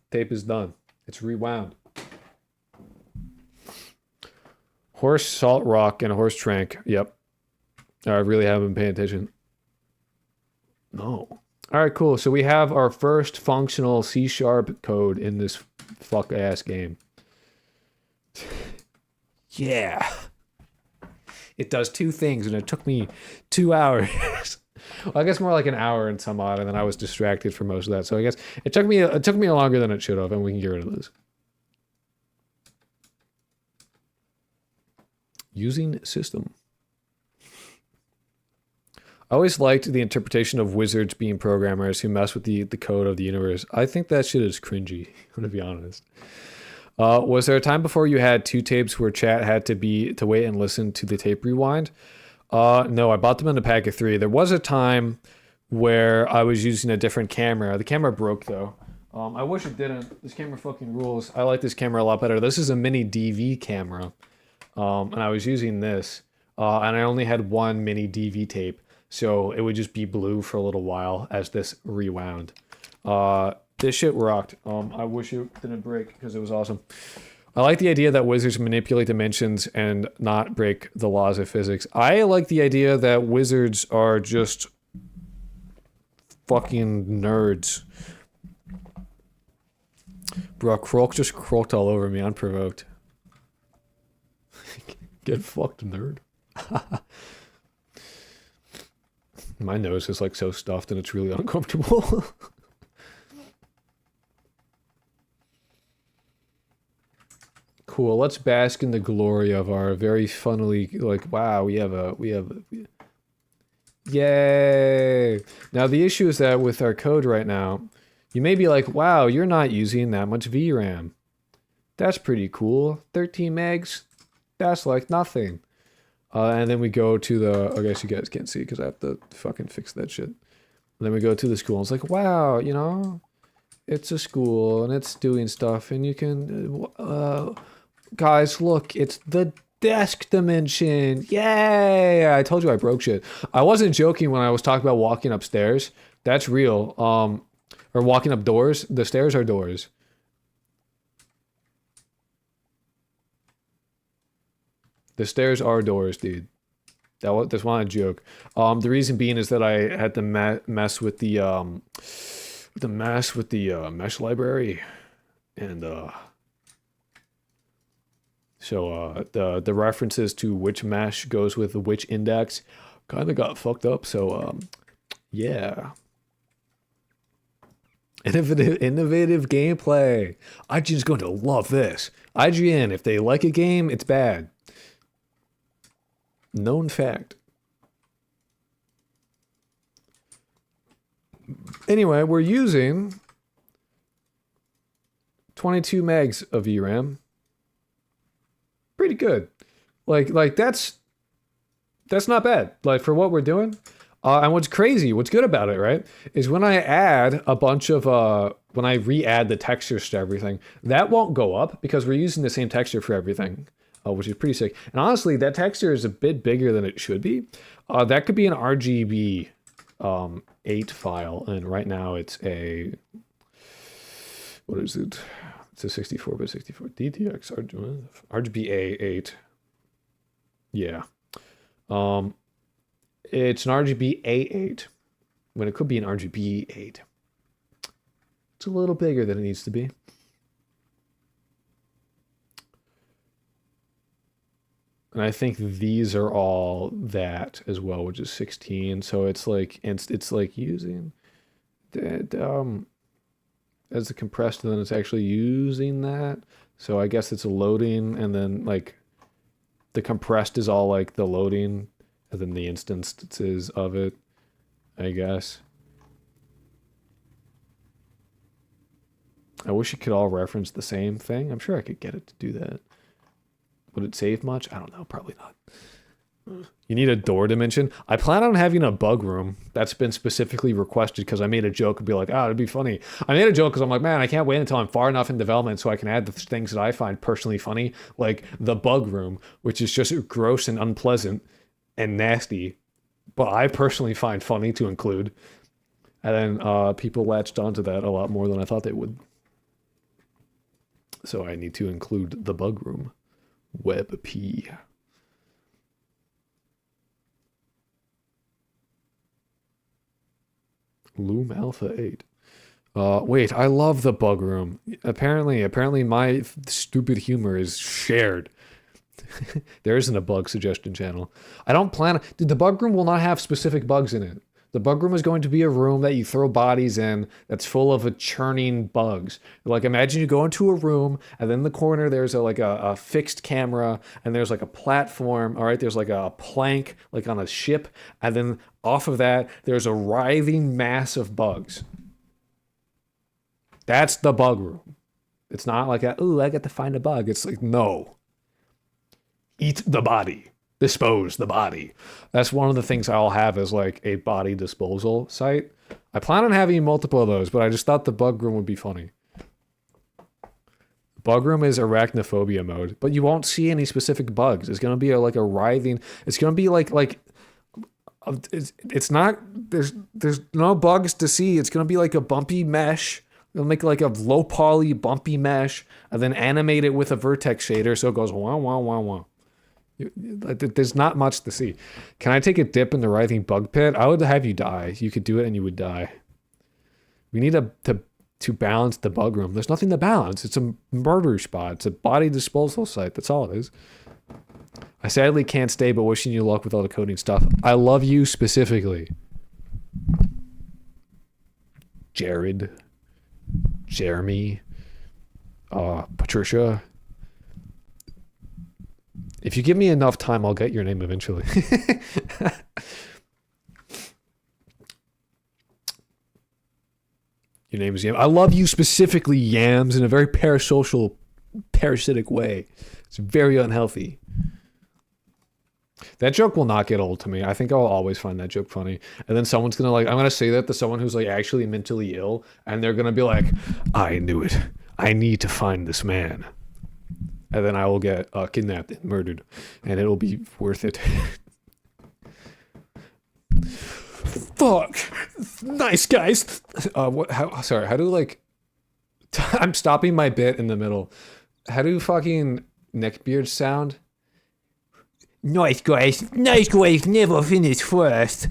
Tape is done. It's rewound. Horse, salt rock, and horse trank. Yep. I really haven't been paying attention. No. All right, cool. So we have our first functional C# code in this fuck-ass game. Yeah. It does two things, and it took me 2 hours. Well, I guess more like an hour and some odd, and then I was distracted for most of that. So I guess it took me longer than it should have, and we can get rid of this. Using system. I always liked the interpretation of wizards being programmers who mess with the code of the universe. I think that shit is cringy, to be honest. Was there a time before you had 2 tapes where chat had to wait and listen to the tape rewind? No, I bought them in a pack of 3. There was a time where I was using a different camera. The camera broke though. I wish it didn't. This camera fucking rules. I like this camera a lot better. This is a mini DV camera. And I was using this. And I only had 1 mini DV tape. So it would just be blue for a little while as this rewound. This shit rocked. I wish it didn't break because it was awesome. I like the idea that wizards manipulate dimensions and not break the laws of physics. I like the idea that wizards are just fucking nerds. Bro, Croak just croaked all over me unprovoked. Get fucked, nerd. My nose is like so stuffed and it's really uncomfortable. Cool. Let's bask in the glory of our very funnily, like, wow, we have a yay. Now the issue is that with our code right now, you may be like, wow, you're not using that much VRAM. That's pretty cool. 13 megs. That's like nothing. And then we go to the, I guess you guys can't see because I have to fucking fix that shit. And then we go to the school and it's like, wow, you know, it's a school and it's doing stuff and you can, guys, look, it's the desk dimension. Yay! I told you I broke shit. I wasn't joking when I was talking about walking upstairs. That's real. Or walking up doors. The stairs are doors. The stairs are doors, dude. That's not a joke. The reason being is that I had to mess with the mesh library, and so the references to which mesh goes with which index kind of got fucked up. So yeah. Innovative gameplay. IGN's going to love this. IGN, if they like a game, it's bad. Known fact. Anyway, we're using 22 megs of VRAM. Pretty good. Like that's not bad. Like for what we're doing. And what's crazy, what's good about it, right, is when I add a bunch of, when I re-add the textures to everything, that won't go up because we're using the same texture for everything, which is pretty sick. And honestly, that texture is a bit bigger than it should be. That could be an RGB 8 file, and right now it's a, what is it? It's a 64 by 64 DTX RGB A8. Yeah. It's an RGB A8 when it could be an RGB 8. It's a little bigger than it needs to be. And I think these are all that as well, which is 16. So it's like using that as a compressed, and then it's actually using that. So I guess it's a loading, and then like the compressed is all like the loading. And then the instances of it, I guess. I wish it could all reference the same thing. I'm sure I could get it to do that. Would it save much? I don't know. Probably not. You need a door dimension. I plan on having a bug room. That's been specifically requested because I made a joke and be like, oh, it'd be funny. I made a joke because I'm like, man, I can't wait until I'm far enough in development so I can add the things that I find personally funny, like the bug room, which is just gross and unpleasant and nasty, but I personally find funny to include. And then people latched onto that a lot more than I thought they would. So I need to include the bug room. WebP. Loom Alpha 8. Wait, I love the bug room. Apparently my stupid humor is shared. There isn't a bug suggestion channel. I don't plan... Dude, the bug room will not have specific bugs in it. The bug room is going to be a room that you throw bodies in that's full of churning bugs. Like imagine you go into a room and then in the corner there's a fixed camera and there's like a platform, all right? There's like a plank like on a ship, and then off of that there's a writhing mass of bugs. That's the bug room. It's not like ooh, I get to find a bug. It's like, no. Eat the body. Dispose the body. That's one of the things I'll have is like a body disposal site. I plan on having multiple of those, but I just thought the bug room would be funny. Bug room is arachnophobia mode, but you won't see any specific bugs. It's gonna be like a writhing. It's gonna be it's not. There's no bugs to see. It's gonna be like a bumpy mesh. They'll make like a low poly bumpy mesh and then animate it with a vertex shader so it goes wah wah wah wah. There's not much to see. Can I take a dip in the writhing bug pit? I would have you die. You could do it and you would die. We need to balance the bug room. There's nothing to balance. It's a murder spot. It's a body disposal site. That's all it is. I sadly can't stay, but wishing you luck with all the coding stuff. I love you specifically. Jared. Jeremy, Patricia. If you give me enough time, I'll get your name eventually. Your name is Yam. I love you specifically, Yams, in a very parasocial, parasitic way. It's very unhealthy. That joke will not get old to me. I think I'll always find that joke funny. And then someone's gonna I'm gonna say that to someone who's like actually mentally ill, and they're gonna be like, I knew it. I need to find this man. And then I will get kidnapped and murdered, and it'll be worth it. Fuck. Nice guys. Sorry, how do I'm stopping my bit in the middle. How do fucking neckbeards sound? Nice guys, never finish first.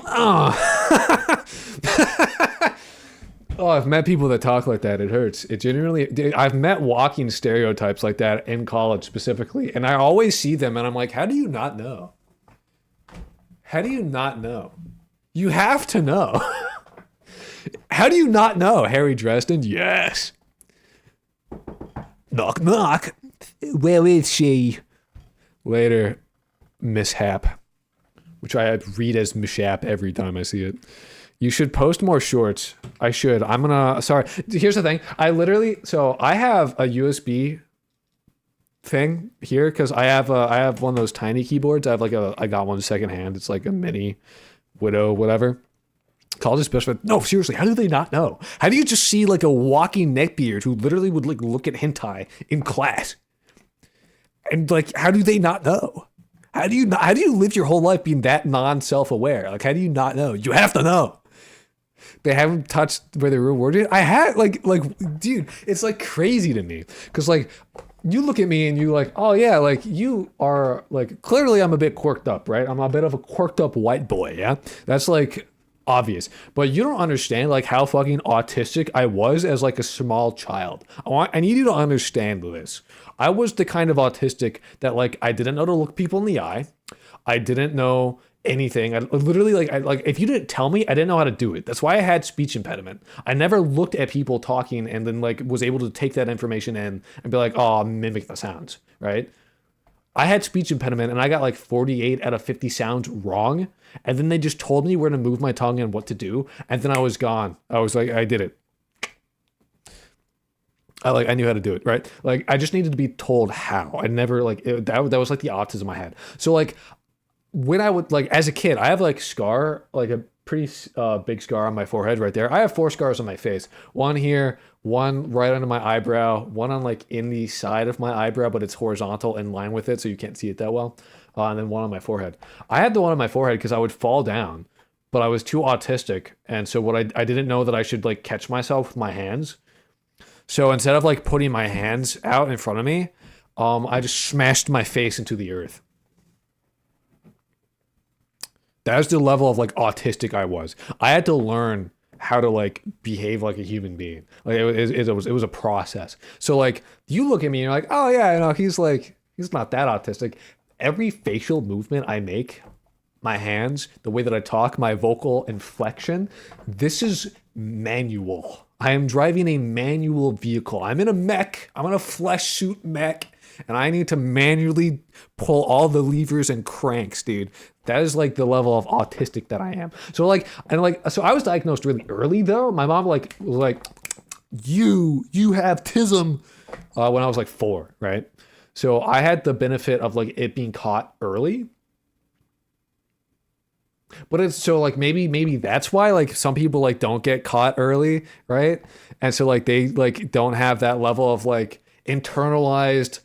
Oh. Oh, I've met people that talk like that. It hurts. It genuinely. I've met walking stereotypes like that in college specifically, and I always see them, and I'm like, how do you not know? How do you not know? You have to know. How do you not know? Harry Dresden? Yes. Knock, knock. Where is she? Later. Mishap, which I read as mishap every time I see it. You should post more shorts. I should. I'm gonna. Sorry. Here's the thing. I have a USB thing here because I have one of those tiny keyboards. I got one secondhand. It's like a mini Widow, whatever. College specialist. No, seriously. How do they not know? How do you just see like a walking neckbeard who literally would look at hentai in class? And how do they not know? How do you live your whole life being that non-self-aware? How do you not know? You have to know. They haven't touched where they rewarded. I had dude, it's crazy to me. Cause you look at me and you oh yeah, you are clearly I'm a bit quirked up, right? I'm a bit of a quirked up white boy. Yeah. That's obvious, but you don't understand how fucking autistic I was as a small child. I need you to understand this. I was the kind of autistic that I didn't know to look people in the eye. I didn't know anything. I literally if you didn't tell me, I didn't know how to do it. That's why I had speech impediment. I never looked at people talking and then was able to take that information in and be oh, mimic the sounds, right? I had speech impediment and I got 48 out of 50 sounds wrong. And then they just told me where to move my tongue and what to do. And then I was gone. I was I did it. I knew how to do it, right? I just needed to be told how. I never that was the autism I had. So when I would as a kid, I have scar, a pretty big scar on my forehead right there. I have 4 scars on my face. One here, one right under my eyebrow, one on in the side of my eyebrow, but it's horizontal in line with it, so you can't see it that well. And then one on my forehead. I had the one on my forehead because I would fall down, but I was too autistic, and so what I didn't know that I should catch myself with my hands. So instead of putting my hands out in front of me, I just smashed my face into the earth. That was the level of autistic I was. I had to learn how to behave like a human being. It was a process. So you look at me and you're oh yeah, he's not that autistic. Every facial movement I make my hands, the way that I talk, my vocal inflection, this is manual. I am driving a manual vehicle. I'm in a mech. I'm in a flesh suit mech, and I need to manually pull all the levers and cranks, dude. That is like the level of autistic that I am. So so I was diagnosed really early though. My mom was like, you have tism when I was like 4, right? So I had the benefit of like it being caught early. But it's so like maybe that's why like some people like don't get caught early, right? And so like they like don't have that level of like internalized.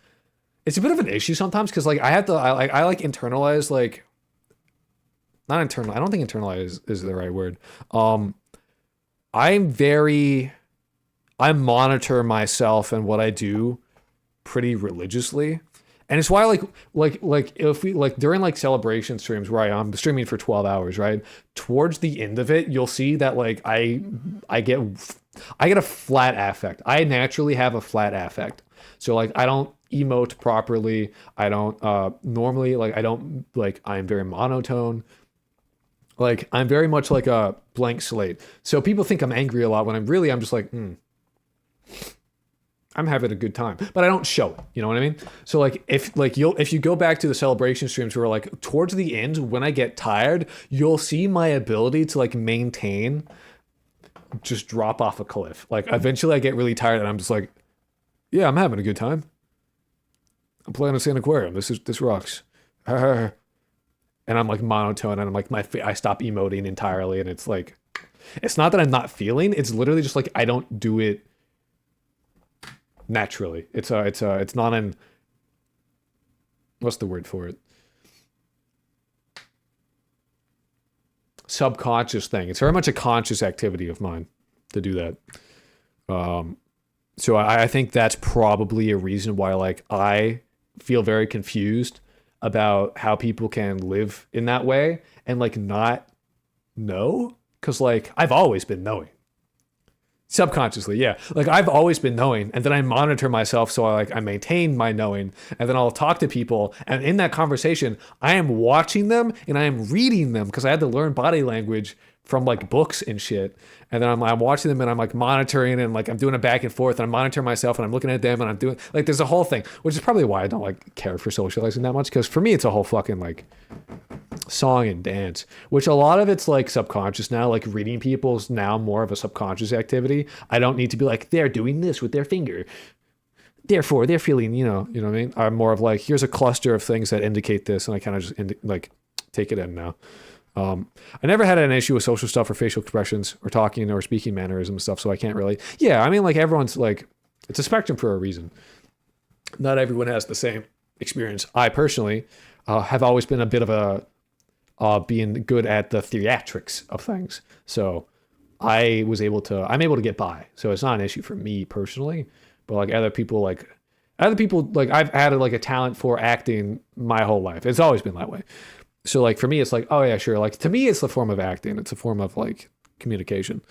It's a bit of an issue sometimes because like I like internalize like not internal. I don't think internalize is the right word. I'm very I monitor myself and what I do pretty religiously. And it's why like if we like during like celebration streams where I'm streaming for 12 hours, right? Towards the end of it, you'll see that like I get a flat affect. I naturally have a flat affect. So like I don't emote properly. I don't normally like I don't like I'm very monotone. Like I'm very much like a blank slate. So people think I'm angry a lot when I'm just like, I'm having a good time, but I don't show it. You know what I mean? So like if you go back to the celebration streams where like towards the end when I get tired, you'll see my ability to like maintain just drop off a cliff. Like eventually I get really tired and I'm just like, yeah, I'm having a good time. I'm playing a Sand Aquarium. This rocks. And I'm like monotone and I'm like I stop emoting entirely and it's like it's not that I'm not feeling, it's literally just like I don't do it naturally. It's not an what's the word for it? Subconscious thing. It's very much a conscious activity of mine to do that. So I think that's probably a reason why like I feel very confused about how people can live in that way and like not know, because like I've always been knowing. Subconsciously, yeah. Like I've always been knowing, and then I monitor myself so I maintain my knowing, and then I'll talk to people, and in that conversation, I am watching them and I am reading them because I had to learn body language from like books and shit. And then I'm watching them and I'm like monitoring and like I'm doing a back and forth and I'm monitoring myself and I'm looking at them and I'm doing like there's a whole thing, which is probably why I don't like care for socializing that much, because for me it's a whole fucking like song and dance, which a lot of it's like subconscious now. Like reading people's now more of a subconscious activity. I don't need to be like they're doing this with their finger, therefore they're feeling, you know what I mean. I'm more of like here's a cluster of things that indicate this, and I kind of just like take it in now. I never had an issue with social stuff or facial expressions or talking or speaking mannerism stuff, so I can't really. Yeah, I mean, like everyone's like, it's a spectrum for a reason. Not everyone has the same experience. I personally have always been a bit of a being good at the theatrics of things, so I'm able to get by. So it's not an issue for me personally, but like other people, like I've had like a talent for acting my whole life. It's always been that way. So like for me, it's like, oh yeah, sure. Like to me, it's the form of acting. It's a form of like communication.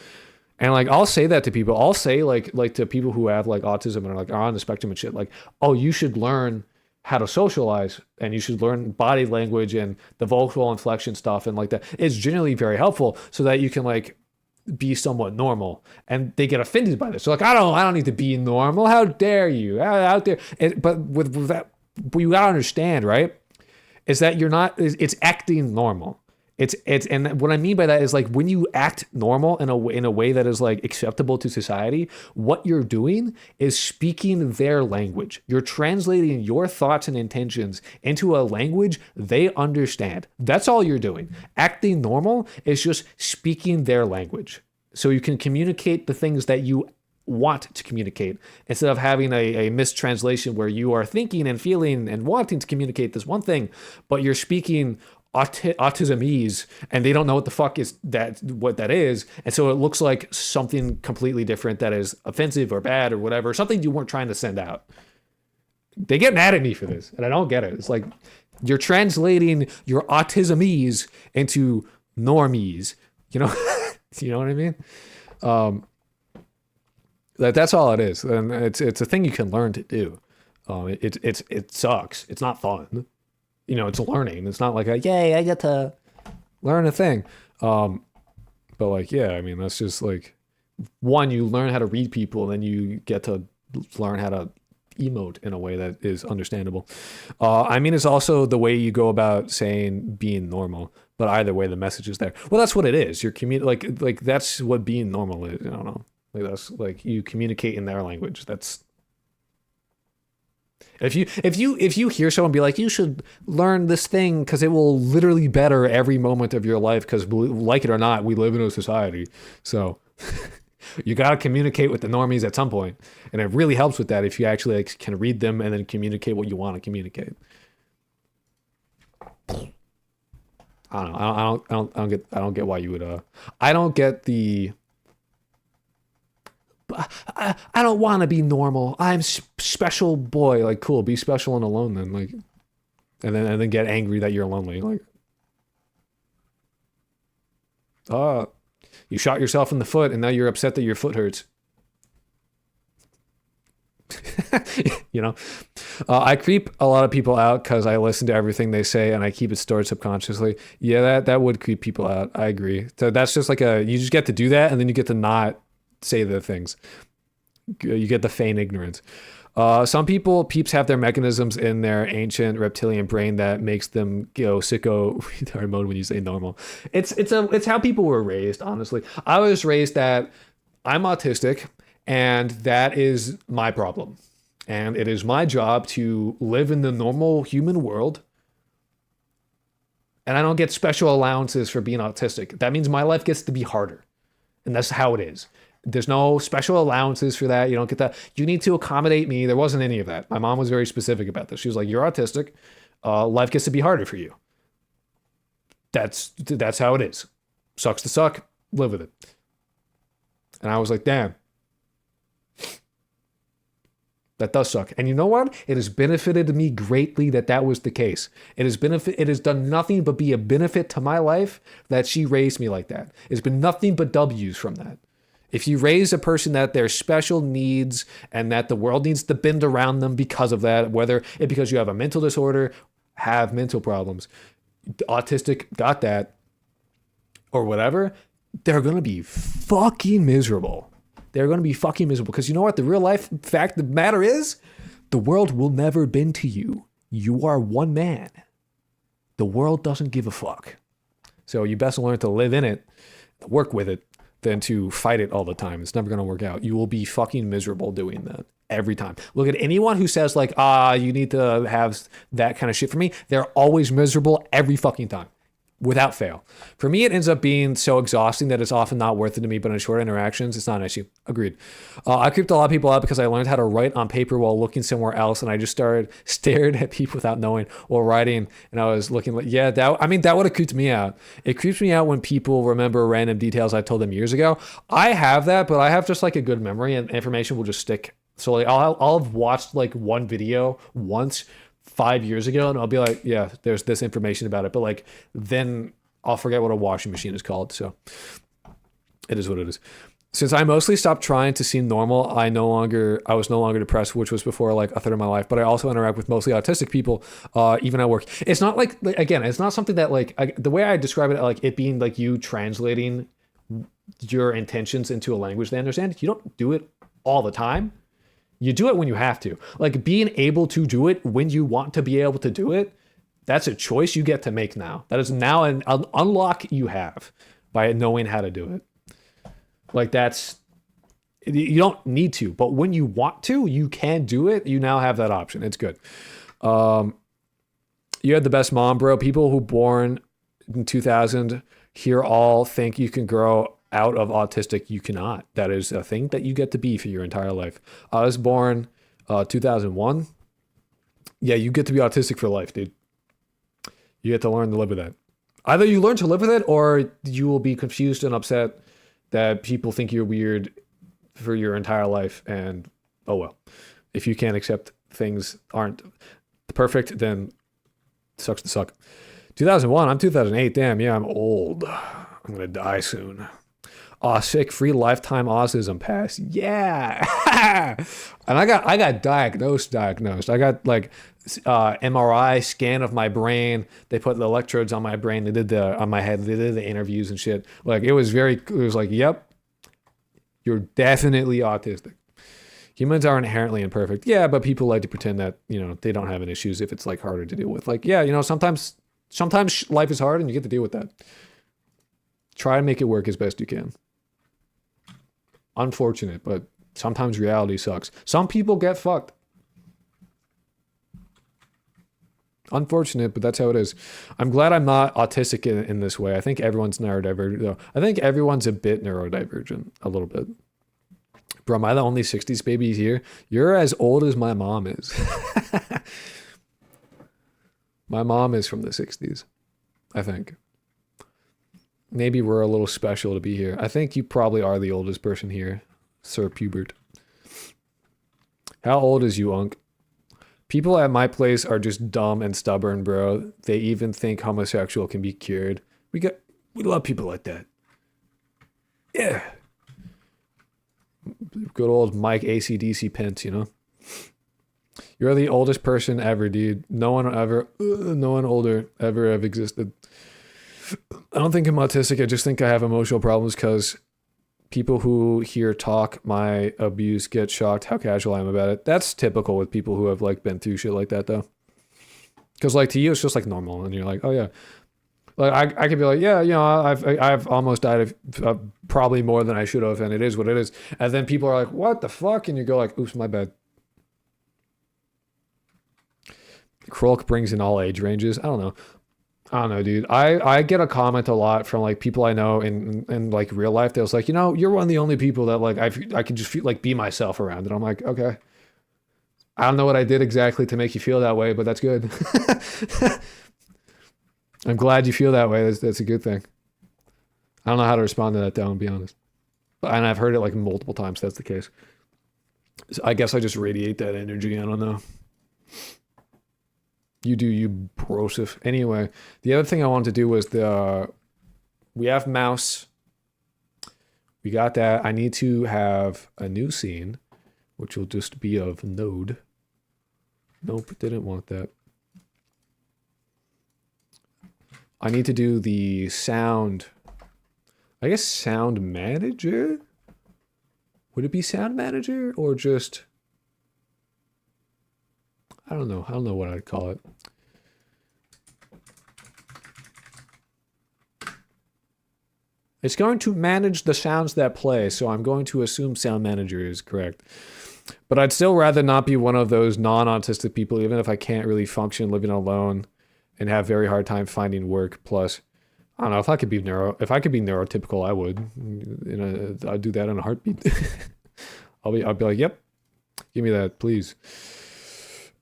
And like I'll say that to people. I'll say like to people who have like autism and are like are on the spectrum and shit, like, oh, you should learn how to socialize and you should learn body language and the vocal inflection stuff and like that. It's generally very helpful so that you can like be somewhat normal. And they get offended by this. So like, I don't need to be normal. How dare you? Out there. But with that, but you gotta understand, right? Is that you're not, it's acting normal. It's and what I mean by that is like when you act normal in a way that is like acceptable to society, what you're doing is speaking their language. You're translating your thoughts and intentions into a language they understand. That's all you're doing. Acting normal is just speaking their language. So you can communicate the things that you want to communicate instead of having a mistranslation where you are thinking and feeling and wanting to communicate this one thing, but you're speaking autismese and they don't know what the fuck is that, what that is. And so it looks like something completely different that is offensive or bad or whatever, something you weren't trying to send out. They get mad at me for this and I don't get it. It's like you're translating your autismese into normies, you know, you know what I mean? That's all it is, and it's a thing you can learn to do. It sucks. It's not fun. You know, it's learning. It's not like yay, I get to learn a thing. But like, yeah, I mean, that's just like, one, you learn how to read people, and then you get to learn how to emote in a way that is understandable. I mean, it's also the way you go about saying being normal. But either way, the message is there. Well, that's what it is. You're like that's what being normal is. I don't know. Like that's like you communicate in their language. That's if you hear someone be like, you should learn this thing because it will literally better every moment of your life, because like it or not, we live in a society. So you got to communicate with the normies at some point, and it really helps with that if you actually like can read them and then communicate what you want to communicate. I don't know. I don't get why you would. I don't get the. I don't want to be normal. I'm special boy. Like, cool, be special and alone then. Like, and then get angry that you're lonely. Like, you shot yourself in the foot, and now you're upset that your foot hurts. You know, I creep a lot of people out because I listen to everything they say and I keep it stored subconsciously. Yeah, that would creep people out. I agree. So that's just like you just get to do that, and then you get to not say the things. You get the feign ignorance. Some peeps have their mechanisms in their ancient reptilian brain that makes them go sicko retard mode when you say normal. It's how people were raised, honestly. I was raised that I'm autistic, and that is my problem. And it is my job to live in the normal human world. And I don't get special allowances for being autistic. That means my life gets to be harder. And that's how it is. There's no special allowances for that. You don't get that. You need to accommodate me. There wasn't any of that. My mom was very specific about this. She was like, you're autistic. Life gets to be harder for you. That's how it is. Sucks to suck. Live with it. And I was like, damn. That does suck. And you know what? It has benefited me greatly that was the case. It has done nothing but be a benefit to my life that she raised me like that. It's been nothing but W's from that. If you raise a person that there's special needs and that the world needs to bend around them because of that, whether it's because you have a mental disorder, have mental problems, autistic, got that, or whatever, they're going to be fucking miserable. They're going to be fucking miserable because you know what? The real life fact of the matter is the world will never bend to you. You are one man. The world doesn't give a fuck. So you best learn to live in it, work with it, than to fight it all the time. It's never going to work out. You will be fucking miserable doing that every time. Look at anyone who says like, you need to have that kind of shit for me. They're always miserable every fucking time. Without fail. For me, it ends up being so exhausting that it's often not worth it to me, but in short interactions, it's not an issue. Agreed. I creeped a lot of people out because I learned how to write on paper while looking somewhere else, and I just stared at people without knowing while writing, and I was looking like, that would have creeped me out. It creeps me out when people remember random details I told them years ago. I have that, but I have just like a good memory, and information will just stick. So like I'll have watched like one video once 5 years ago, and I'll be like, yeah, there's this information about it, but like then I'll forget what a washing machine is called. So it is what it is. Since I mostly stopped trying to seem normal, I was no longer depressed, which was before like a third of my life. But I also interact with mostly autistic people, even at work. It's not like again, it's not something that like the way I describe it, like it being like you translating your intentions into a language they understand. You don't do it all the time. You do it when you have to. Like being able to do it when you want to be able to do it, that's a choice you get to make now. That is now an unlock you have by knowing how to do it. Like you don't need to, but when you want to, you can do it. You now have that option. It's good. You had the best mom, bro. People who born in 2000 here all think you can grow out of autistic. You cannot. That is a thing that you get to be for your entire life. I was born 2001. Yeah, you get to be autistic for life, dude. You get to learn to live with that. Either you learn to live with it, or you will be confused and upset that people think you're weird for your entire life. And oh well, if you can't accept things aren't perfect, then it sucks to suck. 2001. I'm 2008. Damn. Yeah, I'm old. I'm gonna die soon. Sick, free lifetime autism pass. Yeah. And I got diagnosed. I got like MRI scan of my brain. They put the electrodes on my brain. They did on my head. They did the interviews and shit. Like it was like, yep, you're definitely autistic. Humans are inherently imperfect. Yeah, but people like to pretend that, they don't have any issues if it's like harder to deal with. Like, yeah, sometimes life is hard and you get to deal with that. Try and make it work as best you can. Unfortunate, but sometimes reality sucks. Some people get fucked. Unfortunate, but that's how it is. I'm glad I'm not autistic in this way. I think everyone's neurodivergent, though. I think everyone's a bit neurodivergent, a little bit. Bro, am I the only 60s baby here? You're as old as my mom is. My mom is from the 60s, I think. Maybe we're a little special to be here. I think you probably are the oldest person here, Sir Pubert. How old is you, Unc? People at my place are just dumb and stubborn, bro. They even think homosexual can be cured. We love people like that. Yeah. Good old Mike AC/DC Pence, You're the oldest person ever, dude. No one older ever have existed. I don't think I'm autistic. I just think I have emotional problems because people who hear talk my abuse get shocked how casual I am about it. That's typical with people who have like been through shit like that, though. Because like to you, it's just like normal, and you're like, oh yeah. Like I could be like, yeah, I've almost died of probably more than I should have, and it is what it is. And then people are like, what the fuck? And you go like, oops, my bad. Krolk brings in all age ranges. I don't know, dude. I get a comment a lot from like people I know in like real life. They was like, you're one of the only people that like I can just feel like be myself around. And I'm like, okay. I don't know what I did exactly to make you feel that way, but that's good. I'm glad you feel that way. That's a good thing. I don't know how to respond to that, though, to be honest. And I've heard it like multiple times. That's the case. So I guess I just radiate that energy. I don't know. You do, you brosif. Anyway, the other thing I wanted to do was we have mouse. We got that. I need to have a new scene, which will just be of node. Nope, didn't want that. I need to do the sound. I guess sound manager? Would it be sound manager or just... I don't know what I'd call it. It's going to manage the sounds that play, so I'm going to assume sound manager is correct. But I'd still rather not be one of those non-autistic people, even if I can't really function living alone and have very hard time finding work. Plus, I don't know, if I could be neurotypical, I would. I'd do that in a heartbeat. I'll be like, yep, give me that, please.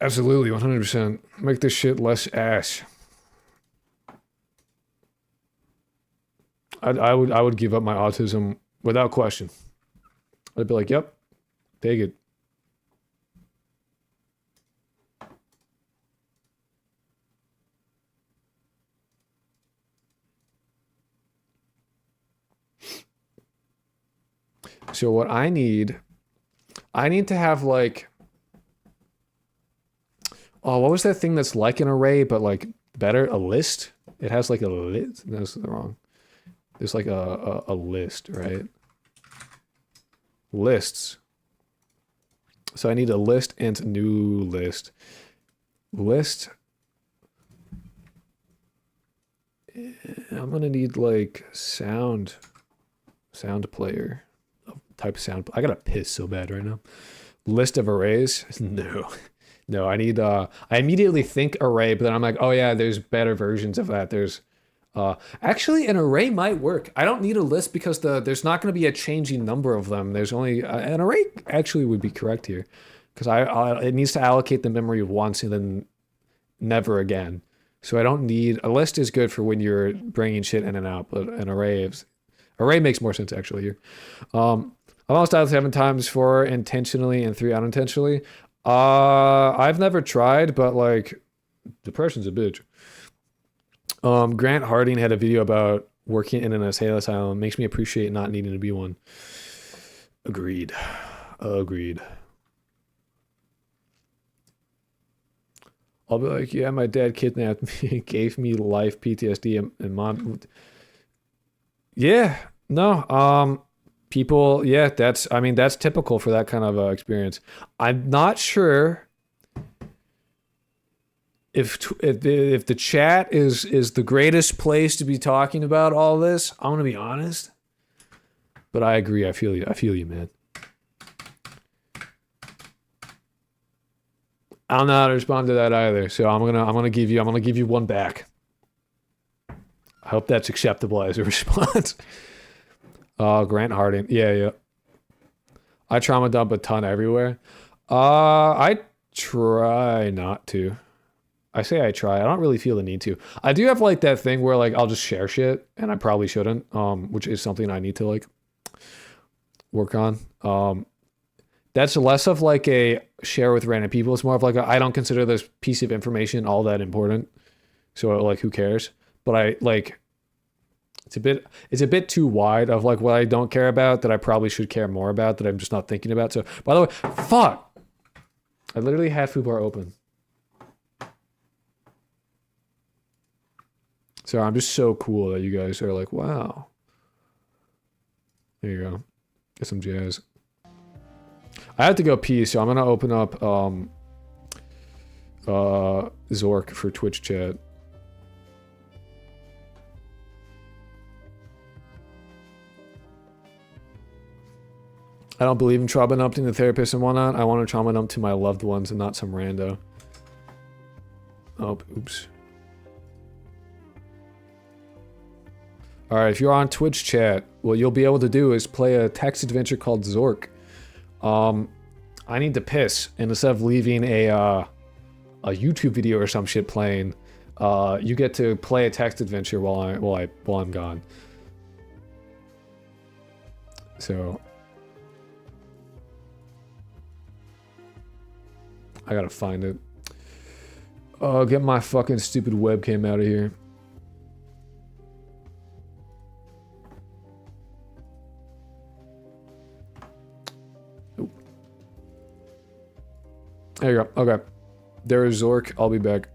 Absolutely, 100%. Make this shit less ass. I would give up my autism without question. I'd be like, yep, take it. So what I need to have like, oh, what was that thing that's like an array, but like better? A list? It has like a list. That's wrong. There's like a list, right? Lists. So I need a list and a new list. List. I'm gonna need like sound player. Type of sound. I gotta piss so bad right now. List of arrays? No, I need, I immediately think array, but then I'm like, oh yeah, there's better versions of that. There's, actually an array might work. I don't need a list because there's not going to be a changing number of them. There's only, an array actually would be correct here because it needs to allocate the memory once and then never again. So I don't need, a list is good for when you're bringing shit in and out, but an array makes more sense actually here. I've almost dialed 7 times, 4 intentionally and 3 unintentionally. I've never tried, but like depression's a bitch. Grant Harding had a video about working in an asylum. Makes me appreciate not needing to be one. Agreed. I'll be like, yeah, my dad kidnapped me, gave me life PTSD, and mom. Yeah, no, people, yeah, I mean, that's typical for that kind of experience. I'm not sure if the chat is the greatest place to be talking about all this. I'm gonna be honest, but I agree. I feel you. I feel you, man. I don't know how to respond to that either, so I'm gonna give you one back. I hope that's acceptable as a response. Grant Harding, yeah. I trauma dump a ton everywhere. I try not to. I say I try. I don't really feel the need to. I do have like that thing where like I'll just share shit, and I probably shouldn't. Which is something I need to like work on. That's less of like a share with random people. It's more of like I don't consider this piece of information all that important. So like, who cares? But I like, it's a bit too wide of like what I don't care about that I probably should care more about that I'm just not thinking about. So by the way, fuck, I literally had Fubar open. So I'm just so cool that you guys are like, wow. There you go. Get some jazz. I have to go pee, so I'm gonna open up Zork for Twitch chat. I don't believe in trauma dumping the therapist and whatnot. I want to trauma dump to my loved ones and not some rando. Oh, oops. Alright, if you're on Twitch chat, what you'll be able to do is play a text adventure called Zork. I need to piss, and instead of leaving a YouTube video or some shit playing, you get to play a text adventure while I'm gone. So I gotta find it. Oh, get my fucking stupid webcam out of here. There you go. Okay. There is Zork. I'll be back.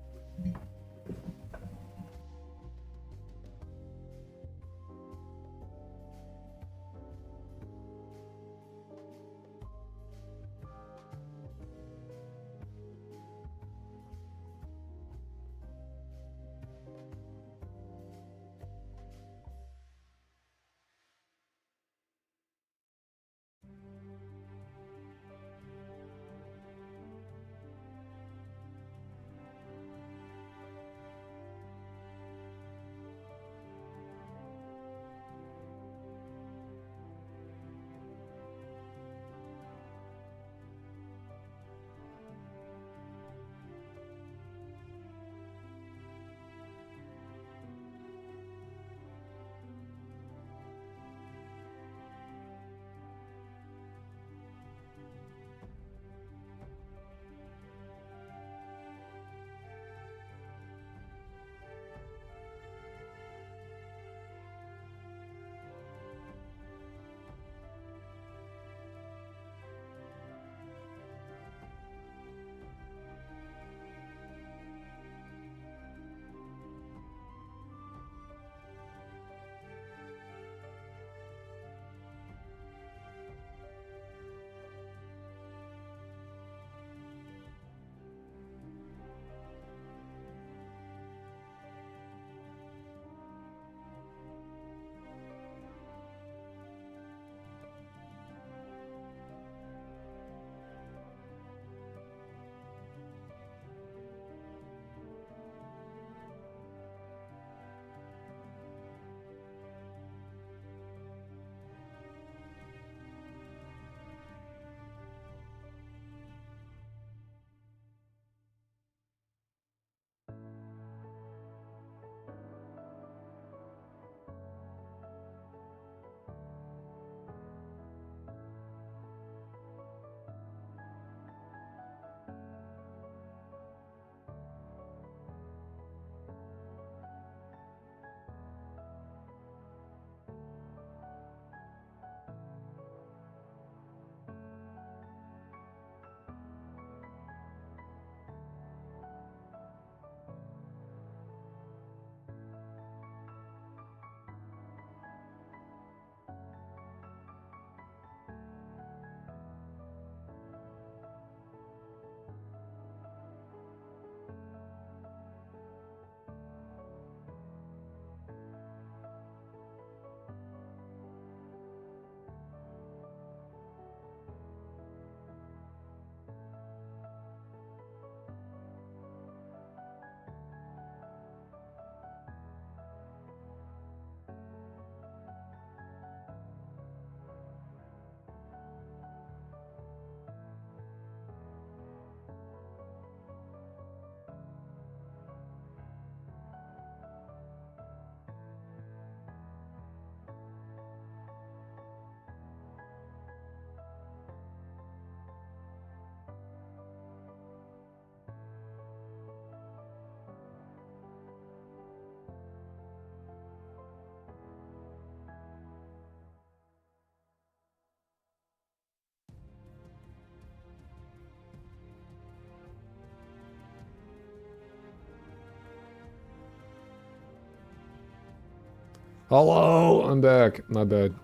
Hello, I'm back. My bad.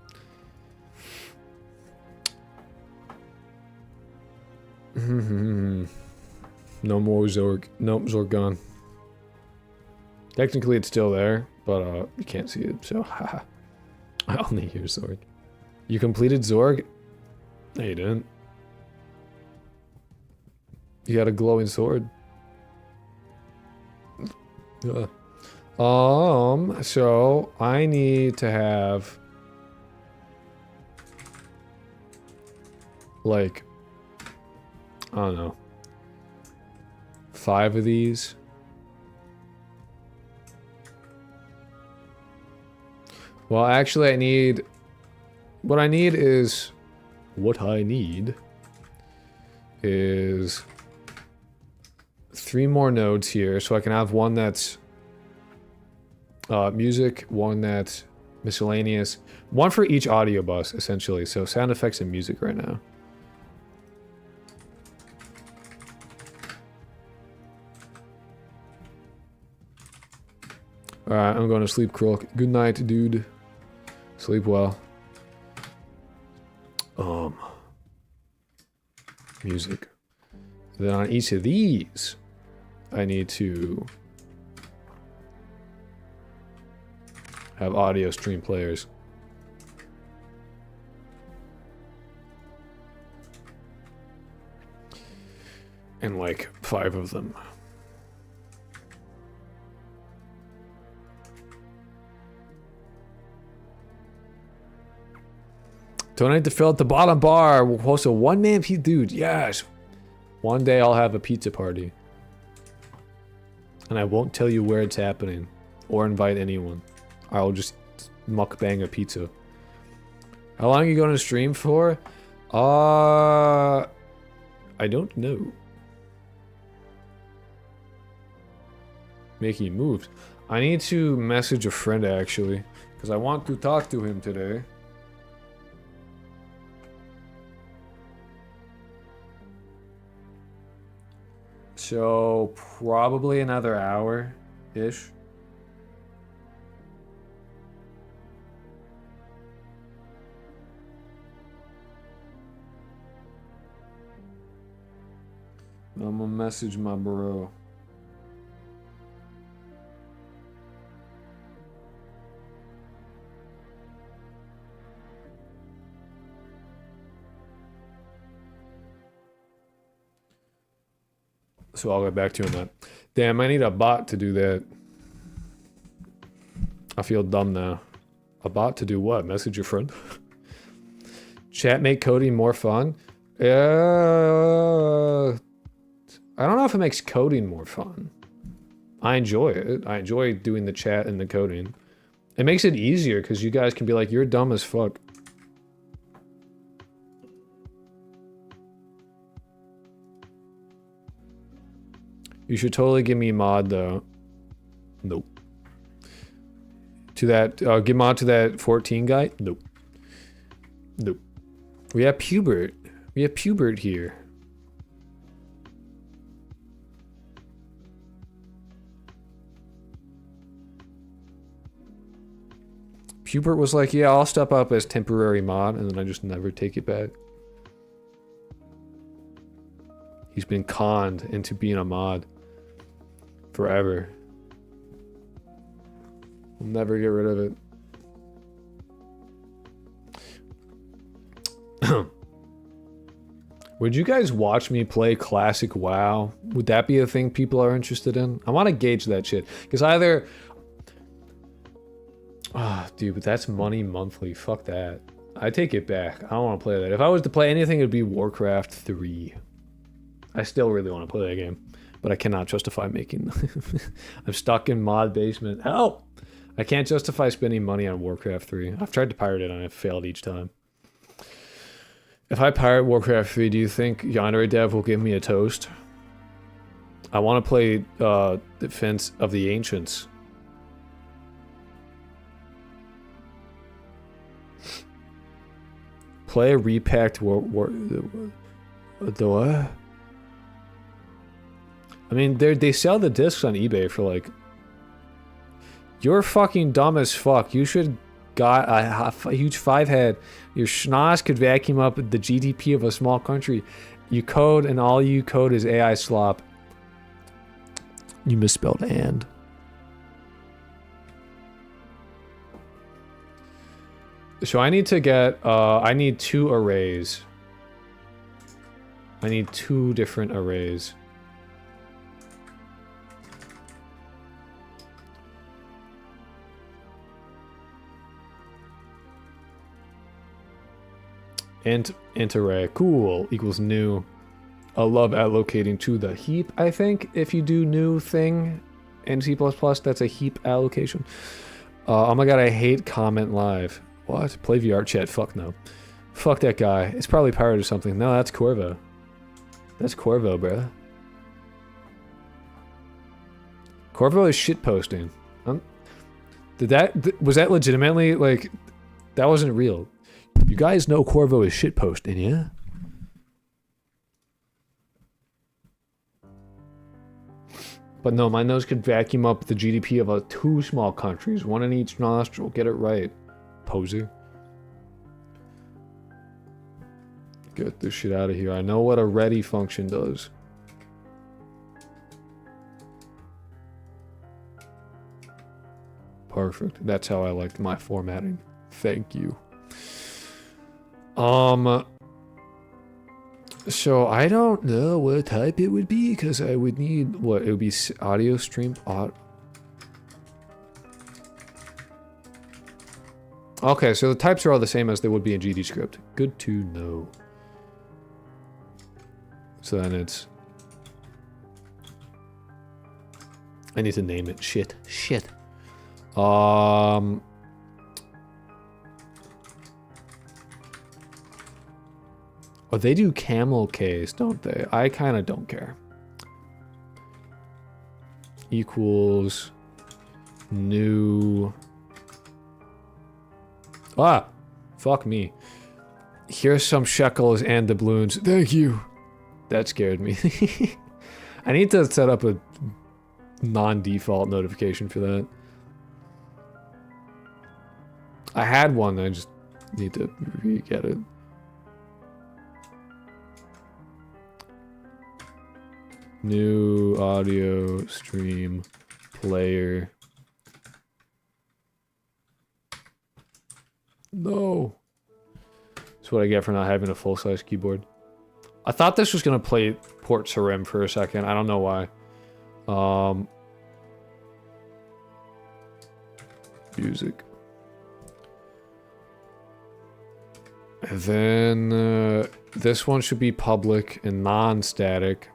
No more Zorg. Nope, Zorg gone. Technically, it's still there, but you can't see it, so haha. I only hear Zorg. You completed Zorg? No, you didn't. You got a glowing sword. So I need to have like, I don't know, 5 of these. Well, actually, what I need is 3 more nodes here, so I can have one that's music, one that's miscellaneous, one for each audio bus, essentially. So sound effects and music right now. Alright, I'm going to sleep, Krulk. Good night, dude. Sleep well. Music. Then on each of these, I need to have audio stream players. And like 5 of them. Donate to fill out the bottom bar. We'll host a one-man pizza. Dude, yes. One day I'll have a pizza party. And I won't tell you where it's happening. Or invite anyone. I'll just mukbang a pizza. How long are you going to stream for? I don't know. Making moves. I need to message a friend, actually. Because I want to talk to him today. So, probably another hour-ish. I'm gonna message my bro. So I'll get back to you on that. Damn, I need a bot to do that. I feel dumb now. A bot to do what? Message your friend? Chat make coding more fun? I don't know if it makes coding more fun. I enjoy it. I enjoy doing the chat and the coding. It makes it easier because you guys can be like, you're dumb as fuck. You should totally give me a mod though. Nope. To that, give mod to that 14 guy? Nope. Nope. We have Pubert. We have Pubert here. Pubert was like, yeah, I'll step up as temporary mod, and then I just never take it back. He's been conned into being a mod. Forever. We'll never get rid of it. Would you guys watch me play classic WoW? Would that be a thing people are interested in? I want to gauge that shit. Because either... Ah, dude, but that's money monthly. Fuck that. I take it back. I don't want to play that. If I was to play anything, it would be Warcraft 3. I still really want to play that game. But I cannot justify making... I'm stuck in mod basement. Help! I can't justify spending money on Warcraft 3. I've tried to pirate it and I've failed each time. If I pirate Warcraft 3, do you think Yandere Dev will give me a toast? I want to play Defense of the Ancients. Play a repacked the what? I mean, they sell the discs on eBay for like You're fucking dumb as fuck. You should got a huge 5 head. Your schnoz could vacuum up the GDP of a small country. You code and all you code is AI slop. You misspelled and. So I need to get, I need 2 arrays. I need 2 different arrays. Int array, cool, equals new. I love allocating to the heap, I think, if you do new thing in C++, that's a heap allocation. Oh my god, I hate comment live. What? Play VR chat, fuck no. Fuck that guy, it's probably pirate or something. No, that's Corvo. That's Corvo, bruh. Corvo is shitposting. Was that legitimately, like, that wasn't real. You guys know Corvo is shitposting, yeah? But no, my nose could vacuum up the GDP of 2 small countries, 1 in each nostril. Get it right, poser. Get this shit out of here. I know what a ready function does. Perfect. That's how I liked my formatting. Thank you. So I don't know what type it would be, because I would need, what, it would be audio stream, okay, so the types are all the same as they would be in GDScript. Good to know. So then it's, I need to name it. Shit. Oh, they do camel case, don't they? I kind of don't care. Equals new. Ah, fuck me. Here's some shekels and doubloons. Thank you. That scared me. I need to set up a non-default notification for that. I had one, I just need to re-get it. New audio stream player. No. That's what I get for not having a full-size keyboard. I thought this was gonna play Port Sarim for a second. I don't know why. Music. And then this one should be public and non-static.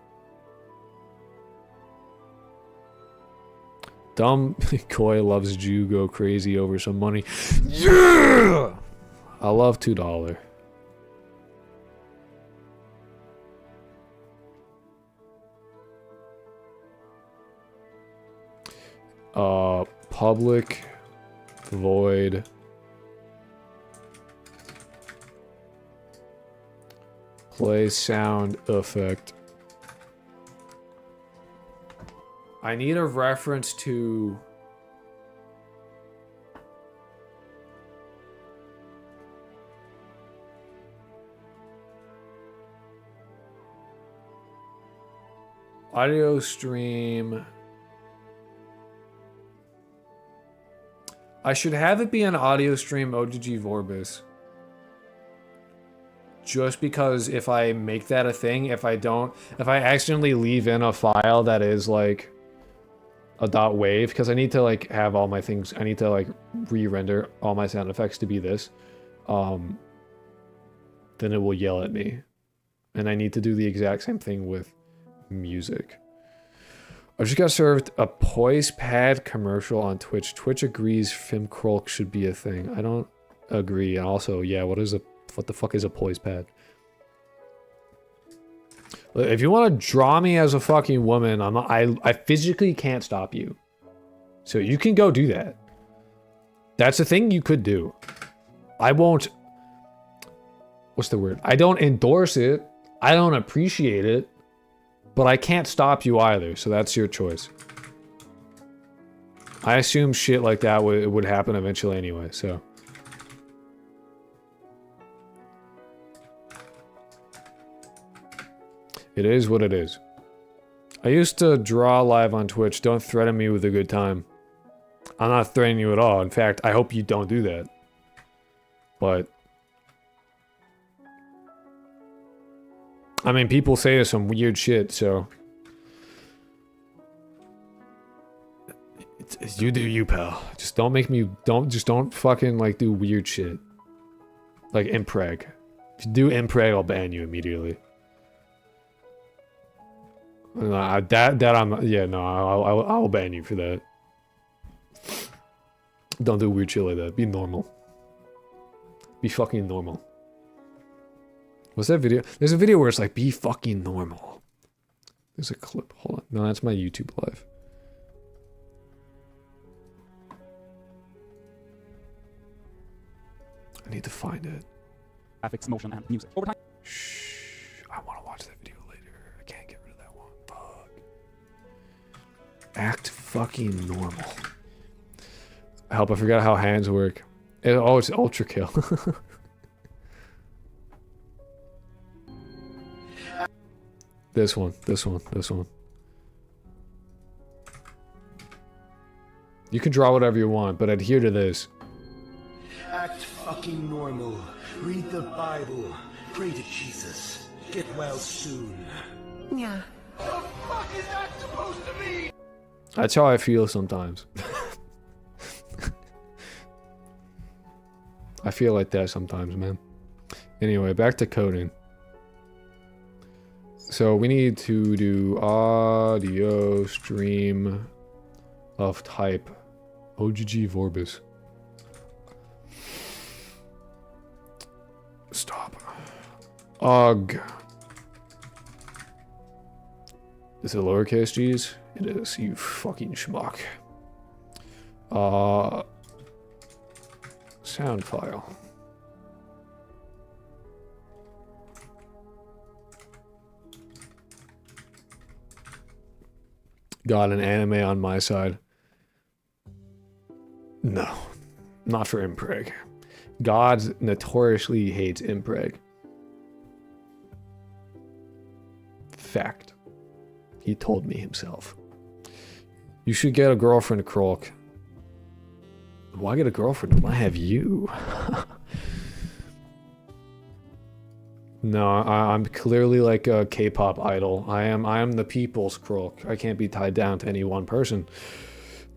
Dumb Koi loves Jew go crazy over some money. Yeah! I love $2. Public void play sound effect. I need a reference to audio stream. I should have it be an audio stream OGG Vorbis. Just because if I make that a thing, if I accidentally leave in a file that is like a .wav, because I need to like have all my things, I need to like re-render all my sound effects to be this, then it will yell at me. And I need to do the exact same thing with music. I just got served a Poise Pad commercial on Twitch. Twitch agrees Fim Krolk should be a thing. I don't agree. And also, yeah, what the fuck is a Poise Pad? If you want to draw me as a fucking woman, I physically can't stop you. So you can go do that. That's a thing you could do. I won't, what's the word? I don't endorse it. I don't appreciate it. But I can't stop you either, so that's your choice. I assume shit like that would happen eventually anyway, so. It is what it is. I used to draw live on Twitch. Don't threaten me with a good time. I'm not threatening you at all. In fact, I hope you don't do that. But... I mean, people say some weird shit, so... You do you, pal. Just don't make me... Don't fucking, like, do weird shit. Like, impreg. If you do impreg, I'll ban you immediately. I'll ban you for that. Don't do weird shit like that. Be normal. Be fucking normal. What's that video? There's a video where it's like, be fucking normal. There's a clip. Hold on. No, that's my YouTube live. I need to find it. Graphics, motion, and music. Over time. Shh. I want to watch that video later. I can't get rid of that one. Fuck. Act fucking normal. Help, I forgot how hands work. Oh, it's ultra kill. This one. You can draw whatever you want, but adhere to this. Act fucking normal. Read the Bible. Pray to Jesus. Get well soon. Yeah. What the fuck is that supposed to mean? That's how I feel sometimes. I feel like that sometimes, man. Anyway, back to coding. So we need to do audio stream of type OGG Vorbis. Stop. Ugh. Is it lowercase g's? It is, you fucking schmuck. Sound file. Got an anime on my side. No, not for impreg. God notoriously hates impreg. Fact. He told me himself. You should get a girlfriend, Krolk. Why get a girlfriend when I have you? No, I'm clearly like a K-pop idol. I am the people's Krolk. I can't be tied down to any one person.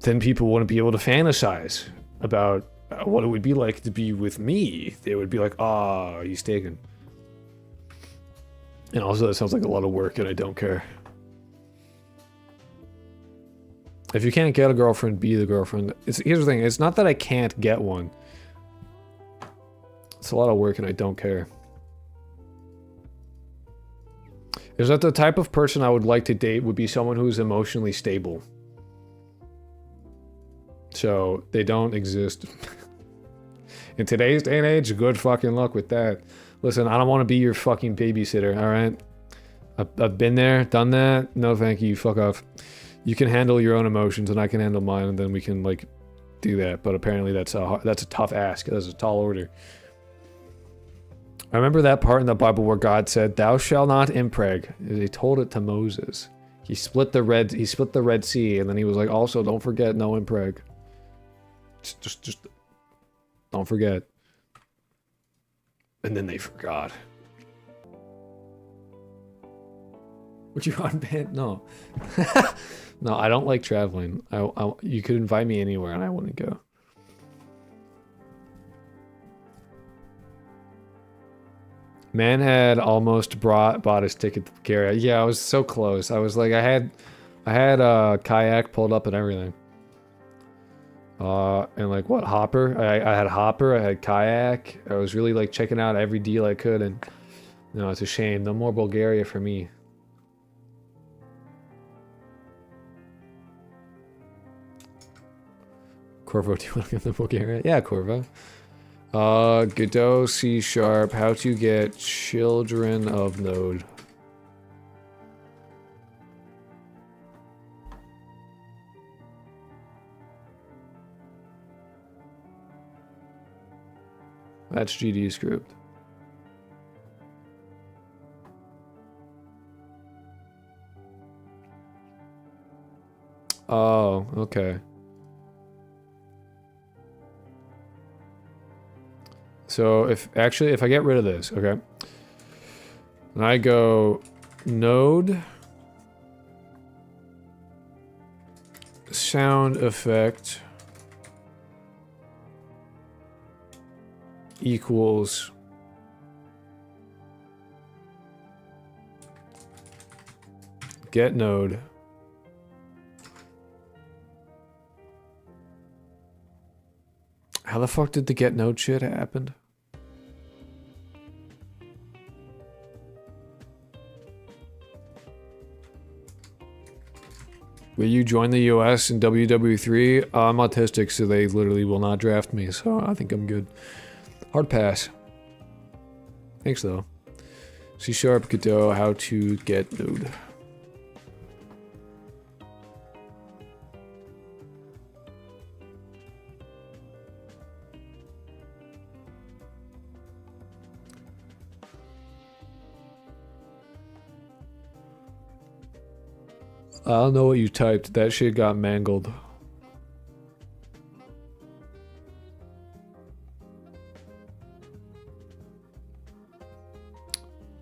Then people wouldn't be able to fantasize about what it would be like to be with me. They would be like, ah, he's taken. And also that sounds like a lot of work and I don't care. If you can't get a girlfriend, be the girlfriend. Here's the thing, it's not that I can't get one. It's a lot of work and I don't care. Is that the type of person I would like to date would be someone who's emotionally stable. So, they don't exist. In today's day and age, good fucking luck with that. Listen, I don't want to be your fucking babysitter, alright? I've been there, done that. No thank you, fuck off. You can handle your own emotions and I can handle mine and then we can, like, do that. But apparently that's a tough ask. That's a tall order. I remember that part in the Bible where God said, "Thou shalt not impreg." He told it to Moses. He split the Red Sea, and then he was like, "Also, don't forget, no impreg." Just don't forget. And then they forgot. Would you unban? No. No, I don't like traveling. You could invite me anywhere and I wouldn't go. Man had almost bought his ticket to Bulgaria. Yeah, I was so close. I was like, I had a kayak pulled up and everything. And like what, Hopper? I had Hopper, I had kayak. I was really like checking out every deal I could and no, it's a shame. No more Bulgaria for me. Corvo, do you want to get the Bulgaria? Yeah, Corvo. Godot, C#, how to get children of node. That's GD script. Oh, okay. So if I get rid of this, okay, and I go node sound effect equals get node. How the fuck did the get node shit happen? Will you join the US in WW3? I'm autistic, so they literally will not draft me, so I think I'm good. Hard pass. Thanks, though. C# Godot, how to get node. I don't know what you typed. That shit got mangled.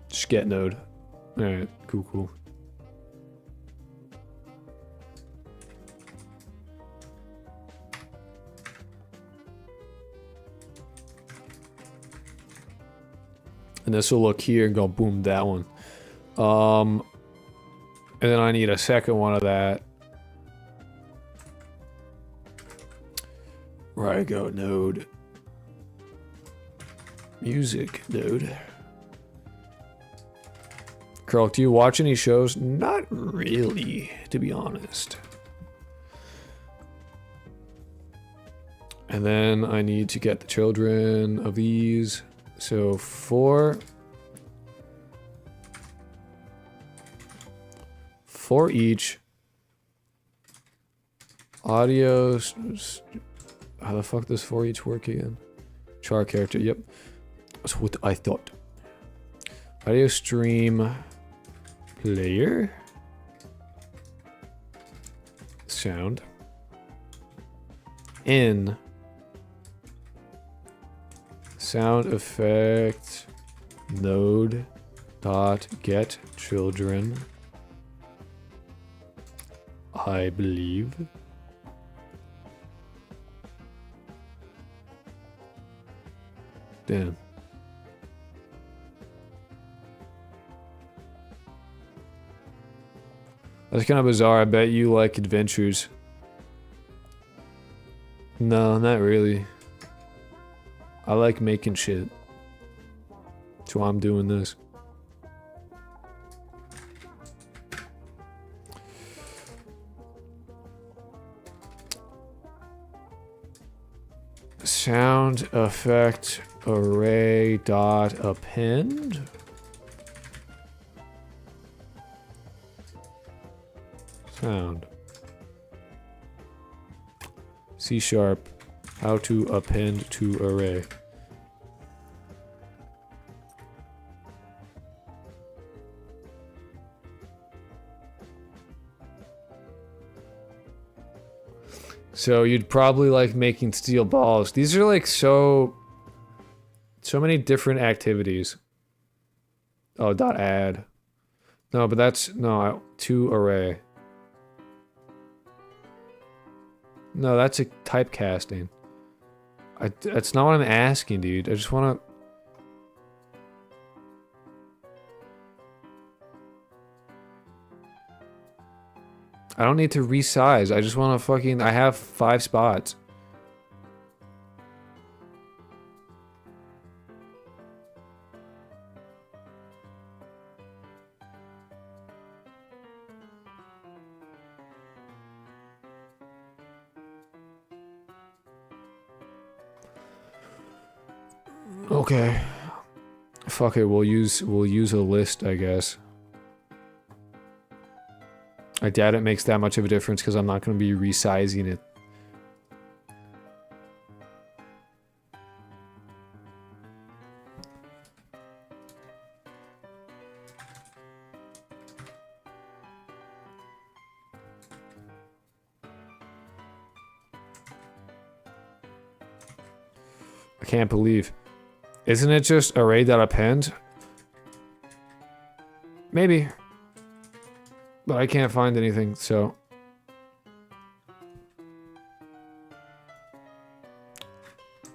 Just get node. Alright, cool. And this will look here and go boom, that one. And then I need a second one of that. Where I go node. Music node. Carl, do you watch any shows? Not really, to be honest. And then I need to get the children of these. So 4 each. Audio. How the fuck does for each work again? Char character. Yep. That's what I thought. Audio stream player. Sound. In. Sound effect. Node. Dot get children. I believe. Damn. That's kind of bizarre. I bet you like adventures. No, not really. I like making shit. That's why I'm doing this. Sound effect array dot append. Sound. C#. How to append to array. So you'd probably like making steel balls. These are like so many different activities. Oh, dot add. No, but that's no to array. No, that's a typecasting. That's not what I'm asking, dude. I just want to. I don't need to resize. I just want to fucking. I have 5 spots. Okay. Fuck it. We'll use a list, I guess. I doubt it makes that much of a difference because I'm not going to be resizing it. I can't believe. Isn't it just array.append? Maybe. But I can't find anything, so.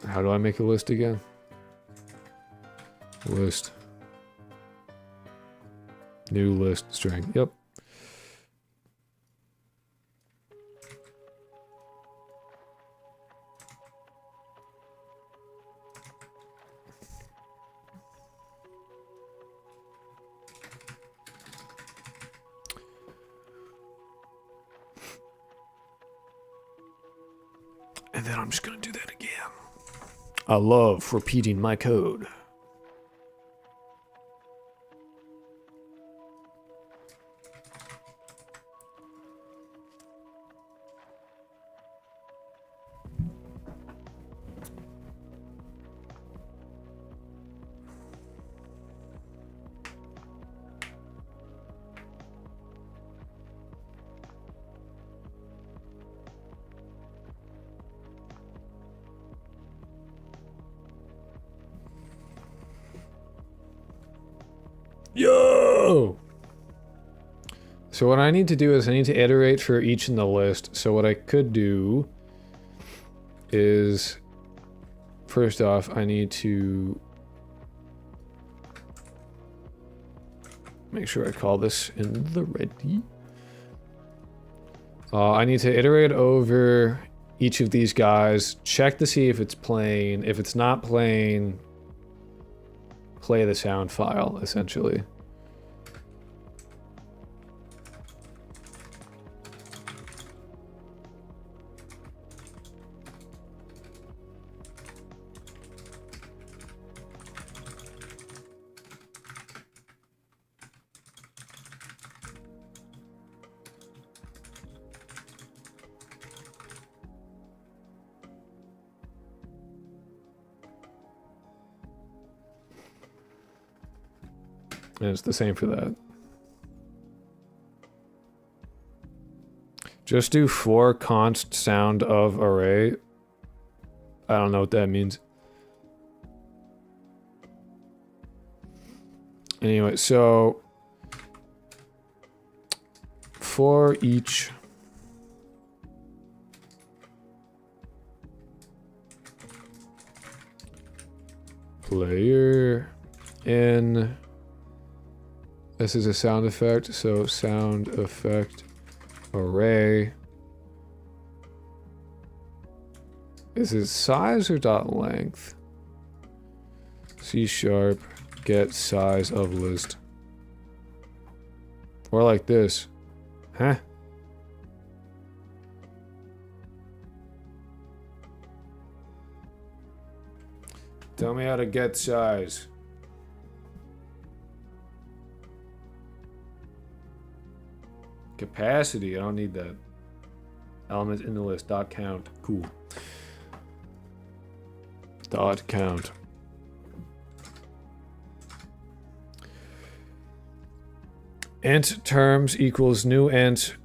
How do I make a list again? List. New list string. Yep. And then I'm just gonna do that again. I love repeating my code. Yo! So what I need to do is I need to iterate for each in the list. So what I could do is, first off, I need to make sure I call this in the ready. I need to iterate over each of these guys, check to see if it's playing. If it's not playing, play the sound file, essentially. And it's the same for that. Just do for const sound of array. I don't know what that means. Anyway, so for each player in, this is a sound effect, so sound effect array. Is it size or dot length? C# get size of list. Or like this. Huh? Tell me how to get size. Capacity, I don't need that. Elements in the list, dot count. Cool. Dot count. Int terms equals new int.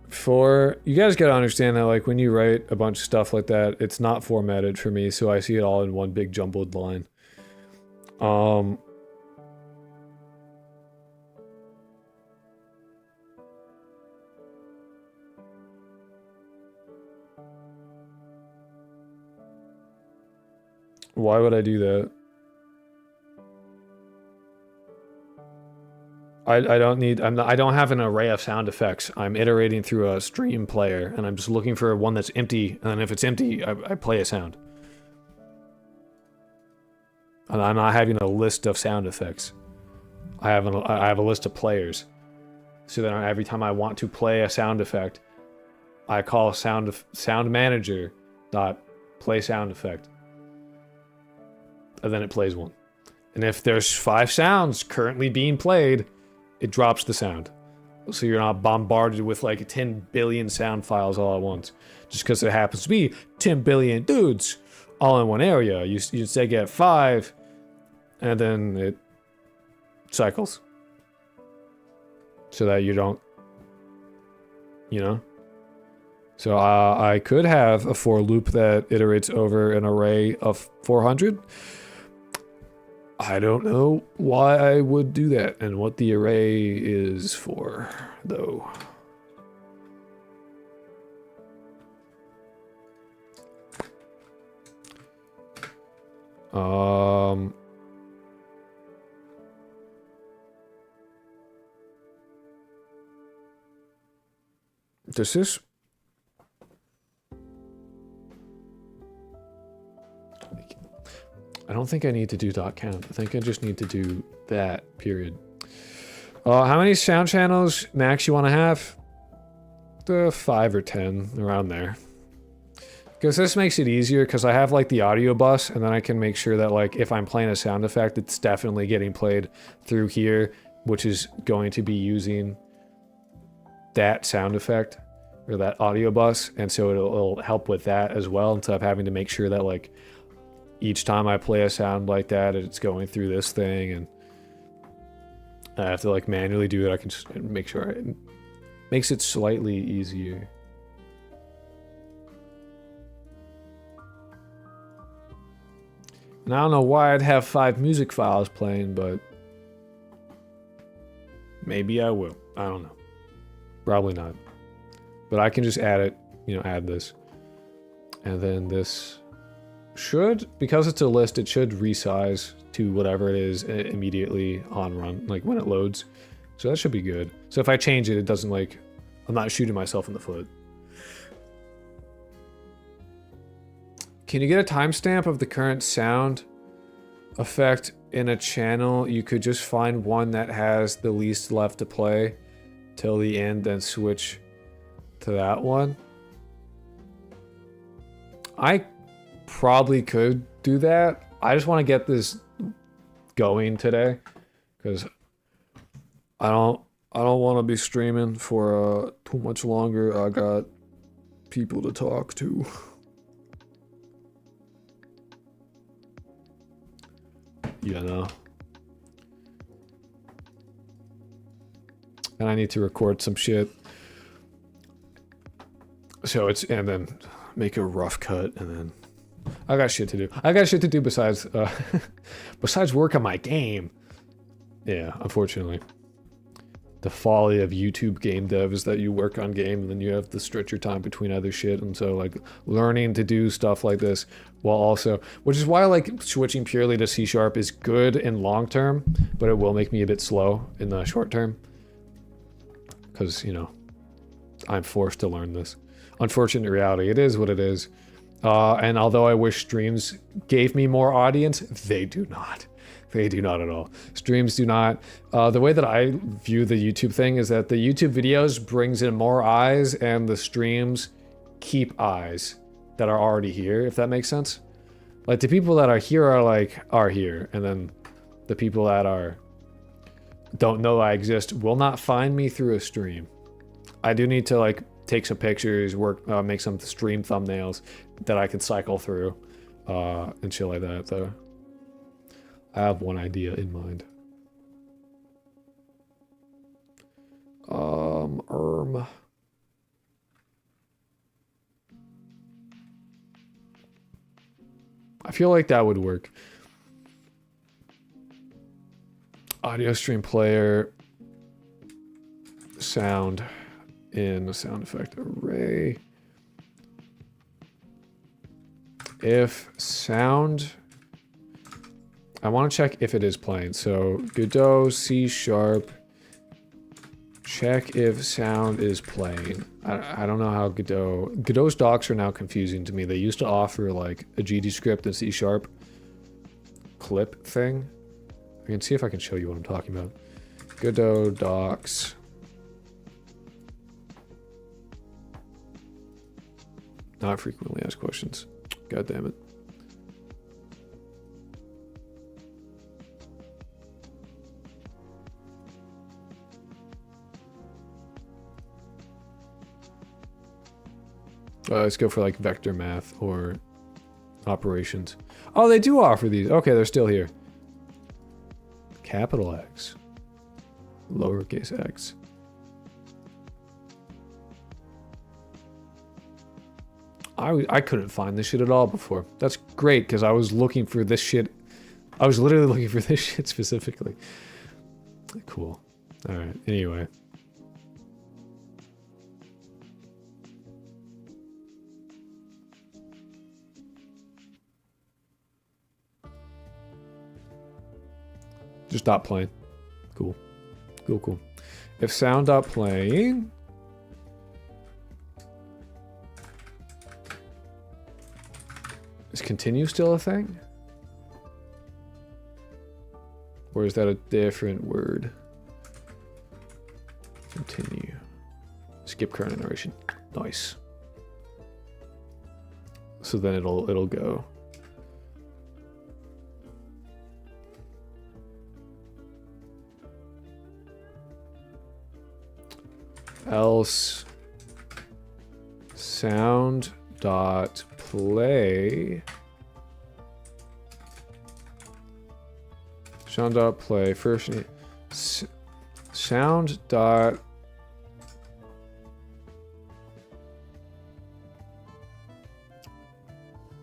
For you guys gotta understand that, like, when you write a bunch of stuff like that, it's not formatted for me, so I see it all in one big jumbled line. Why would I do that? I don't need, I don't have an array of sound effects. I'm iterating through a stream player, and I'm just looking for one that's empty, and if it's empty, I play a sound. And I'm not having a list of sound effects. I have a list of players. So then every time I want to play a sound effect, I call sound manager dot play sound effect. And then it plays one. And if there's 5 sounds currently being played, it drops the sound. So you're not bombarded with like 10 billion sound files all at once. Just because it happens to be 10 billion dudes all in one area. You instead get 5, and then it cycles. So that you don't, you know? So I could have a for loop that iterates over an array of 400. I don't know why I would do that and what the array is for, though. Does this... I don't think I need to do dot count. I think I just need to do that, period. How many sound channels max you want to have? 5 or 10, around there. Because this makes it easier, because I have like the audio bus, and then I can make sure that like if I'm playing a sound effect, it's definitely getting played through here, which is going to be using that sound effect, or that audio bus, and so it'll help with that as well, instead of having to make sure that like each time I play a sound like that, it's going through this thing, and I have to like manually do it. I can just make sure it makes it slightly easier. And I don't know why I'd have 5 music files playing, but maybe I will. I don't know. Probably not. But I can just add it, you know, add this. And then this should, because it's a list, it should resize to whatever it is immediately on run, like when it loads. So that should be good. So if I change it, it doesn't like, I'm not shooting myself in the foot. Can you get a timestamp of the current sound effect in a channel? You could just find one that has the least left to play till the end, then switch to that one. I probably could do that. I just want to get this going today, because I don't want to be streaming for too much longer. I got people to talk to. You know. And I need to record some shit. So it's, and then make a rough cut, and then I got shit to do. I got shit to do besides besides work on my game. Yeah, unfortunately. The folly of YouTube game dev is that you work on game and then you have to stretch your time between other shit. And so like learning to do stuff like this while also, which is why like switching purely to C# is good in long term, but it will make me a bit slow in the short term. Because, you know, I'm forced to learn this. Unfortunate reality, it is what it is. And although I wish streams gave me more audience, they do not. They do not at all. Streams do not. The way that I view the YouTube thing is that the YouTube videos brings in more eyes, and the streams keep eyes that are already here, if that makes sense. Like the people that are here are here, and then the people that don't know I exist will not find me through a stream. I do need to like take some pictures, make some stream thumbnails that I can cycle through, and shit like that. So I have one idea in mind. I feel like that would work. Audio stream player, sound in a sound effect array. If sound, I want to check if it is playing. So Godot, C#, check if sound is playing. I don't know how Godot's docs are now confusing to me. They used to offer like a GD script and C# clip thing. I can see if I can show you what I'm talking about. Godot docs. Not frequently asked questions. God damn it. Let's go for like vector math or operations. Oh, they do offer these. Okay, they're still here. Capital X. Lowercase x. I couldn't find this shit at all before. That's great, because I was looking for this shit. I was literally looking for this shit specifically. Cool. Alright, anyway. Just stop playing. Cool. Cool, cool. If sound dot playing... Is continue still a thing? Or is that a different word? Continue. Skip current iteration. Nice. So then it'll go. Else sound dot play sound dot play first sound dot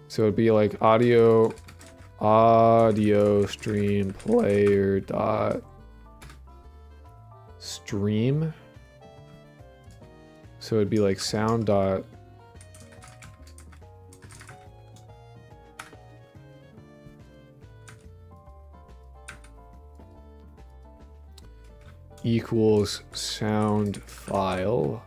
so it'd be like audio stream player dot stream. So it'd be like sound dot equals sound file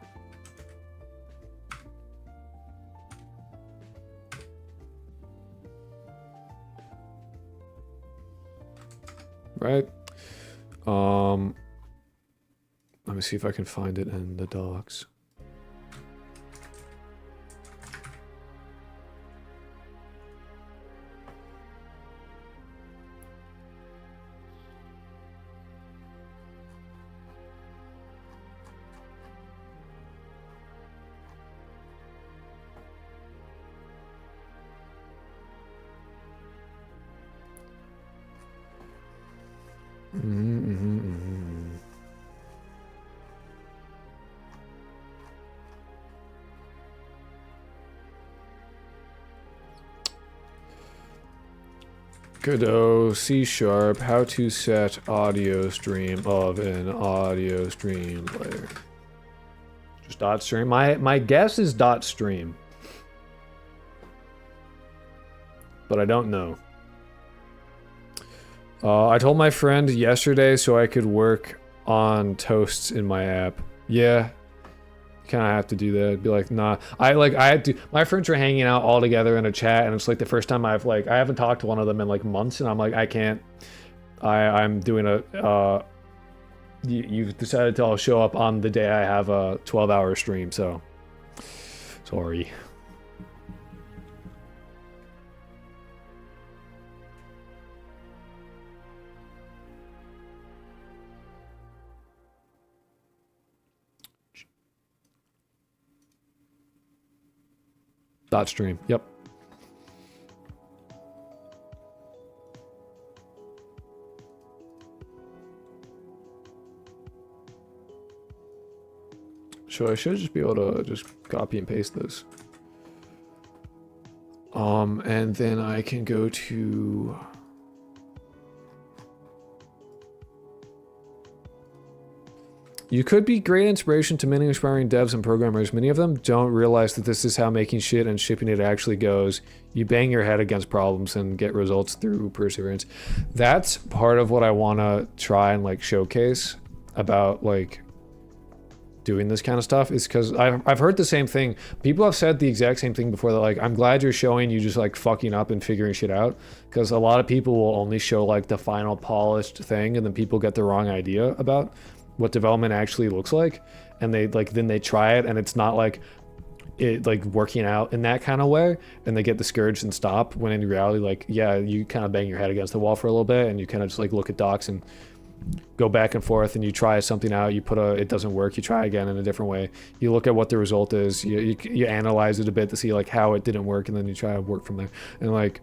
right. Let me see if I can find it in the docs. Good C#, how to set audio stream of an audio stream player. Just dot stream. My guess is dot stream. But I don't know. I told my friend yesterday so I could work on toasts in my app. Yeah. Kind of have to do that. Be like, nah. I had to. My friends are hanging out all together in a chat, and it's like the first time I haven't talked to one of them in like months, and I'm like, I can't. I'm doing a. You've decided to all show up on the day I have a 12-hour stream, so sorry. Dot stream. Yep. So I should just be able to just copy and paste this. And then I can go to you could be great inspiration to many aspiring devs and programmers. Many of them don't realize that this is how making shit and shipping it actually goes. You bang your head against problems and get results through perseverance. That's part of what I want to try and like showcase about like doing this kind of stuff, is because I've heard the same thing. People have said the exact same thing before, that like, I'm glad you're showing you just like fucking up and figuring shit out, because a lot of people will only show like the final polished thing, and then people get the wrong idea about what development actually looks like, and they like then they try it and it's not like it like working out in that kind of way, and they get discouraged and stop, when in reality, like, yeah, you kind of bang your head against the wall for a little bit, and you kind of just like look at docs and go back and forth, and you try something out, it doesn't work, you try again in a different way, you look at what the result is, you analyze it a bit to see like how it didn't work, and then you try to work from there. And like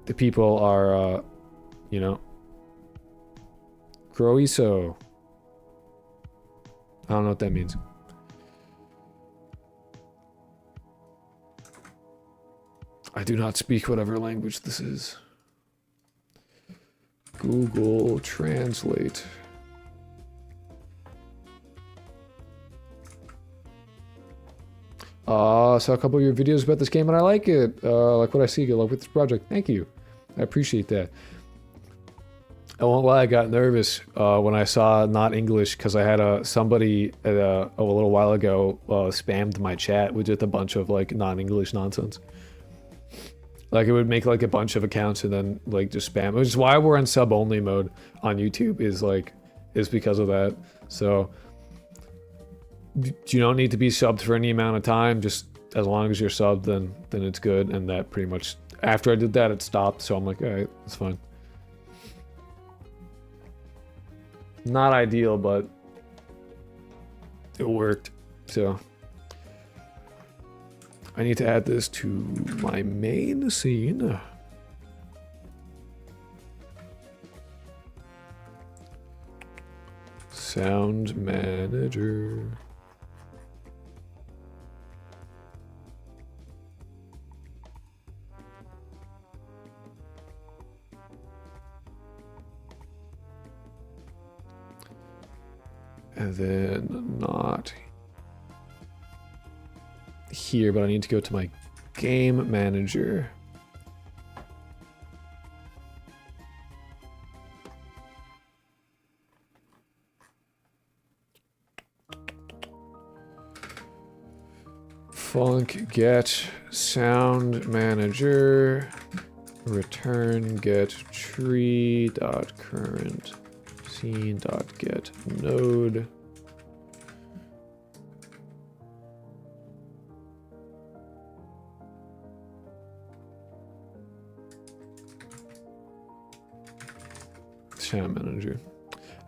the people are you know, Croiso. I don't know what that means. I do not speak whatever language this is. Google Translate. Saw a couple of your videos about this game and I like it. Like what I see. Good luck with this project. Thank you. I appreciate that. I won't lie, I got nervous when I saw not English because I had somebody a little while ago spammed my chat with just a bunch of like non-English nonsense. Like it would make like a bunch of accounts and then like just spam. Which is why we're in sub-only mode on YouTube is because of that. So you don't need to be subbed for any amount of time. Just as long as you're subbed, then it's good. And that pretty much after I did that, it stopped. So I'm like, all right, it's fine. Not ideal, but it worked. So I need to add this to my main scene. Sound manager. And then not here, but I need to go to my game manager. Func get sound manager return get tree dot current scene dot get node. Sound manager.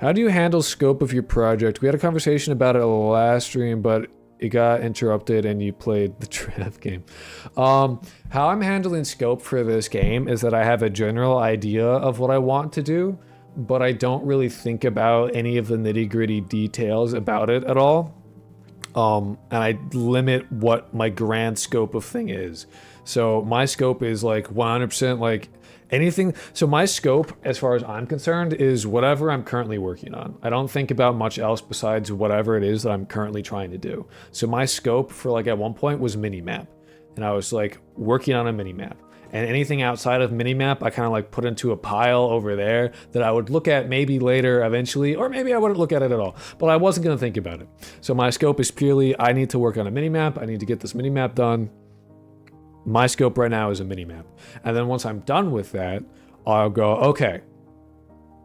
How do you handle scope of your project? We had a conversation about it last stream, but it got interrupted and you played the draft game. How I'm handling scope for this game is that I have a general idea of what I want to do, but I don't really think about any of the nitty-gritty details about it at all. And I limit what my grand scope of thing is. So my scope is like 100% like anything. So my scope, as far as I'm concerned, is whatever I'm currently working on. I don't think about much else besides whatever it is that I'm currently trying to do. So my scope for like at one point was minimap. And I was like working on a minimap. And anything outside of minimap, I kind of like put into a pile over there that I would look at maybe later eventually, or maybe I wouldn't look at it at all. But I wasn't going to think about it. So my scope is purely, I need to work on a minimap. I need to get this minimap done. My scope right now is a minimap. And then once I'm done with that, I'll go, okay,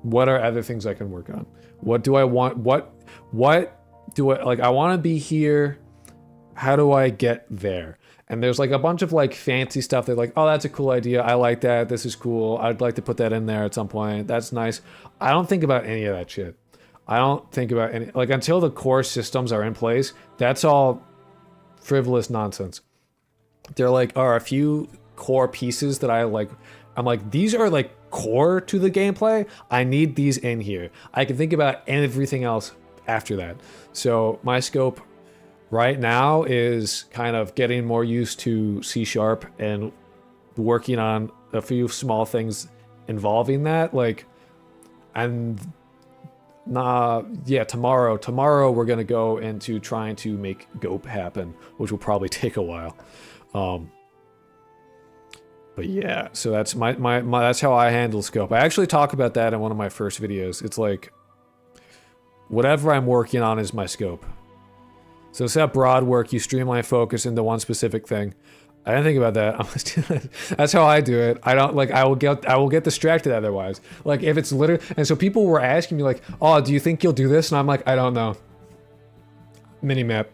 what are other things I can work on? What do I want? What do I, like, I want to be here. How do I get there? And there's like a bunch of like fancy stuff that like, oh, that's a cool idea. I like that. This is cool. I'd like to put that in there at some point. That's nice. I don't think about any of that shit. I don't think about any, like until the core systems are in place, that's all frivolous nonsense. There like are a few core pieces that I'm like, these are like core to the gameplay. I need these in here. I can think about everything else after that. So my scope right now is kind of getting more used to C# and working on a few small things involving that. Like, and tomorrow we're gonna go into trying to make GOP happen, which will probably take a while. But yeah, so that's my that's how I handle scope. I actually talk about that in one of my first videos. It's like whatever I'm working on is my scope. So instead of broad work, you streamline focus into one specific thing. I didn't think about that. That's how I do it. I don't like. I will get distracted otherwise. Like if it's literally, and so people were asking me like, "Oh, do you think you'll do this?" And I'm like, "I don't know." Minimap.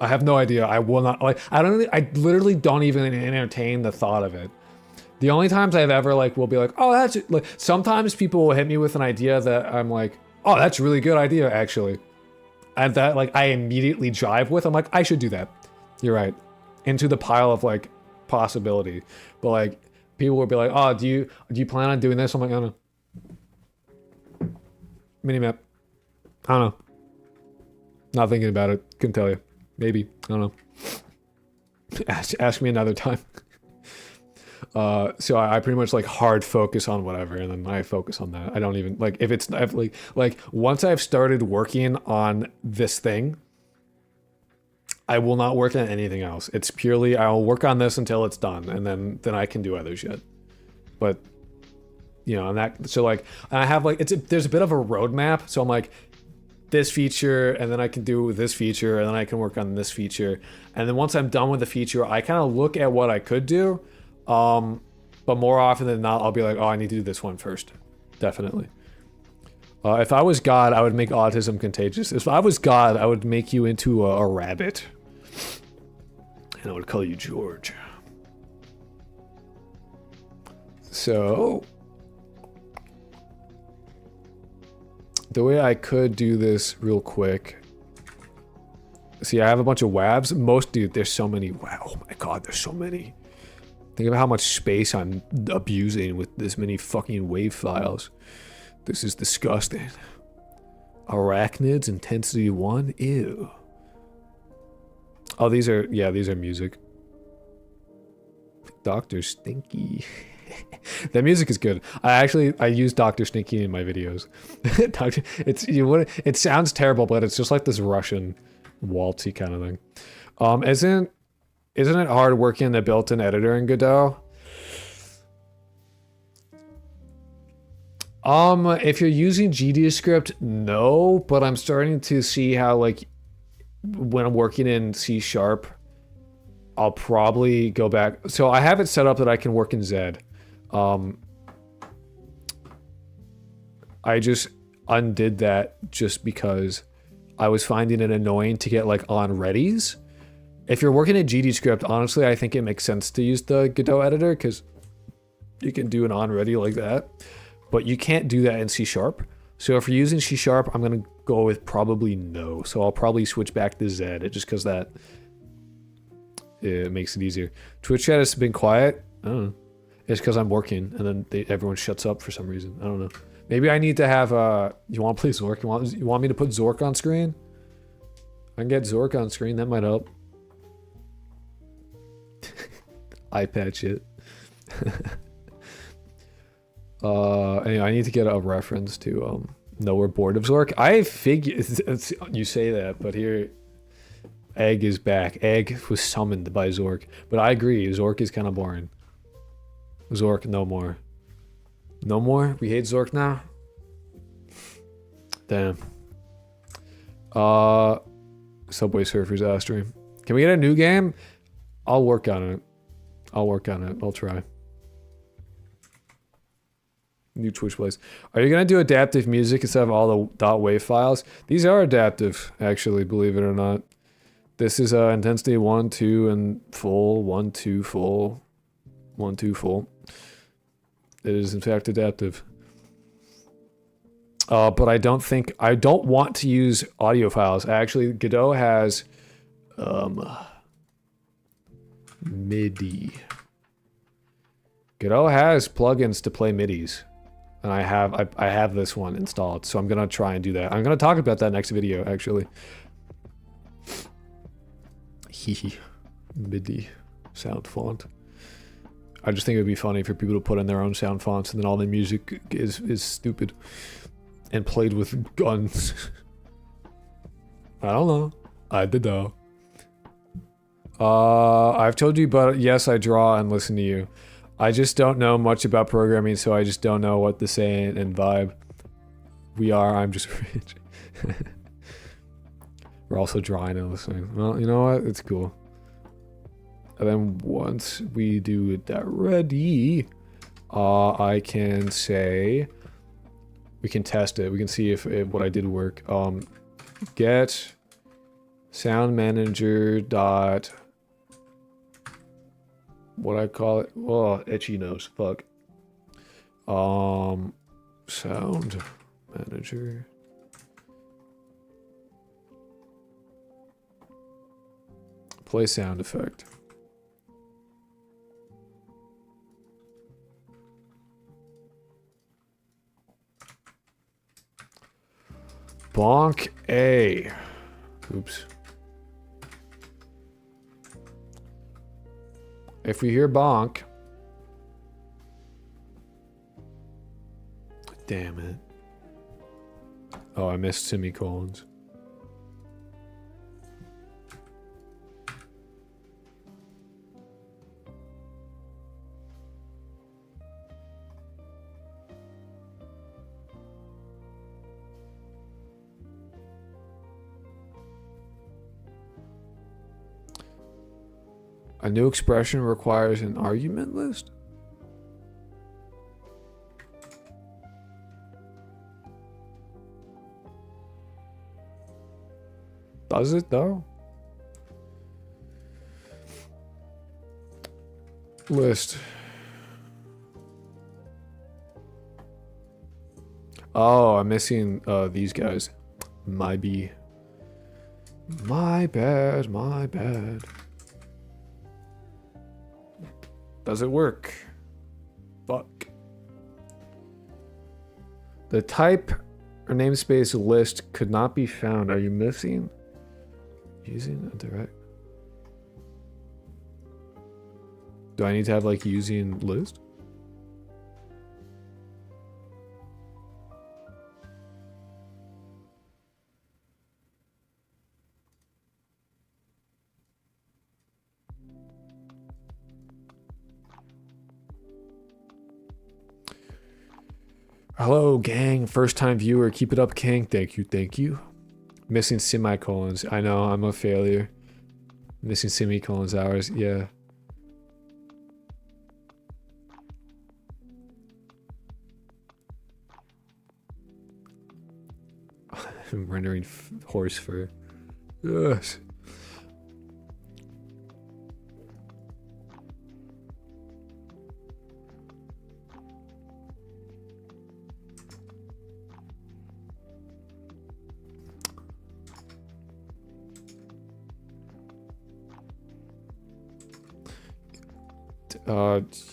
I have no idea. I will not like. I literally don't even entertain the thought of it. The only times I've ever like will be like, "Oh, that's like." Sometimes people will hit me with an idea that I'm like, "Oh, that's a really good idea, actually." And that like I immediately jive with. I'm like, I should do that. You're right. Into the pile of like possibility. But like people will be like, oh, do you plan on doing this? I'm like, I don't know. Minimap. I don't know. Not thinking about it. Couldn't tell you. Maybe. I don't know. Ask me another time. So I pretty much like hard focus on whatever, and then I focus on that. I don't even like if it's I've, like once I've started working on this thing, I will not work on anything else. It's purely I'll work on this until it's done, and then I can do other shit. But you know, and that so like I have like there's a bit of a roadmap. So I'm like this feature, and then I can do this feature, and then I can work on this feature, and then once I'm done with the feature, I kind of look at what I could do. But more often than not, I'll be like, oh, I need to do this one first. Definitely. If I was God, I would make autism contagious. If I was God, I would make you into a rabbit. And I would call you George. So, the way I could do this real quick. See, I have a bunch of WAVs. Dude, there's so many. Wow, oh my God, there's so many. Think about how much space I'm abusing with this many fucking wave files. This is disgusting. Arachnids, intensity 1, ew. Oh, these are music. Dr. Stinky. That music is good. I use Dr. Stinky in my videos. It sounds terrible, but it's just like this Russian waltzy kind of thing. Isn't it hard working the built-in editor in Godot? If you're using GDScript, no, but I'm starting to see how like when I'm working in C#, I'll probably go back. So I have it set up that I can work in Z. I just undid that just because I was finding it annoying to get like on readies. If you're working in GDScript, honestly, I think it makes sense to use the Godot editor because you can do an on-ready like that. But you can't do that in C#. So if you're using C#, I'm going to go with probably no. So I'll probably switch back to Z just because that it makes it easier. Twitch chat has been quiet. I don't know. It's because I'm working and then everyone shuts up for some reason. I don't know. Maybe I need to have you want to play Zork? You want me to put Zork on screen? I can get Zork on screen. That might help. iPad shit. Anyway, I need to get a reference to know we're bored of Zork. I figure you say that, but here Egg is back. Egg was summoned by Zork, but I agree, Zork is kind of boring. Zork, no more. No more? We hate Zork now? Damn. Subway Surfers Astream. Can we get a new game? I'll work on it. I'll try. New Twitch plays. Are you gonna do adaptive music instead of all the .wav files? These are adaptive, actually, believe it or not. This is intensity 1, 2, and full. 1, 2, full. 1, 2, full. It is in fact adaptive. But I don't want to use audio files. Actually, Godot has MIDI. Godot has plugins to play MIDIs. And I have this one installed, so I'm gonna try and do that. I'm gonna talk about that next video, actually. MIDI sound font. I just think it would be funny for people to put in their own sound fonts, and then all the music is stupid and played with guns. I don't know. I did know. I've told you, but yes, I draw and listen to you. I just don't know much about programming, so I just don't know what to say and vibe. I'm just rich. We're also drawing and listening. Well, you know what? It's cool. And then once we do that ready, I can say, we can test it. We can see if what I did work. Get sound manager dot, what I call it? Oh, itchy nose. Fuck. Sound manager. Play sound effect. Bonk A. Oops. If we hear bonk, Damn it. Oh, I missed semicolons. A new expression requires an argument list? Does it though? List. Oh, I'm missing these guys. My bad, my bad. Does it work? Fuck. The type or namespace list could not be found. Are you missing? Using a direct. Do I need to have like using list? Hello, gang. First time viewer. Keep it up, King. Thank you. Thank you. Missing semicolons. I know, I'm a failure. Missing semicolons hours. Yeah. I'm rendering horse fur. Yes.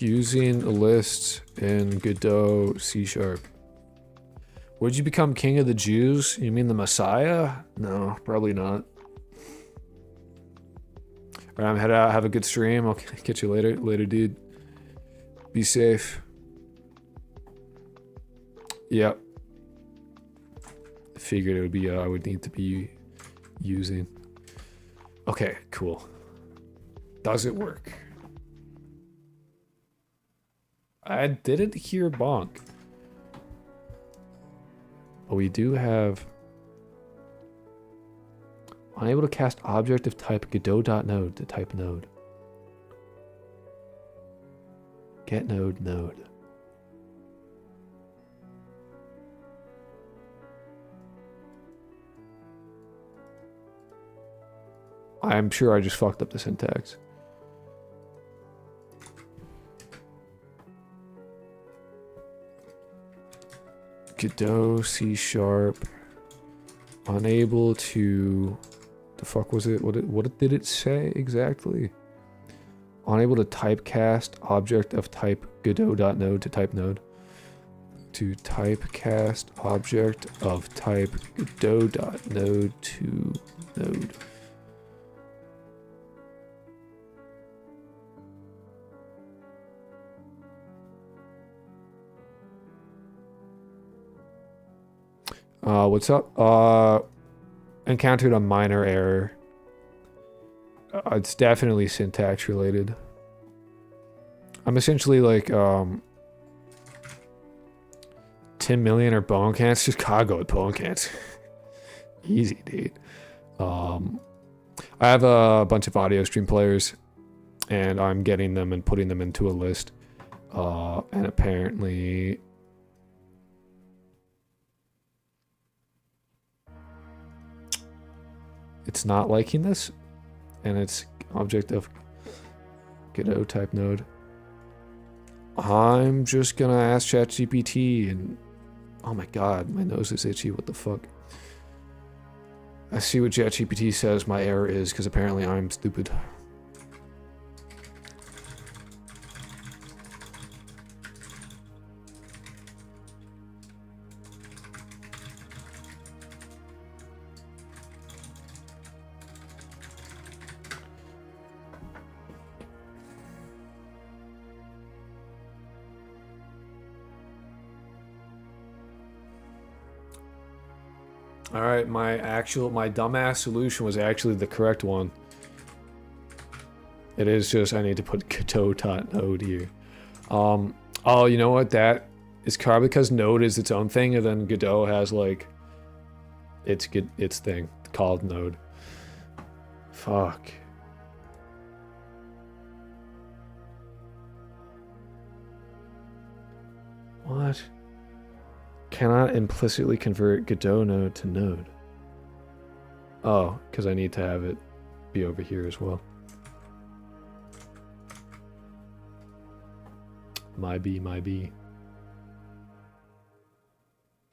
Using a list in Godot C#. Would you become king of the Jews? You mean the Messiah? No, probably not. Alright, I'm headed out. Have a good stream. I'll catch you later. Later, dude. Be safe. Yep. Figured it would be, I would need to be using. Okay, cool. Does it work? I didn't hear bonk. But we do have unable to cast object of type Godot.node to type node. Get node node. I'm sure I just fucked up the syntax. Godot C#. Unable to. The fuck was it? What did it say exactly? Unable to typecast object of type Godot.node to type node. To typecast object of type Godot.node to node. What's up? Encountered a minor error. It's definitely syntax related. I'm essentially like, 10 million or bone cans. Just cargo with bone cans. Easy, dude. I have a bunch of audio stream players and I'm getting them and putting them into a list. And apparently it's not liking this, and it's object of Godot type node. I'm just gonna ask ChatGPT and oh my god, my nose is itchy, what the fuck. I see what ChatGPT says my error is, because apparently I'm stupid. All right, my dumbass solution was actually the correct one. It is just I need to put Godot.node here. Oh, you know what? That is probably because Node is its own thing, and then Godot has like its thing called Node. Fuck. What? Cannot implicitly convert Godot node to Node. Oh, because I need to have it be over here as well. My B.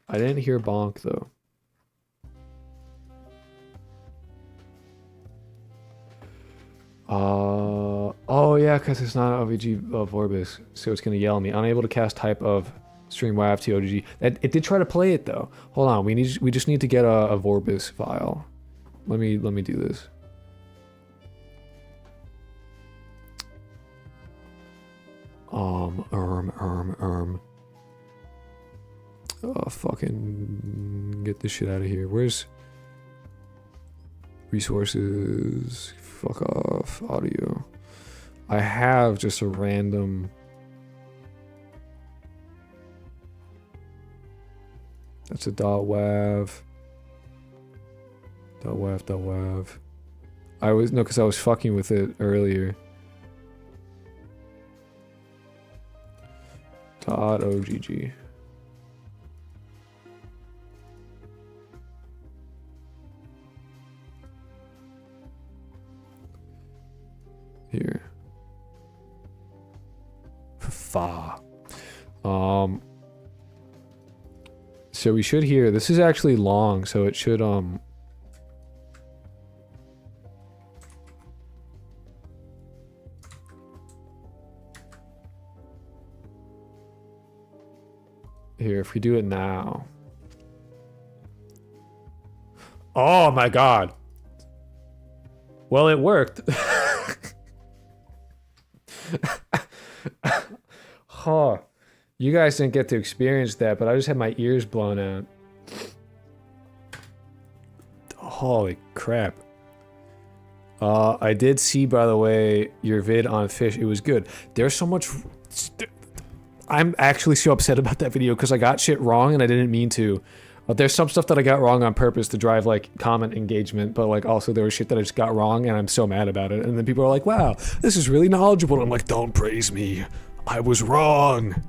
I didn't hear bonk though. Oh yeah, because it's not an OVG of Orbis, so it's gonna yell at me. Unable to cast type of stream YFT OGG. It did try to play it though. Hold on, we just need to get a Vorbis file. Let me do this. Oh, fucking get this shit out of here. Where's resources? Fuck off. Audio. I have just a random. That's a .wav. .wav. Because I was fucking with it earlier. .ogg. Here. Fa. So we should hear, this is actually long, so it should, here, if we do it now. Oh my god. Well, it worked. Huh. You guys didn't get to experience that, but I just had my ears blown out. Holy crap. I did see, by the way, your vid on fish. It was good. There's so much... I'm actually so upset about that video because I got shit wrong and I didn't mean to. But there's some stuff that I got wrong on purpose to drive, like, comment engagement, but, like, also there was shit that I just got wrong and I'm so mad about it. And then people are like, wow, this is really knowledgeable. And I'm like, don't praise me. I was wrong.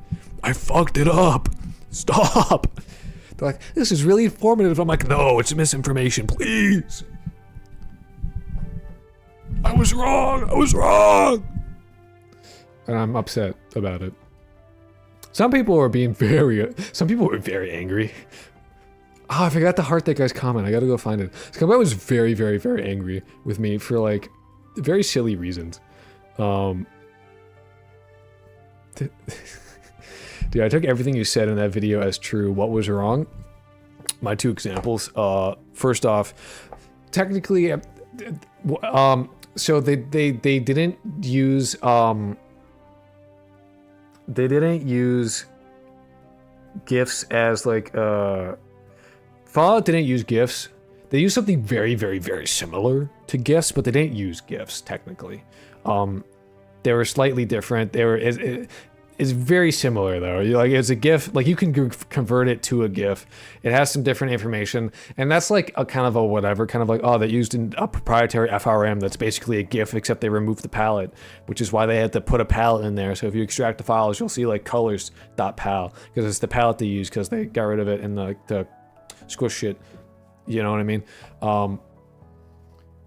I fucked it up. Stop. They're like, this is really informative. I'm like, no, it's misinformation, please. I was wrong. And I'm upset about it. Some people were very angry. Oh, I forgot to heart that guy's comment. I gotta go find it. This guy was very, very, very angry with me for, like, very silly reasons. Dude, I took everything you said in that video as true. What was wrong? My two examples. First off, technically, so they didn't use GIFs as like Fallout didn't use GIFs. They used something very, very, very similar to GIFs, but they didn't use GIFs technically. They were slightly different. They were it's very similar though. Like it's a GIF, like you can convert it to a GIF. It has some different information, and that's like a kind of a whatever, kind of like, oh, they used a proprietary FRM that's basically a GIF, except they removed the palette, which is why they had to put a palette in there. So if you extract the files, you'll see like colors.pal, because it's the palette they use because they got rid of it in the squish shit. You know what I mean?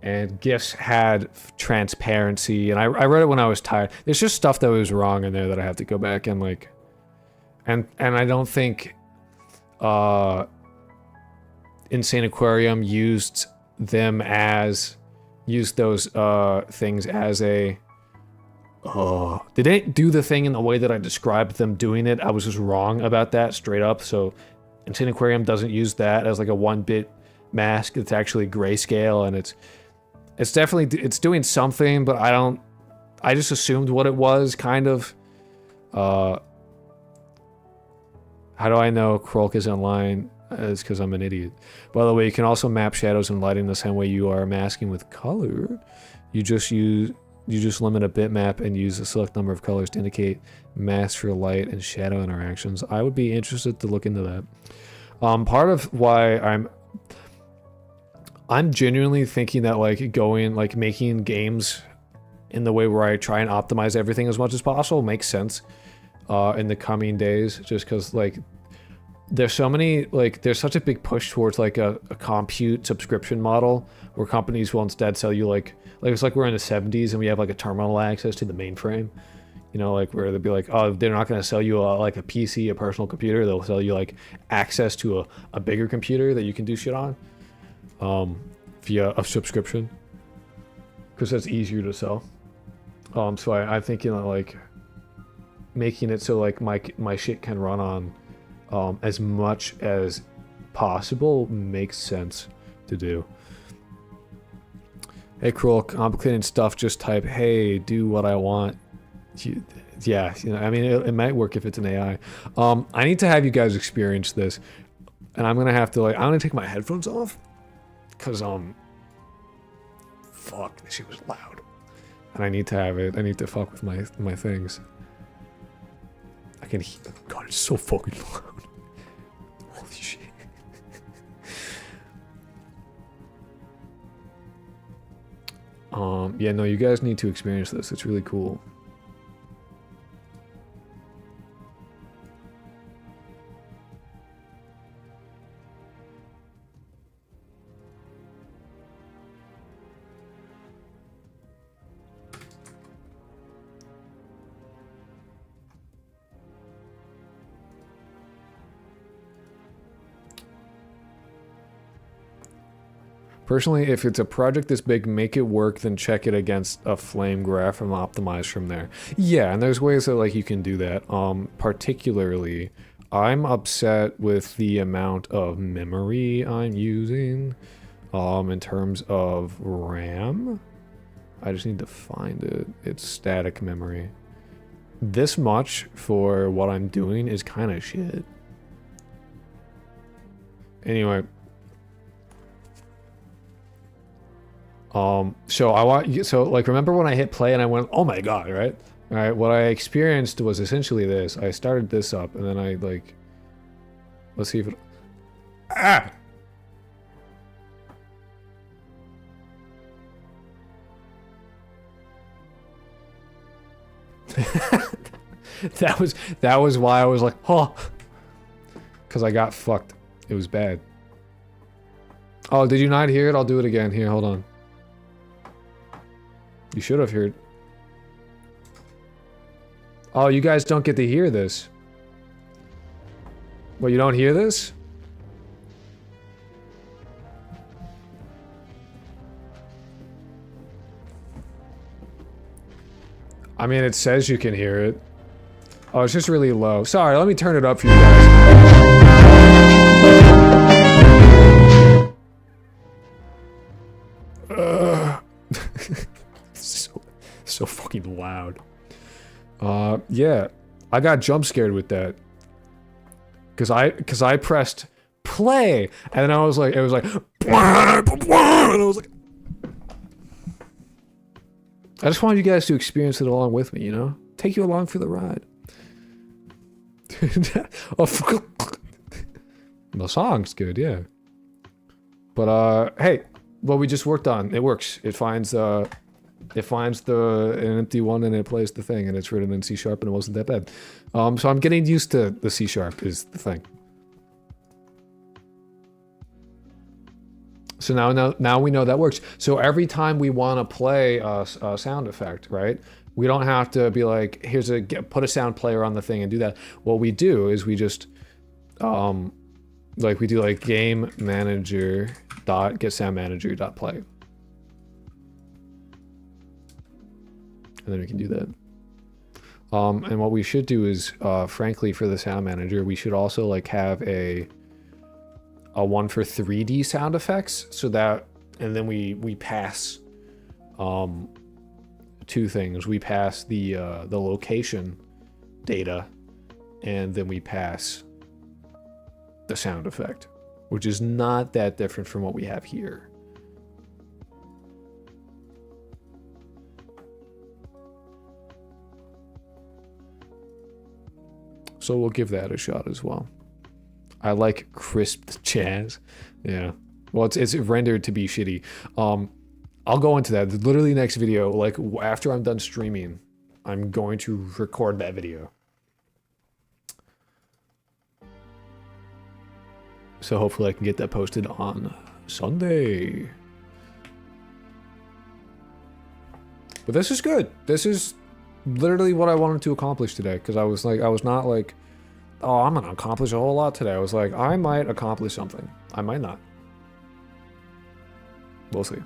And GIFs had transparency, and I read it when I was tired. There's just stuff that was wrong in there that I have to go back and like, and I don't think Insane Aquarium used those things as a they didn't do the thing in the way that I described them doing it. I was just wrong about that straight up. So Insane Aquarium doesn't use that as like a 1-bit mask. It's actually grayscale, and it's definitely, it's doing something, but I just assumed what it was, kind of. How do I know Krolk is online? It's because I'm an idiot. By the way, you can also map shadows and lighting the same way you are masking with color. You just limit a bitmap and use a select number of colors to indicate mask for light and shadow interactions. I would be interested to look into that. Part of why I'm genuinely thinking that like making games in the way where I try and optimize everything as much as possible makes sense in the coming days, just because like there's so many, like there's such a big push towards like a compute subscription model where companies will instead sell you like it's like we're in the 70s and we have like a terminal access to the mainframe, you know, like where they'll be like, oh, they're not going to sell you like a PC, a personal computer. They'll sell you like access to a bigger computer that you can do shit on via a subscription, because that's easier to sell. So I'm thinking of like making it so like my shit can run on as much as possible makes sense to do. Hey, Cruel, complicated stuff, just type, hey, do what I want. Yeah, you know, I mean, it might work if it's an AI. I need to have you guys experience this, and I'm gonna have to I'm gonna take my headphones off, cause fuck, this shit was loud, and I need to have it. I need to fuck with my things. I can hear. God, it's so fucking loud. Holy shit. Yeah, no, you guys need to experience this. It's really cool. Personally, if it's a project this big, make it work, then check it against a flame graph and optimize from there. Yeah, and there's ways that like you can do that. Particularly, I'm upset with the amount of memory I'm using in terms of RAM. I just need to find it. It's static memory. This much for what I'm doing is kind of shit. Anyway. So like remember when I hit play and I went, oh my god, right? All right, what I experienced was essentially this. I started this up and then I like, let's see if it, that was why I was like, oh, because I got fucked. It was bad. Oh, did you not hear it? I'll do it again. Here, hold on. You should have heard. Oh, you guys don't get to hear this. Well, you don't hear this? I mean, it says you can hear it. Oh, it's just really low. Sorry, let me turn it up for you guys. So fucking loud. Yeah, I got jump scared with that. Cause I pressed play and then I was like, it was like, and I was like, I just wanted you guys to experience it along with me, you know? Take you along for the ride. The song's good, yeah. But hey, what we just worked on, it works. It finds an empty one and it plays the thing and it's written in C# and it wasn't that bad. So I'm getting used to the C# is the thing. So now we know that works. So every time we want to play a sound effect, right? We don't have to be like, put a sound player on the thing and do that. What we do is we just, we do like game manager dot get sound manager dot play. And then we can do that. And what we should do is, frankly, for the sound manager, we should also like have a one for 3D sound effects, so that, and then we pass two things. We pass the location data, and then we pass the sound effect. which is not that different from what we have here. So we'll give that a shot as well. I like crisped jazz. Yeah. Well, it's rendered to be shitty. I'll go into that. Literally next video, like after I'm done streaming, I'm going to record that video. So hopefully I can get that posted on Sunday. But this is good. This is literally what I wanted to accomplish today. Because I was not like, oh, I'm going to accomplish a whole lot today. I was like, I might accomplish something. I might not. We'll see.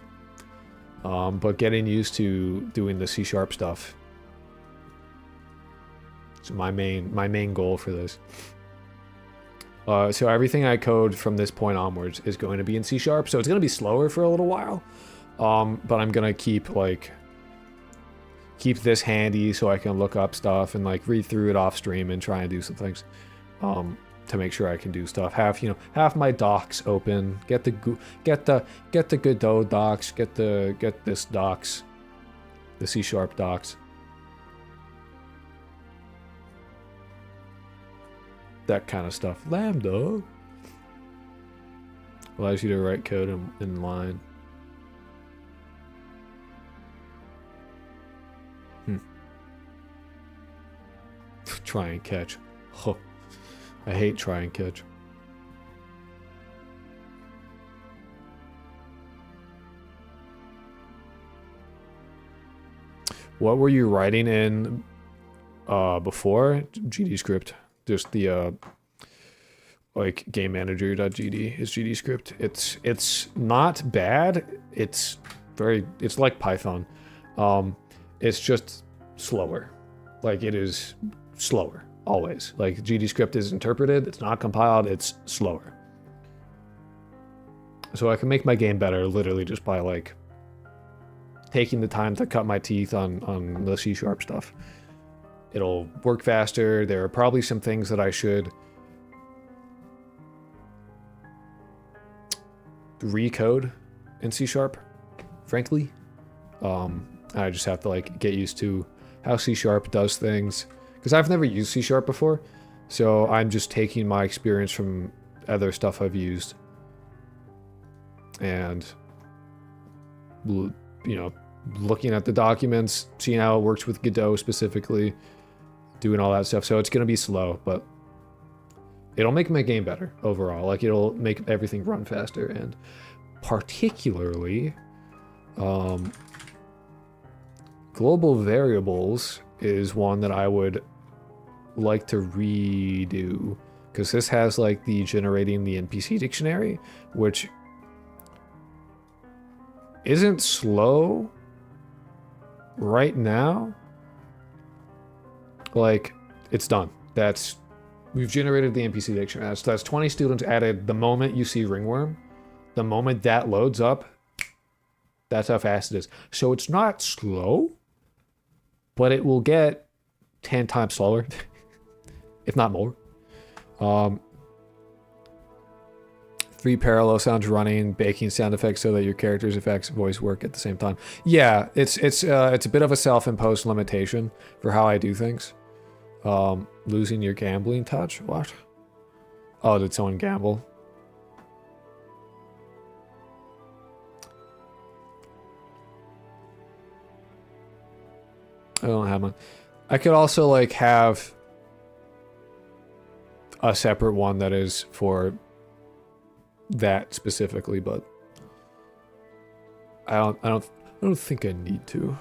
But getting used to doing the C# stuff is my main goal for this. So everything I code from this point onwards is going to be in C#, so it's going to be slower for a little while. But I'm going to keep this handy so I can look up stuff and like read through it off stream and try and do some things to make sure I can do stuff. Have my docs open, get the Godot docs, get this docs, the C# docs. That kind of stuff. Lambda allows you to write code in line. Try and catch. Oh, I hate try and catch. What were you writing in before GDScript? Just the like game manager.gd is GDScript. It's not bad. It's like Python. It's just slower. Like it is slower always. Like GDScript is interpreted, it's not compiled, it's slower. So I can make my game better literally just by like taking the time to cut my teeth on the C# stuff. It'll work faster. There are probably some things that I should recode in C#, frankly. I just have to like get used to how C# does things. Because I've never used C# before. So I'm just taking my experience from other stuff I've used. And, you know, looking at the documents, seeing how it works with Godot specifically. Doing all that stuff, so it's gonna be slow, but it'll make my game better overall. Like it'll make everything run faster, and particularly, global variables is one that I would like to redo because this has like the generating the NPC dictionary, which isn't slow right now. Like, it's done. We've generated the NPC dictionary. That's 20 students added the moment you see ringworm. The moment that loads up, that's how fast it is. So it's not slow, but it will get 10 times slower, if not more. 3 parallel sounds running, baking sound effects so that your character's effects voice work at the same time. Yeah, it's a bit of a self-imposed limitation for how I do things. Losing your gambling touch? What? Oh, did someone gamble? I don't have one. I could also like have a separate one that is for that specifically, but I don't think I need to.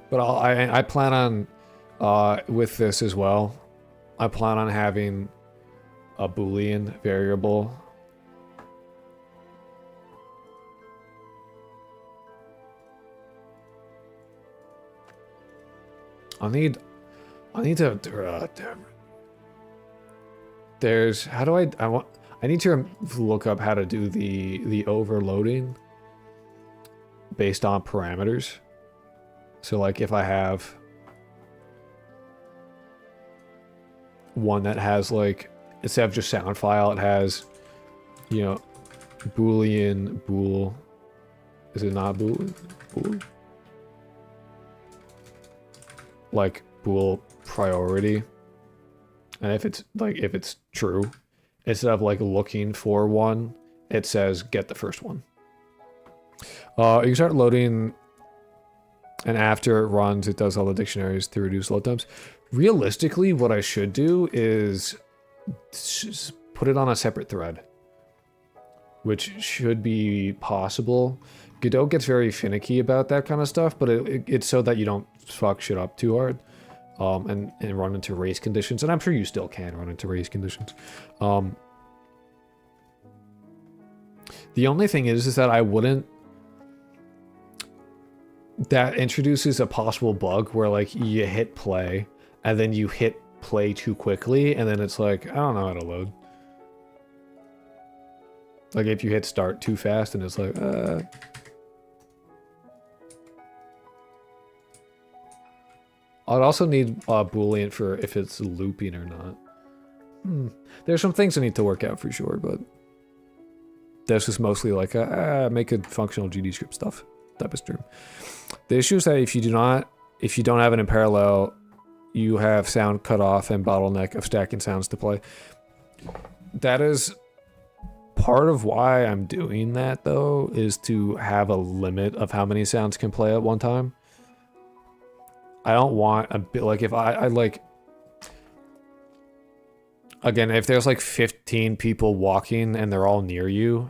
But I plan on with this as well. I plan on having a Boolean variable. I need to there's how do I need to look up how to do the overloading based on parameters. So like if I have one that has like, instead of just sound file, it has you know, Boolean, bool. Is it not Boolean? Bool? Like bool priority. And if it's true, instead of like looking for one, it says get the first one. You can start loading, and after it runs, it does all the dictionaries to reduce load times. Realistically, what I should do is just put it on a separate thread, which should be possible. Godot gets very finicky about that kind of stuff, but it's so that you don't fuck shit up too hard. And run into race conditions, and I'm sure you still can run into race conditions. The only thing is that I wouldn't. That introduces a possible bug where like you hit play, and then you hit play too quickly, and then it's like I don't know how to load. Like if you hit start too fast, and it's like I'd also need Boolean for if it's looping or not. There's some things I need to work out for sure, but this is mostly like make a functional GD script stuff type of stream. The issue is that if you don't have it in parallel, you have sound cut off and bottleneck of stacking sounds to play. That is part of why I'm doing that though, is to have a limit of how many sounds can play at one time. I don't want a bit like if I like, again, if there's like 15 people walking and they're all near you,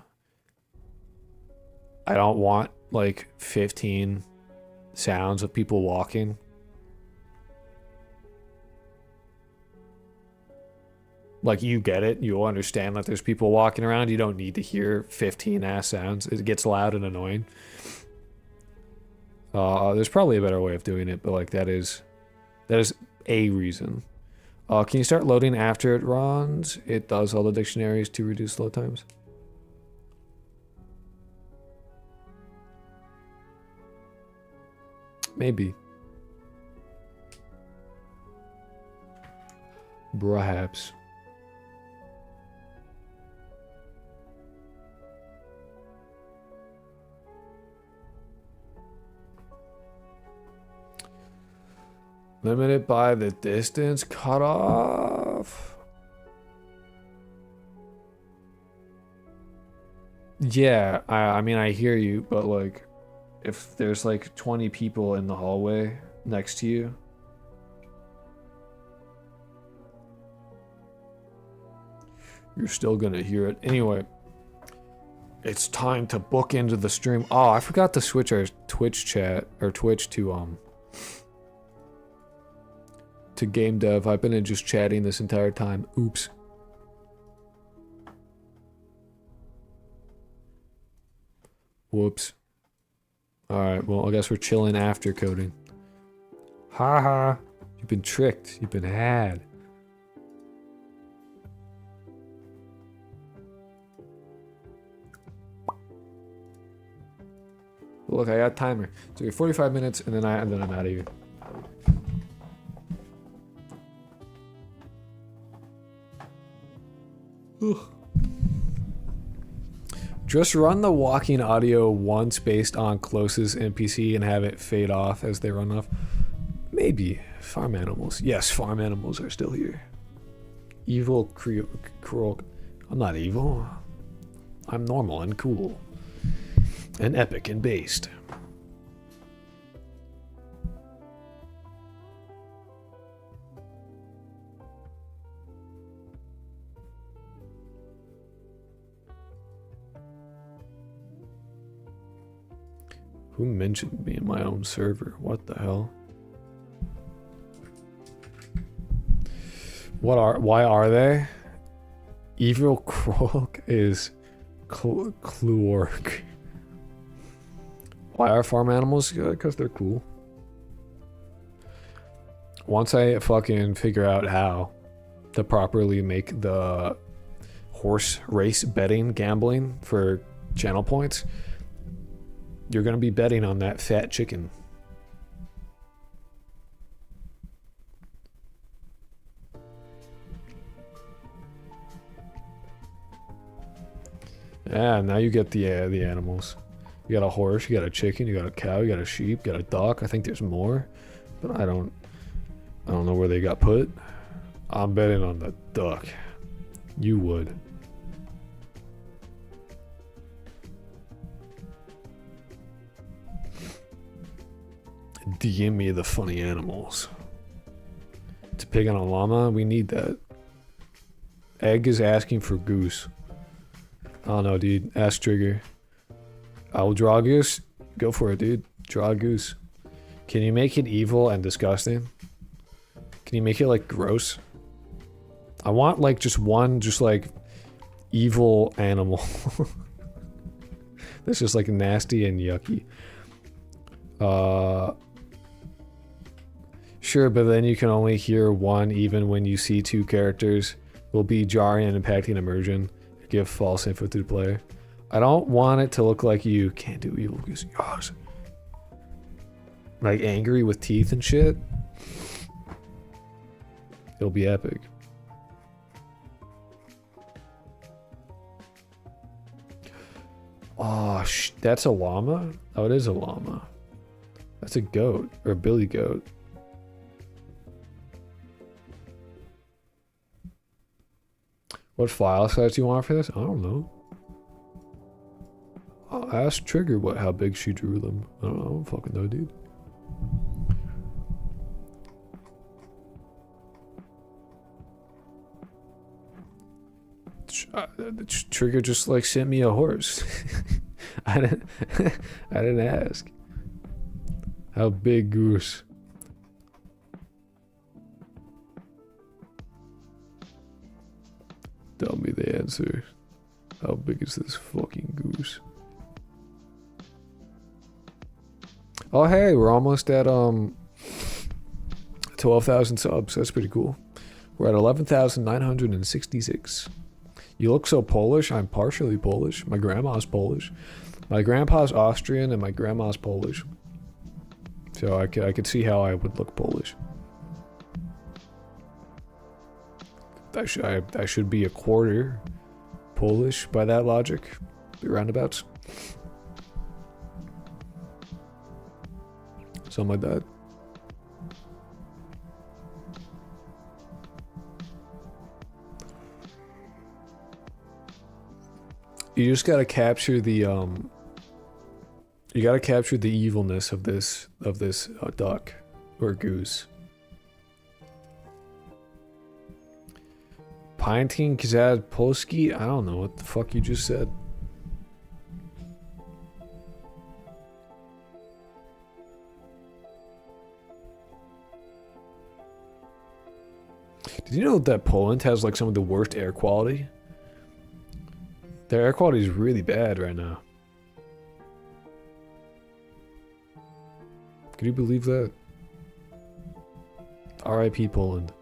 I don't want like 15 sounds of people walking. Like you get it, you'll understand that there's people walking around. You don't need to hear 15 ass sounds. It gets loud and annoying. There's probably a better way of doing it, but like that is a reason. Can you start loading after it runs? It does all the dictionaries to reduce load times. Maybe. Perhaps. Limited by the distance cutoff. Yeah, I mean, I hear you, but like, if there's like 20 people in the hallway next to you, you're still gonna hear it. Anyway, it's time to book into the stream. Oh, I forgot to switch our Twitch chat, or Twitch to game dev. I've been in just chatting this entire time. Oops. Whoops. Alright, well, I guess we're chilling after coding. Haha. You've been tricked. You've been had. Look, I got a timer. So you're 45 minutes, and then I'm out of here. Ugh. Just run the walking audio once based on closest NPC and have it fade off as they run off. Maybe. Farm animals. Yes, farm animals are still here. Evil, cruel. I'm not evil. I'm normal and cool. And epic and based. Who mentioned me in my own server? What the hell? Why are they? Evil Krog is Kluork. Why are farm animals? Because they're cool. Once I fucking figure out how to properly make the horse race betting gambling for channel points, you're gonna be betting on that fat chicken. Yeah, now you get the animals. You got a horse, you got a chicken, you got a cow, you got a sheep, you got a duck. I think there's more, but I don't know where they got put. I'm betting on the duck. You would. DM me the funny animals. To pig on a llama, we need that. Egg is asking for goose. I don't know, dude. Ask Trigger. I will draw a goose. Go for it, dude. Draw a goose. Can you make it evil and disgusting? Can you make it like gross? I want like just one, just like evil animal. That's just like nasty and yucky. Sure, but then you can only hear one even when you see two characters. Will be jarring and impacting immersion. Give false info to the player. I don't want it to look like you can't do evil goose. Yes. Like angry with teeth and shit. It'll be epic. Oh, that's a llama? Oh, it is a llama. That's a goat, or a billy goat. What file size do you want for this? I don't know. I'll ask Trigger how big she drew them. I don't fucking know, dude. Trigger just like sent me a horse. I didn't ask. How big goose? Tell me the answer. How big is this fucking goose? Oh hey, we're almost at 12,000 subs. That's pretty cool. We're at 11,966. You look so Polish. I'm partially Polish. My grandma's Polish. My grandpa's Austrian and my grandma's Polish. So I could see how I would look Polish. I should be a quarter Polish by that logic. The roundabouts. Something like that. You just gotta capture the you gotta capture the evilness of this duck or goose. Painting Kazad Polski? I don't know what the fuck you just said. Did you know that Poland has like some of the worst air quality? Their air quality is really bad right now. Can you believe that? R.I.P. Poland.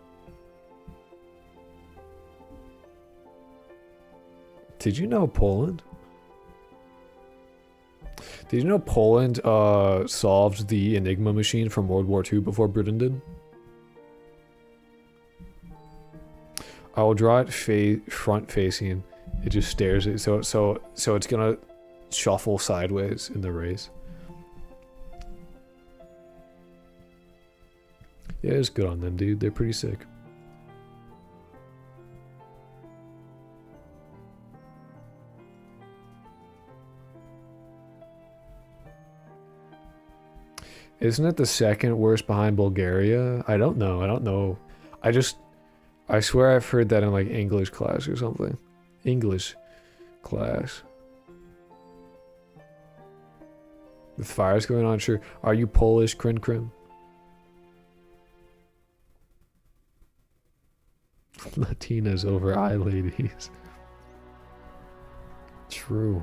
Did you know Poland? Did you know Poland solved the Enigma machine from World War II before Britain did? I will draw it front facing. It just stares at so it's gonna shuffle sideways in the race. Yeah, it's good on them, dude. They're pretty sick. Isn't it the second worst behind Bulgaria? I don't know. I swear I've heard that in like English class or something. English class. With fires going on, sure. Are you Polish, Krim? Latinas over eye ladies. True.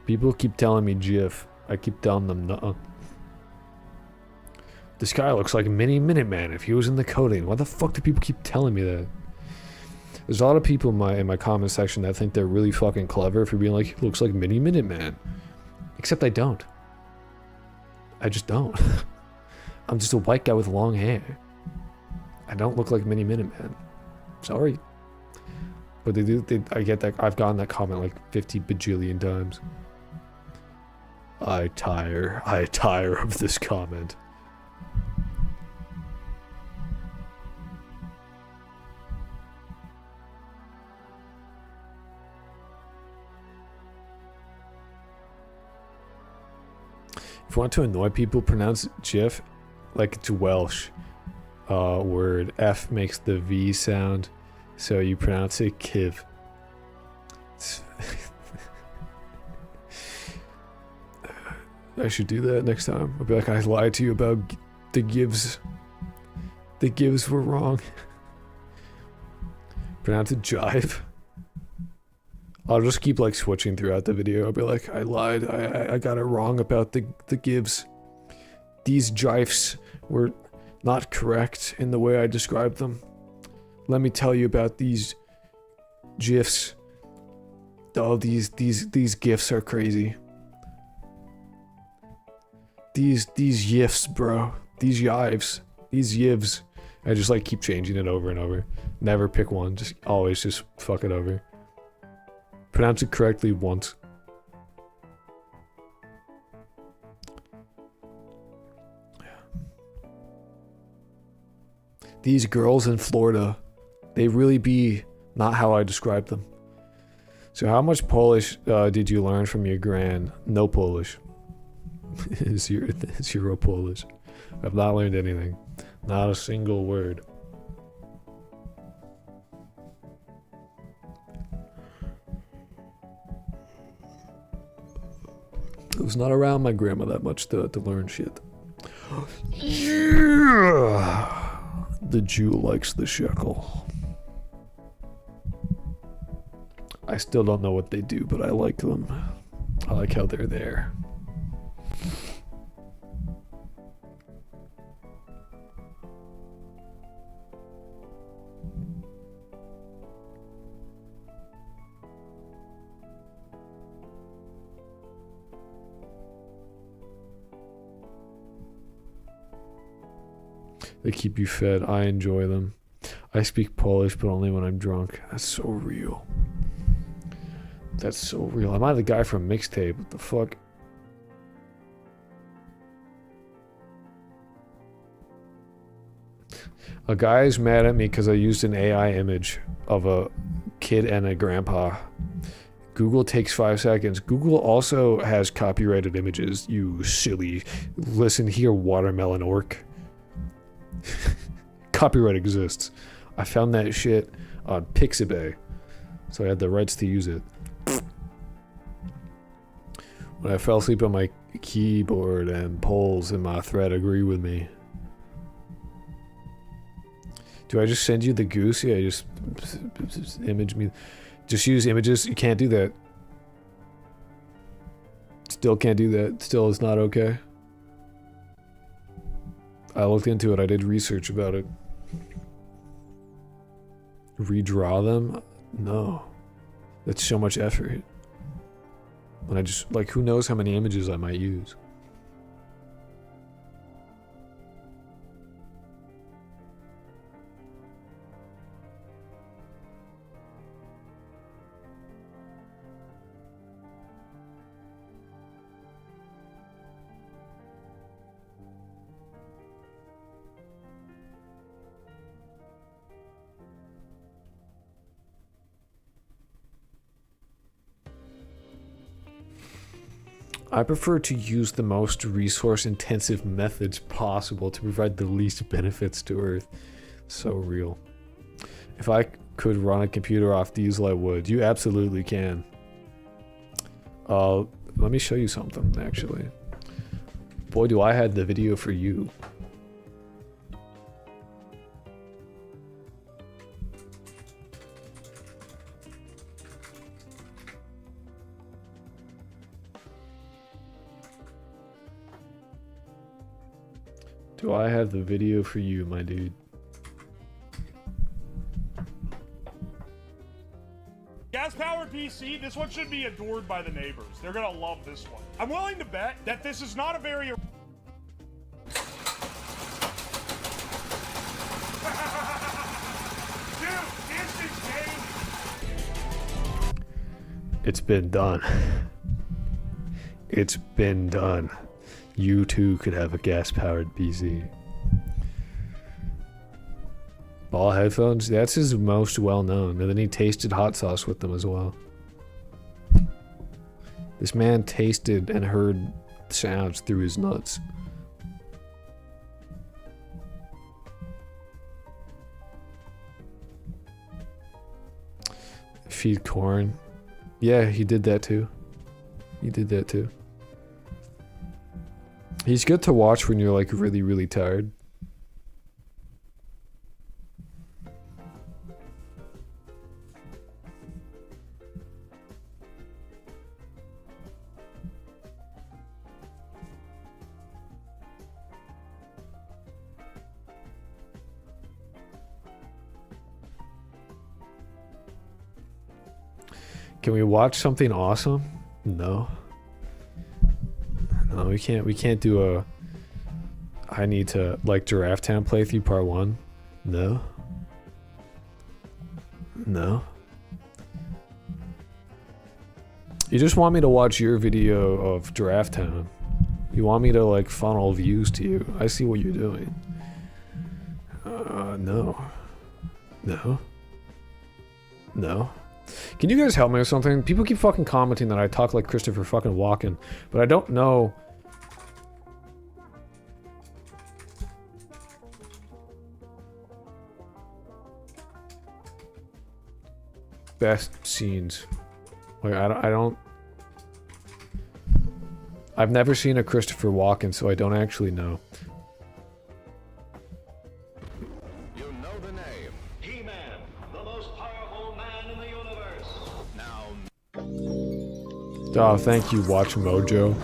People keep telling me GIF. I keep telling them no. This guy looks like a mini Minuteman if he was in the coding. Why the fuck do people keep telling me that? There's a lot of people in my comment section that think they're really fucking clever for being like, he looks like mini Minuteman. Except I don't. I just don't. I'm just a white guy with long hair. I don't look like Mini Minuteman. Sorry. But I get that. I've gotten that comment like 50 bajillion times. I tire of this comment. If you want to annoy people, pronounce GIF like it's Welsh word. F makes the V sound, so you pronounce it Kiv. I should do that next time. I'll be like, I lied to you about the gives. The gives were wrong. Pronounce it jive. I'll just keep like switching throughout the video. I'll be like, I lied. I got it wrong about the gives. These jifes were not correct in the way I described them. Let me tell you about these gifs. Oh, these gifs are crazy. These yifs, bro. These yives. These yivs. I just like keep changing it over and over. Never pick one. Just always just fuck it over. Pronounce it correctly once. These girls in Florida, they really be not how I described them. So how much Polish did you learn from your gran? No Polish. Zero Polish. I've not learned anything. Not a single word. I was not around my grandma that much to learn shit. Yeah! The Jew likes the shekel. I still don't know what they do, but I like them. I like how they're there. They keep you fed. I enjoy them. I speak Polish, but only when I'm drunk. That's so real. That's so real. Am I the guy from Mixtape? What the fuck? A guy is mad at me because I used an AI image of a kid and a grandpa. Google takes 5 seconds. Google also has copyrighted images, you silly. Listen here, watermelon orc. Copyright exists. I found that shit on Pixabay, so I had the rights to use it. When I fell asleep on my keyboard and polls in my thread agree with me. Do I just send you the goose? Yeah, just image me. Just use images. You can't do that. Still can't do that. Still is not okay. I looked into it. I did research about it. Redraw them? No. That's so much effort. When I just, like, who knows how many images I might use. I prefer to use the most resource-intensive methods possible to provide the least benefits to Earth. So real. If I could run a computer off diesel, I would. You absolutely can. Let me show you something, actually. Boy, do I have the video for you. Do I have the video for you, my dude? Gas-powered PC, this one should be adored by the neighbors. They're gonna love this one. I'm willing to bet that this is not a very It's been done. It's been done. You too could have a gas-powered PC. Ball headphones? That's his most well-known. And then he tasted hot sauce with them as well. This man tasted and heard sounds through his nuts. Feed corn. Yeah, he did that too. He did that too. He's good to watch when you're like really, really tired. Can we watch something awesome? No. No, we can't. We can't do a. I need to like Giraffe Town playthrough part 1. No. No. You just want me to watch your video of Giraffe Town. You want me to like funnel views to you. I see what you're doing. No. No. No. Can you guys help me with something? People keep fucking commenting that I talk like Christopher fucking Walken, but I don't know. Best scenes. Like I don't. I've never seen a Christopher Walken, so I don't actually know. Oh, thank you, Watch Mojo.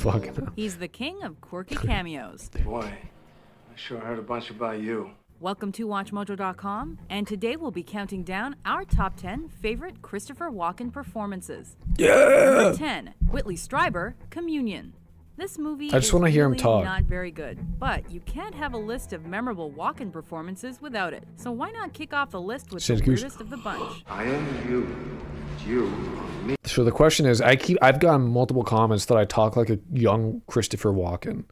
Fucking hell. He's the king of quirky cameos. Boy, I sure heard a bunch about you. Welcome to WatchMojo.com, and today we'll be counting down our top 10 favorite Christopher Walken performances. Yeah! Number 10, Whitley Strieber, Communion. This movie I just want to hear him talk. Not very good, but you can't have a list of memorable Walken performances without it. So why not kick off the list with the weirdest of the bunch? I am you. You are me. So the question is, I've gotten multiple comments that I talk like a young Christopher Walken,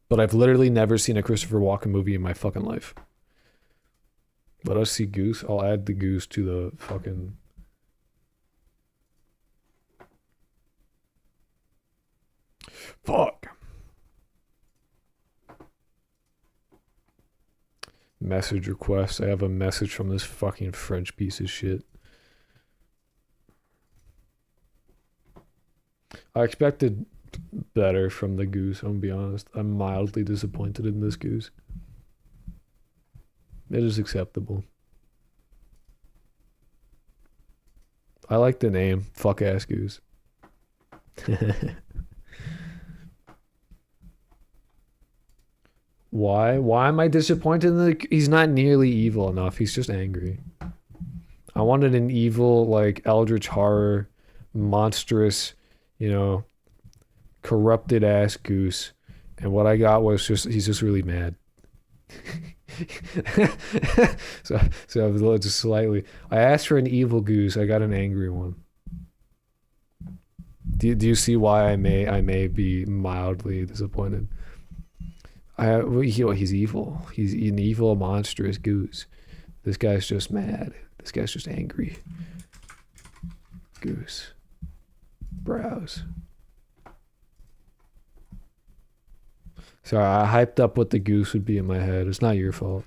but I've literally never seen a Christopher Walken movie in my fucking life. Let us see Goose. I'll add the Goose to the fucking. Fuck. Message request. I have a message from this fucking French piece of shit. I expected better from the Goose, I'm gonna be honest. I'm mildly disappointed in this Goose. It is acceptable. I like the name, fuck ass Goose. Why? Why am I disappointed in the... He's not nearly evil enough, he's just angry. I wanted an evil, like, eldritch horror, monstrous, you know, corrupted ass Goose, and what I got was just he's just really mad. so I was just slightly. I asked for an evil Goose, I got an angry one. Do you see why I may be mildly disappointed? He's evil. He's an evil, monstrous Goose. This guy's just mad. This guy's just angry. Goose. Browse. Sorry, I hyped up what the Goose would be in my head. It's not your fault.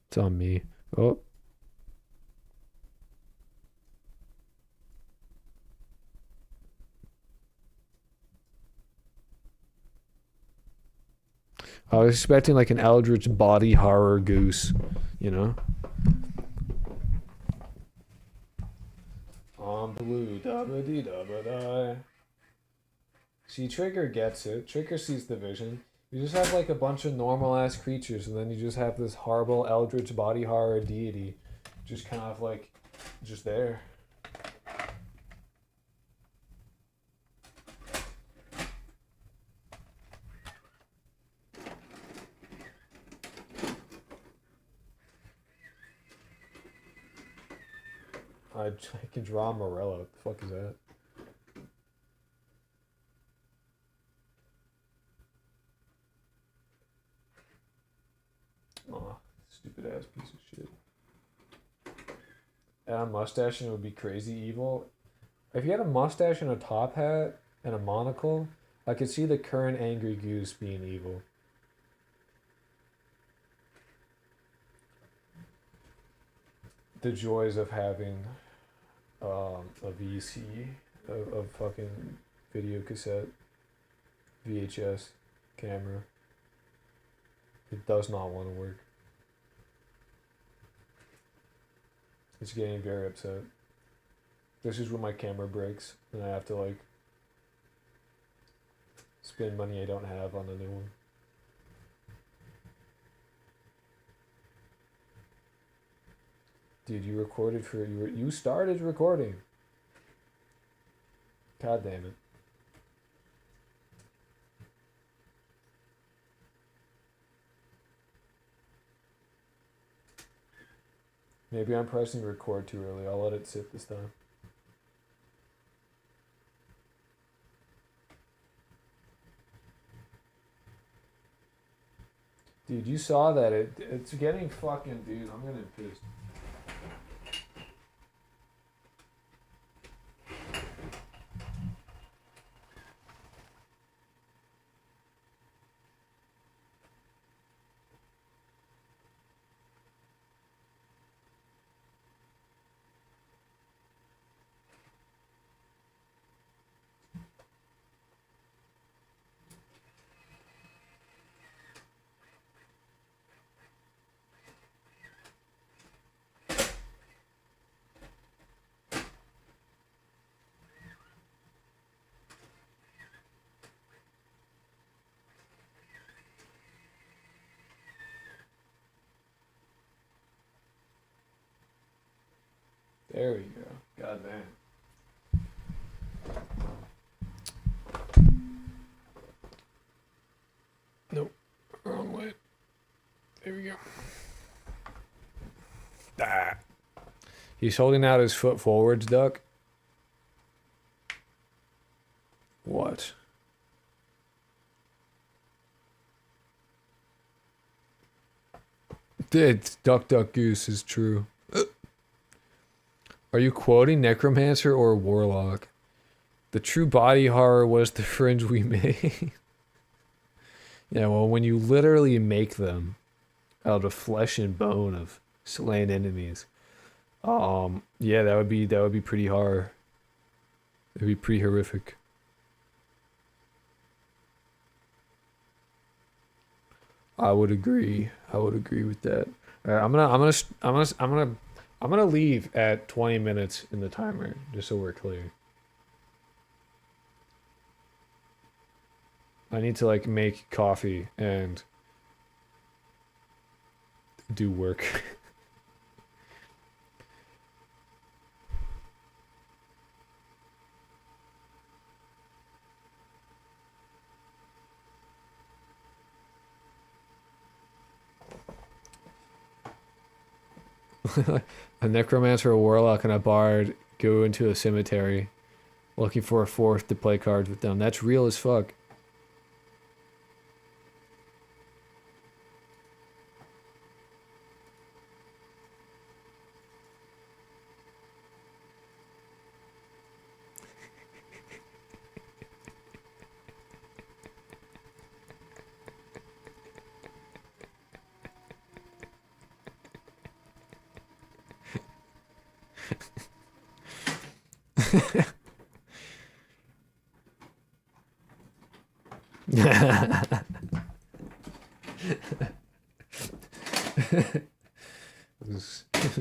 It's on me. Oh. I was expecting like an eldritch body horror Goose, you know? On blue, da-ba-dee-da-ba-die. See, Trigger gets it. Trigger sees the vision. You just have like a bunch of normal ass creatures, and then you just have this horrible eldritch body horror deity just kind of like just there. I can draw Morello. What the fuck is that? Aw, stupid ass piece of shit. And a mustache and it would be crazy evil. If you had a mustache and a top hat and a monocle, I could see the current angry goose being evil. The joys of having a VC, a fucking video cassette, VHS camera. It does not want to work. It's getting very upset. This is when my camera breaks and I have to like spend money I don't have on a new one. Dude, you recorded for you started recording. God damn it. Maybe I'm pressing record too early. I'll let it sit this time. Dude, you saw that. It's getting fucking... Dude, I'm getting pissed. There we go. God damn. Nope. Wrong way. There we go. Ah. He's holding out his foot forwards, Duck. What? It's Duck Duck Goose is true. Are you quoting Necromancer or Warlock? The true body horror was the fringe we made. Yeah, well, when you literally make them out of flesh and bone of slain enemies, yeah, that would be pretty horror. It'd be pretty horrific. I would agree. I would agree with that. All right, I'm gonna leave at 20 minutes in the timer, just so we're clear. I need to like make coffee and do work. A necromancer, a warlock, and a bard go into a cemetery looking for a fourth to play cards with them. That's real as fuck.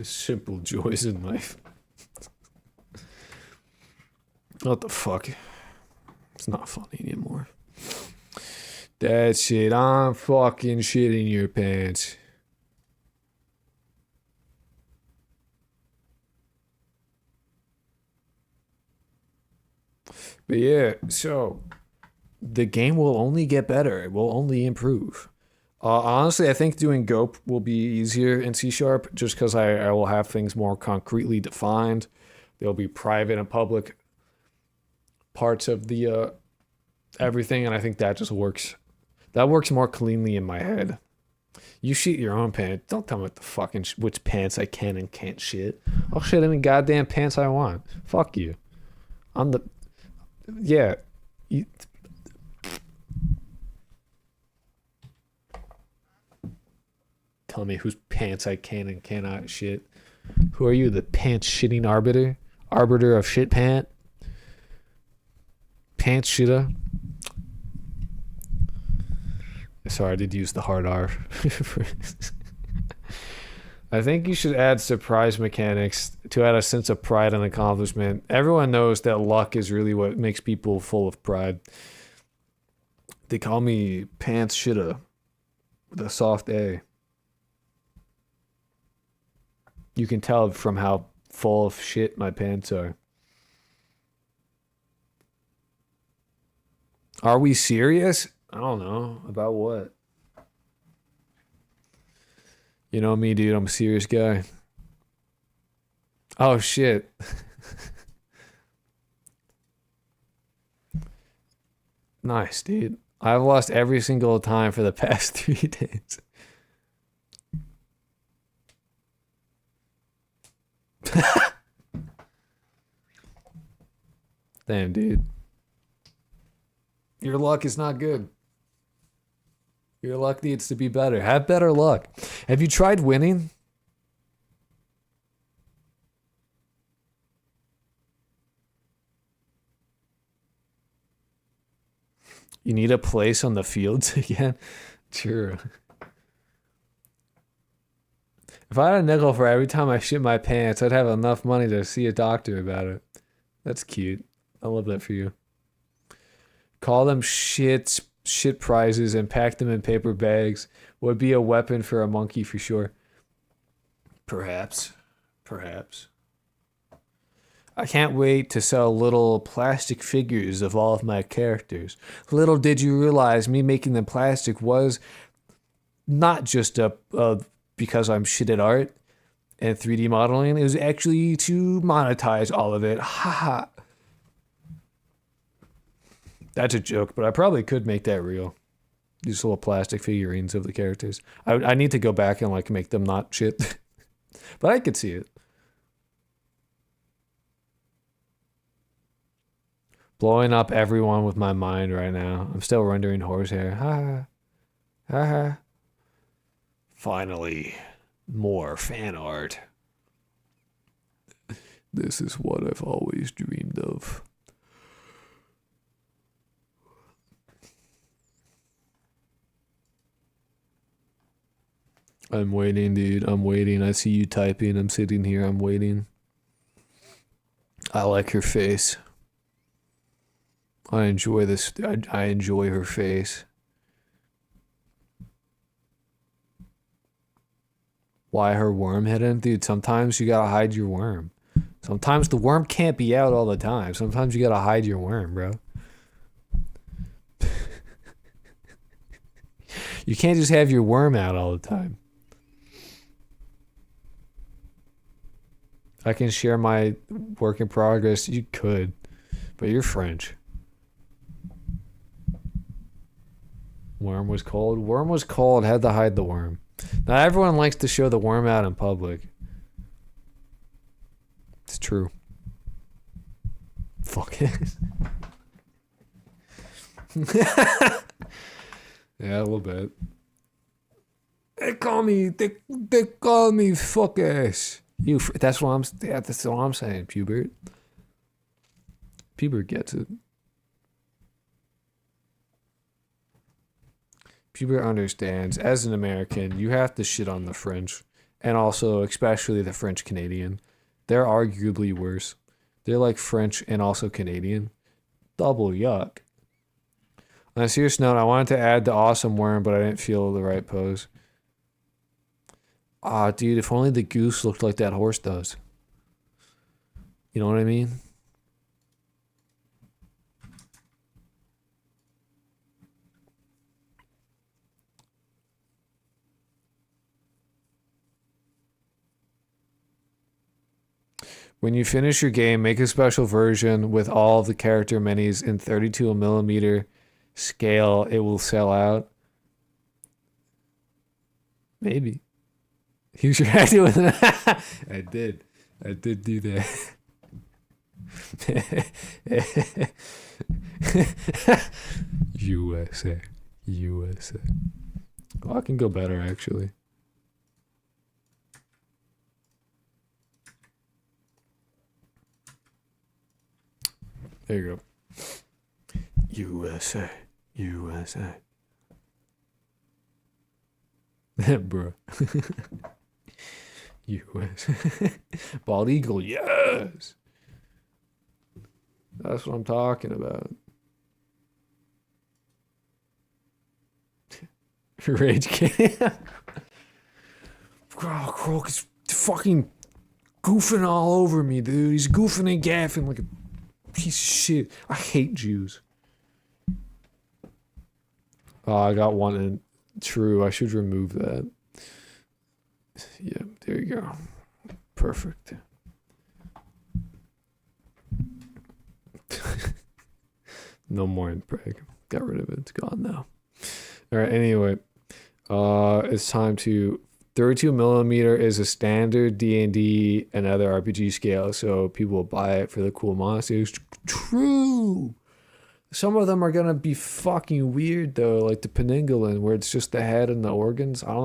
Simple joys in life. What the fuck? It's not funny anymore. That's it. I'm fucking shitting your pants. But yeah, so the game will only get better. It will only improve. Honestly, I think doing Gope will be easier in C# just because I will have things more concretely defined. There'll be private and public parts of the everything, and I think that just works. That works more cleanly in my head. You shit your own pants. Don't tell me what the fucking which pants I can and can't shit. I'll shit any goddamn pants I want. Fuck you. I'm the yeah. Tell me whose pants I can and cannot shit. Who are you, the pants shitting arbiter? Arbiter of shit pant? Pants shitter? Sorry, I did use the hard R. I think you should add surprise mechanics to add a sense of pride and accomplishment. Everyone knows that luck is really what makes people full of pride. They call me Pants Shitta with a soft A. You can tell from how full of shit my pants are. Are we serious? I don't know. About what? You know me, dude. I'm a serious guy. Oh, shit. Nice, dude. I've lost every single time for the past 3 days. Damn, dude. Your luck is not good. Your luck needs to be better. Have better luck. Have you tried winning? You need a place on the fields again? True. If I had a nickel for every time I shit my pants, I'd have enough money to see a doctor about it. That's cute. I love that for you. Call them shit prizes and pack them in paper bags. Would be a weapon for a monkey for sure. Perhaps. I can't wait to sell little plastic figures of all of my characters. Little did you realize me making them plastic was not just because I'm shit at art and 3D modeling. It was actually to monetize all of it. Haha. That's a joke, but I probably could make that real. These little plastic figurines of the characters. I need to go back and like make them not shit. But I could see it. Blowing up everyone with my mind right now. I'm still rendering horsehair. Ha ha ha. Finally, more fan art. This is what I've always dreamed of. I'm waiting, dude. I'm waiting. I see you typing. I'm sitting here. I'm waiting. I like her face. I enjoy this. I enjoy her face. Why her worm hidden? Dude, sometimes you gotta hide your worm. Sometimes the worm can't be out all the time. Sometimes you gotta hide your worm, bro. You can't just have your worm out all the time. I can share my work in progress. You could, but you're French. Worm was cold. Worm was cold. Had to hide the worm. Not everyone likes to show the worm out in public. It's true. Fuck it. Yeah, a little bit. They call me fuck ass. That's what I'm saying, Pubert. Pubert gets it. Pubert understands. As an American, you have to shit on the French, and also especially the French Canadian. They're arguably worse. They're like French and also Canadian. Double yuck. On a serious note, I wanted to add the awesome worm, but I didn't feel the right pose. Ah, dude, if only the goose looked like that horse does. You know what I mean? When you finish your game, make a special version with all of the character menus in 32mm scale. It will sell out. Maybe. Use your active with I did do that. USA. Oh, I can go better actually. There you go. USA. Bro. US. Bald eagle, yes. That's what I'm talking about. Rage kid. Oh, Croak is fucking goofing all over me, dude. He's goofing and gaffing like a piece of shit. I hate Jews. Oh, I got one in. True, I should remove that. Yeah, there you go. Perfect. No more in Prague. Got rid of it. It's gone now. All right, anyway. It's time to... 32mm is a standard D&D and other RPG scale, so people will buy it for the cool monsters. True! Some of them are gonna be fucking weird though, like the Peningolin, where it's just the head and the organs. I don't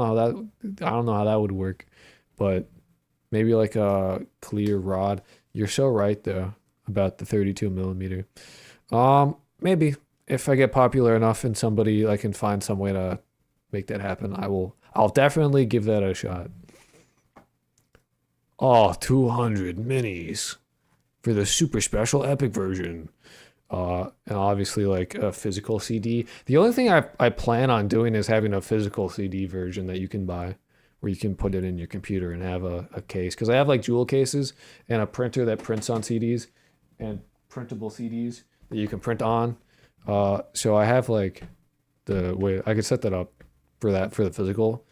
know how that would work, but maybe like a clear rod. You're so right though about the 32mm. Maybe if I get popular enough and somebody I can find some way to make that happen, I'll definitely give that a shot. Oh, 200 minis for the super special epic version. And obviously like a physical CD. The only thing I plan on doing is having a physical CD version that you can buy where you can put it in your computer and have a case. Because I have like jewel cases and a printer that prints on CDs and printable CDs that you can print on. So I have like the way I could set that up for the physical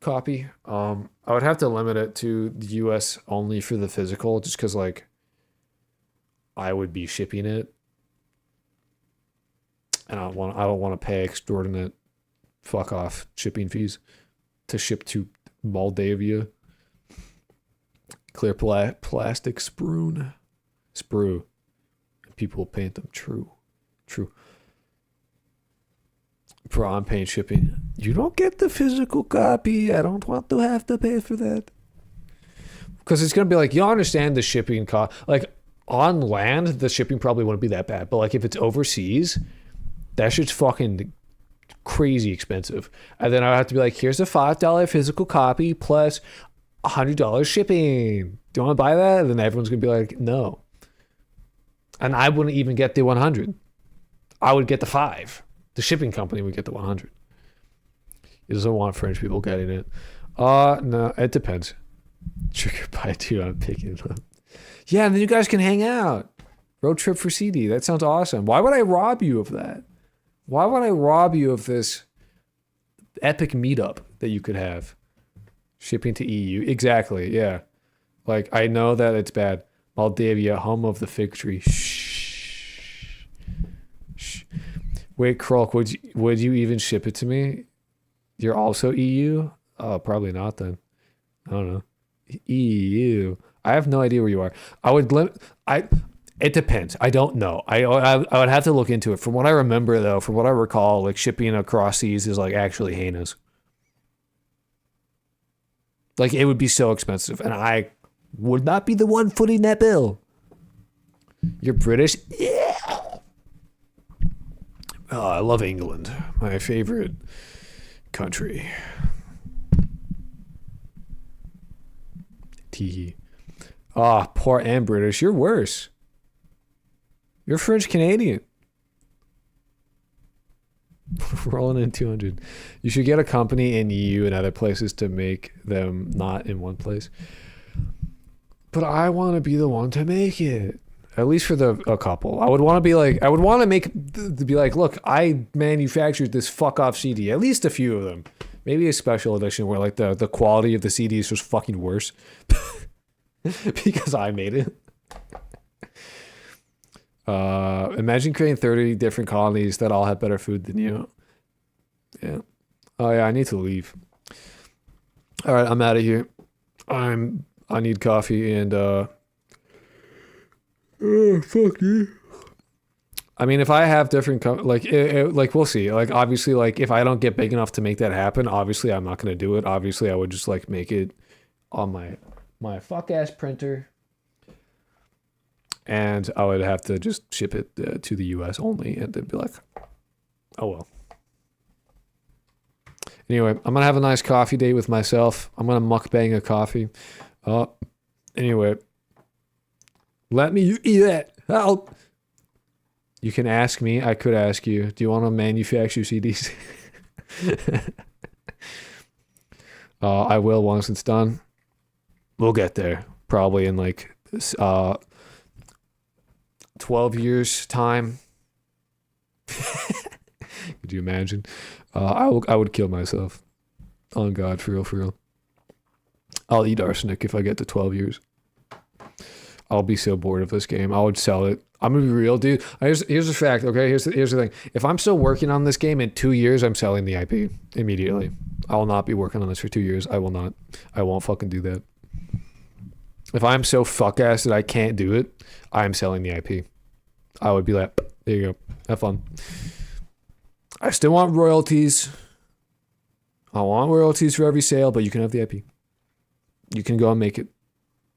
copy. I would have to limit it to the US only for the physical just because like I would be shipping it. And I don't want to pay extortionate fuck off shipping fees to ship to Moldavia. Clear plastic sprue. People will paint them. True. Bro, I'm paying shipping. You don't get the physical copy. I don't want to have to pay for that. Because it's going to be like, you'll understand the shipping cost. Like, on land, the shipping probably wouldn't be that bad. But, like, if it's overseas, that shit's fucking crazy expensive. And then I would have to be like, here's a $5 physical copy plus $100 shipping. Do you want to buy that? And then everyone's going to be like, no. And I wouldn't even get the 100. I would get the 5. The shipping company would get the 100. He doesn't want French people getting it. No, it depends. Trigger by 2, I'm picking it up. Yeah, and then you guys can hang out. Road trip for CD. That sounds awesome. Why would I rob you of that? Why would I rob you of this epic meetup that you could have? Shipping to EU. Exactly, yeah. Like, I know that it's bad. Moldavia, home of the fig tree. Shh. Wait, Krulk, would you even ship it to me? You're also EU? Oh, probably not then. I don't know. EU. I have no idea where you are. It depends. I don't know. I would have to look into it. From what I remember, though, from what I recall, like shipping across seas is like actually heinous. Like it would be so expensive, and I would not be the one footing that bill. You're British? Yeah. Oh, I love England. My favorite country. Tee. Ah, poor and British. You're worse. You're French Canadian. Rolling in 200. You should get a company in EU and other places to make them not in one place. But I want to be the one to make it. At least for a couple. I would want to be like, look, I manufactured this fuck off CD. At least a few of them. Maybe a special edition where like the quality of the CD is just fucking worse. because I made it. Imagine creating 30 different colonies that all have better food than you. Yeah. Oh yeah, I need to leave. All right, I'm out of here. I need coffee and oh, fuck you. I mean, if I have different like we'll see. Like obviously, like if I don't get big enough to make that happen, obviously I'm not gonna do it. Obviously, I would just like make it on my fuck ass printer, and I would have to just ship it to the U.S. only, and then be like, oh well. Anyway, I'm gonna have a nice coffee date with myself. I'm gonna mukbang a coffee. Anyway, let me eat it. Help. You can ask me. I could ask you. Do you want to manufacture CDs? I will once it's done. We'll get there. Probably in like 12 years time. Could you imagine? I would kill myself. On God, for real, for real. I'll eat arsenic if I get to 12 years. I'll be so bored of this game. I would sell it. I'm gonna be real, dude. Here's the fact, okay? Here's the thing. If I'm still working on this game in 2 years, I'm selling the IP immediately. I will not be working on this for 2 years. I will not. I won't fucking do that. If I'm so fuck ass that I can't do it, I'm selling the IP. I would be like, there you go. Have fun. I still want royalties. I want royalties for every sale, but you can have the IP. You can go and make it.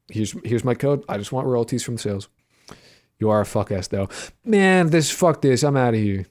Here's my code. I just want royalties from the sales. You are a fuck ass though. Man, fuck this. I'm out of here.